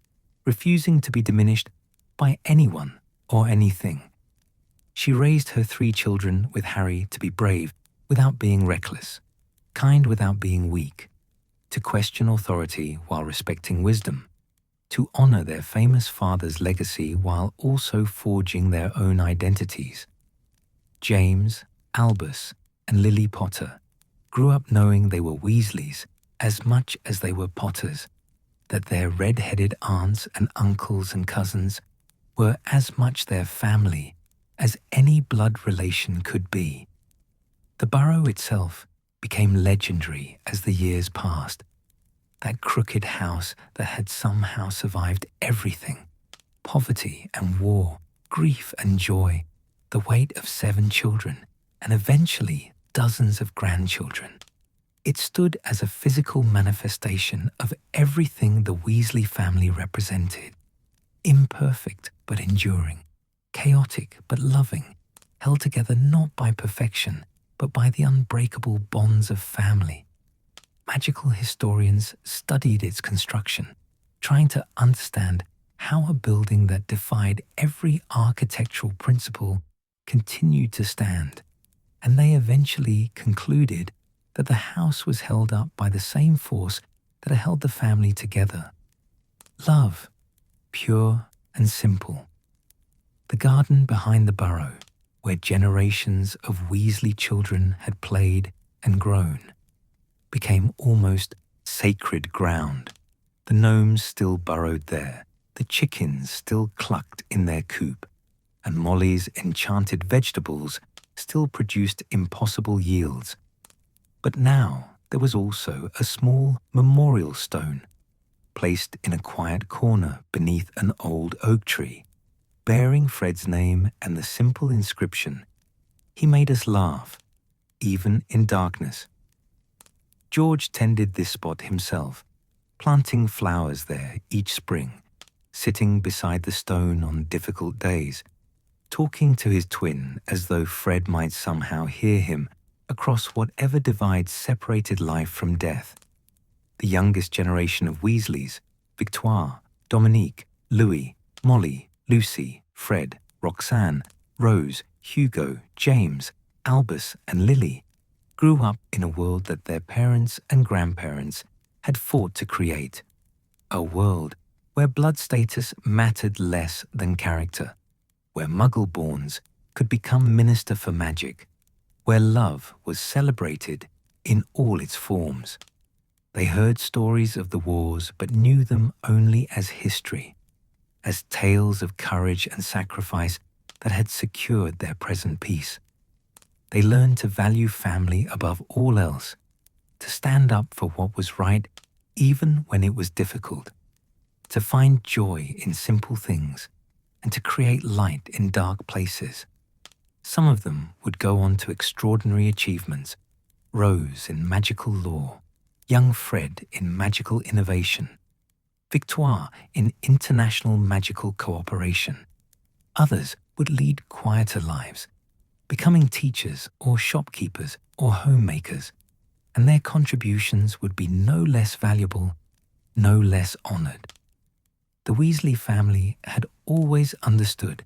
refusing to be diminished by anyone or anything. She raised her 3 children with Harry to be brave without being reckless, kind without being weak, to question authority while respecting wisdom, to honor their famous father's legacy while also forging their own identities. James, Albus, and Lily Potter grew up knowing they were Weasleys as much as they were Potters, that their red-headed aunts and uncles and cousins were as much their family as any blood relation could be. The Burrow itself became legendary as the years passed, that crooked house that had somehow survived everything, poverty and war, grief and joy, the weight of 7 children, and eventually dozens of grandchildren. It stood as a physical manifestation of everything the Weasley family represented, imperfect but enduring, chaotic but loving, held together not by perfection, but by the unbreakable bonds of family. Magical historians studied its construction, trying to understand how a building that defied every architectural principle continued to stand, and they eventually concluded that the house was held up by the same force that held the family together. Love, pure and simple. The garden behind the Burrow, where generations of Weasley children had played and grown, became almost sacred ground. The gnomes still burrowed there, the chickens still clucked in their coop, and Molly's enchanted vegetables still produced impossible yields. But now there was also a small memorial stone, placed in a quiet corner beneath an old oak tree, bearing Fred's name and the simple inscription, "He made us laugh, even in darkness." George tended this spot himself, planting flowers there each spring, sitting beside the stone on difficult days, talking to his twin as though Fred might somehow hear him across whatever divide separated life from death. The youngest generation of Weasleys, Victoire, Dominique, Louis, Molly, Lucy, Fred, Roxanne, Rose, Hugo, James, Albus, and Lily, grew up in a world that their parents and grandparents had fought to create. A world where blood status mattered less than character, where Muggle-borns could become minister for magic, where love was celebrated in all its forms. They heard stories of the wars but knew them only as history, as tales of courage and sacrifice that had secured their present peace. They learned to value family above all else, to stand up for what was right even when it was difficult, to find joy in simple things, and to create light in dark places. Some of them would go on to extraordinary achievements: Rose in magical lore, young Fred in magical innovation, Victoire in international magical cooperation. Others would lead quieter lives, becoming teachers or shopkeepers or homemakers, and their contributions would be no less valuable, no less honored. The Weasley family had always understood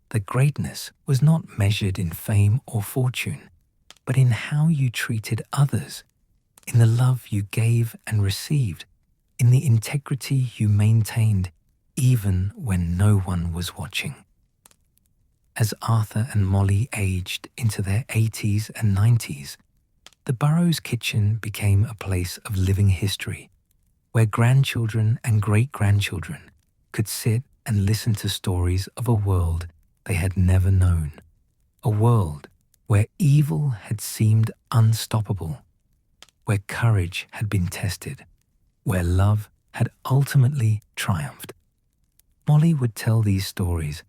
that greatness was not measured in fame or fortune, but in how you treated others, in the love you gave and received, in the integrity you maintained even when no one was watching. As Arthur and Molly aged into their 80s and 90s, the Burrows' kitchen became a place of living history, where grandchildren and great-grandchildren could sit and listen to stories of a world they had never known, a world where evil had seemed unstoppable, where courage had been tested, where love had ultimately triumphed. Molly would tell these stories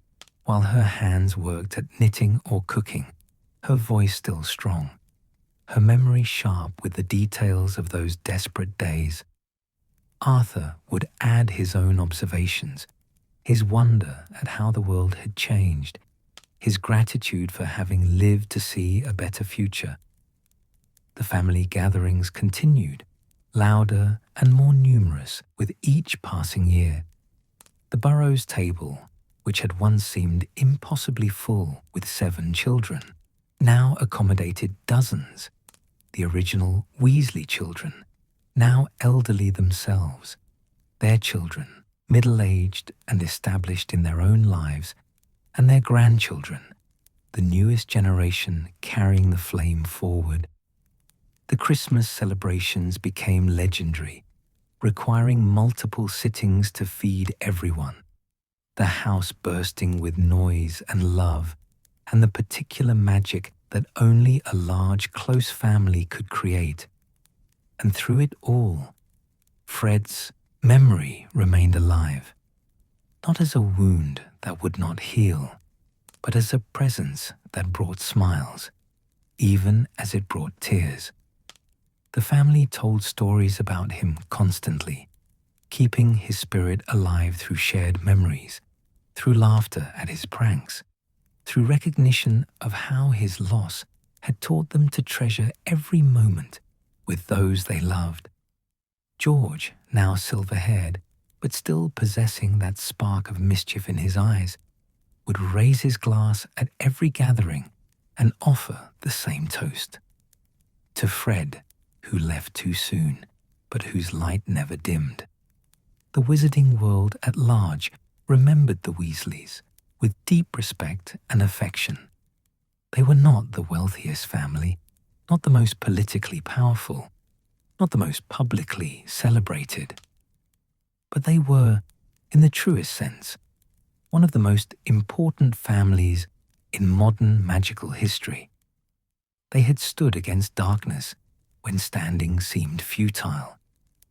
while her hands worked at knitting or cooking, her voice still strong, her memory sharp with the details of those desperate days. Arthur would add his own observations, his wonder at how the world had changed, his gratitude for having lived to see a better future. The family gatherings continued, louder and more numerous with each passing year. The Burrows' table, which had once seemed impossibly full with 7 children, now accommodated dozens. The original Weasley children, now elderly themselves, their children, middle-aged and established in their own lives, and their grandchildren, the newest generation carrying the flame forward. The Christmas celebrations became legendary, requiring multiple sittings to feed everyone, the house bursting with noise and love, and the particular magic that only a large, close family could create. And through it all, Fred's memory remained alive, not as a wound that would not heal, but as a presence that brought smiles, even as it brought tears. The family told stories about him constantly, keeping his spirit alive through shared memories, through laughter at his pranks, through recognition of how his loss had taught them to treasure every moment with those they loved. George, now silver-haired, but still possessing that spark of mischief in his eyes, would raise his glass at every gathering and offer the same toast. To Fred, who left too soon, but whose light never dimmed. The wizarding world at large remembered the Weasleys with deep respect and affection. They were not the wealthiest family, not the most politically powerful, not the most publicly celebrated. But they were, in the truest sense, one of the most important families in modern magical history. They had stood against darkness when standing seemed futile,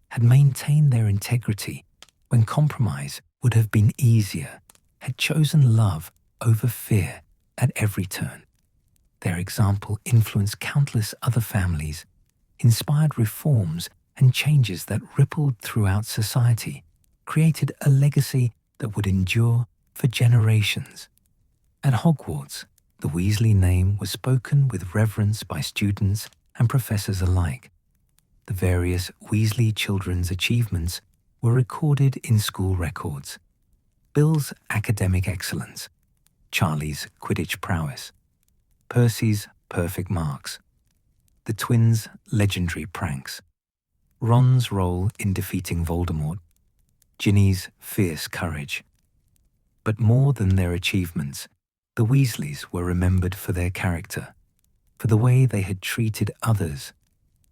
had maintained their integrity when compromise would have been easier, had chosen love over fear at every turn. Their example influenced countless other families, inspired reforms and changes that rippled throughout society, created a legacy that would endure for generations. At Hogwarts, the Weasley name was spoken with reverence by students and professors alike. The various Weasley children's achievements were recorded in school records. Bill's academic excellence, Charlie's Quidditch prowess, Percy's perfect marks, the twins' legendary pranks, Ron's role in defeating Voldemort, Ginny's fierce courage. But more than their achievements, the Weasleys were remembered for their character, for the way they had treated others,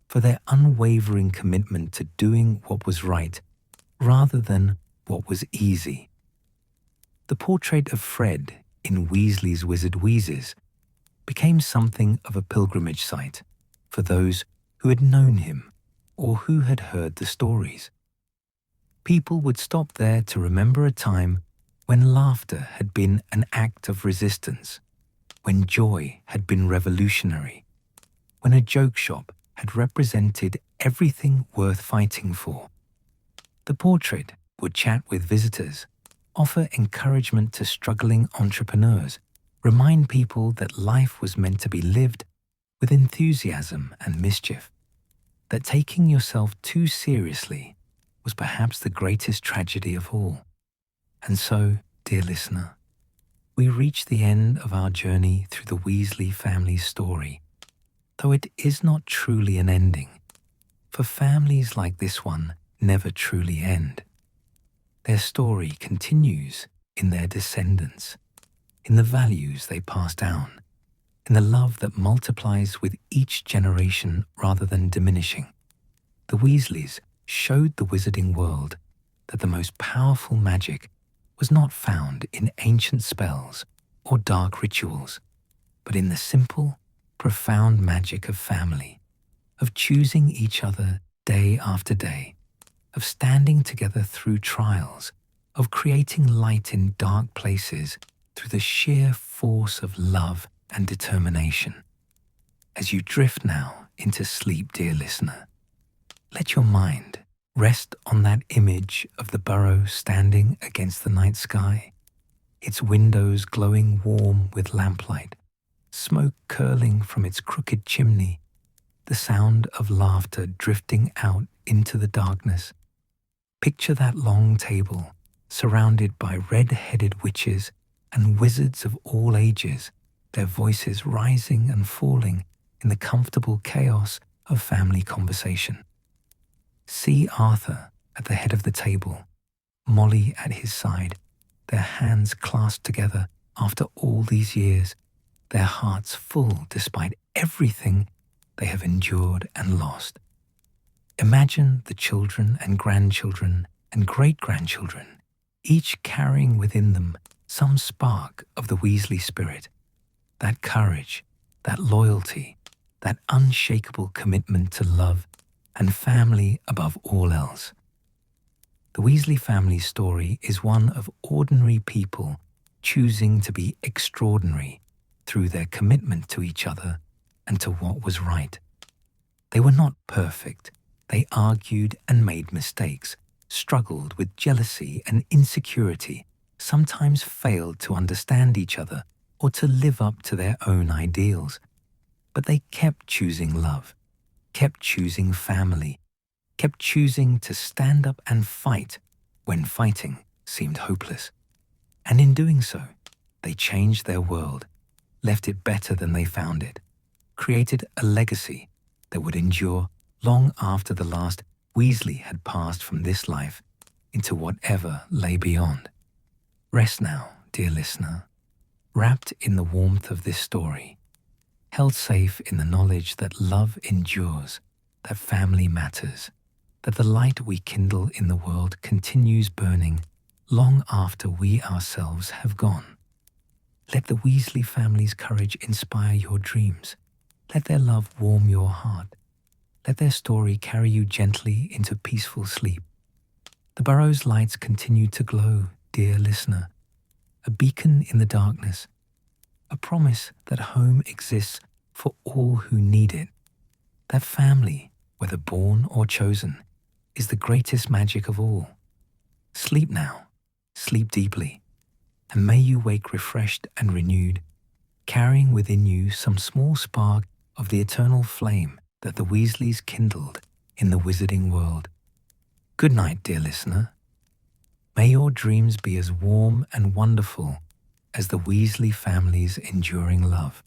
for their unwavering commitment to doing what was right rather than what was easy. The portrait of Fred in Weasley's Wizard Wheezes became something of a pilgrimage site for those who had known him or who had heard the stories. People would stop there to remember a time when laughter had been an act of resistance, when joy had been revolutionary, when a joke shop had represented everything worth fighting for. The portrait would chat with visitors, offer encouragement to struggling entrepreneurs, remind people that life was meant to be lived with enthusiasm and mischief, that taking yourself too seriously was perhaps the greatest tragedy of all. And so, dear listener, we reach the end of our journey through the Weasley family's story, though it is not truly an ending, for families like this one never truly end. Their story continues in their descendants, in the values they pass down, in the love that multiplies with each generation rather than diminishing. The Weasleys showed the wizarding world that the most powerful magic was not found in ancient spells or dark rituals, but in the simple, profound magic of family, of choosing each other day after day, of standing together through trials, of creating light in dark places through the sheer force of love and determination. As you drift now into sleep, dear listener, let your mind rest on that image of the Burrow standing against the night sky, its windows glowing warm with lamplight, smoke curling from its crooked chimney, the sound of laughter drifting out into the darkness. Picture that long table surrounded by red-headed witches and wizards of all ages, their voices rising and falling in the comfortable chaos of family conversation. See Arthur at the head of the table, Molly at his side, their hands clasped together after all these years, their hearts full despite everything they have endured and lost. Imagine the children and grandchildren and great-grandchildren, each carrying within them some spark of the Weasley spirit, that courage, that loyalty, that unshakable commitment to love and family above all else. The Weasley family story is one of ordinary people choosing to be extraordinary through their commitment to each other and to what was right. They were not perfect. They argued and made mistakes, struggled with jealousy and insecurity, sometimes failed to understand each other or to live up to their own ideals. But they kept choosing love, kept choosing family, kept choosing to stand up and fight when fighting seemed hopeless. And in doing so, they changed their world, left it better than they found it, created a legacy that would endure long after the last Weasley had passed from this life into whatever lay beyond. Rest now, dear listener, wrapped in the warmth of this story, held safe in the knowledge that love endures, that family matters, that the light we kindle in the world continues burning long after we ourselves have gone. Let the Weasley family's courage inspire your dreams. Let their love warm your heart. Let their story carry you gently into peaceful sleep. The Burrow's lights continue to glow, dear listener, a beacon in the darkness, a promise that home exists for all who need it. That family, whether born or chosen, is the greatest magic of all. Sleep now, sleep deeply, and may you wake refreshed and renewed, carrying within you some small spark of the eternal flame that the Weasleys kindled in the wizarding world. Good night, dear listener. May your dreams be as warm and wonderful as the Weasley family's enduring love.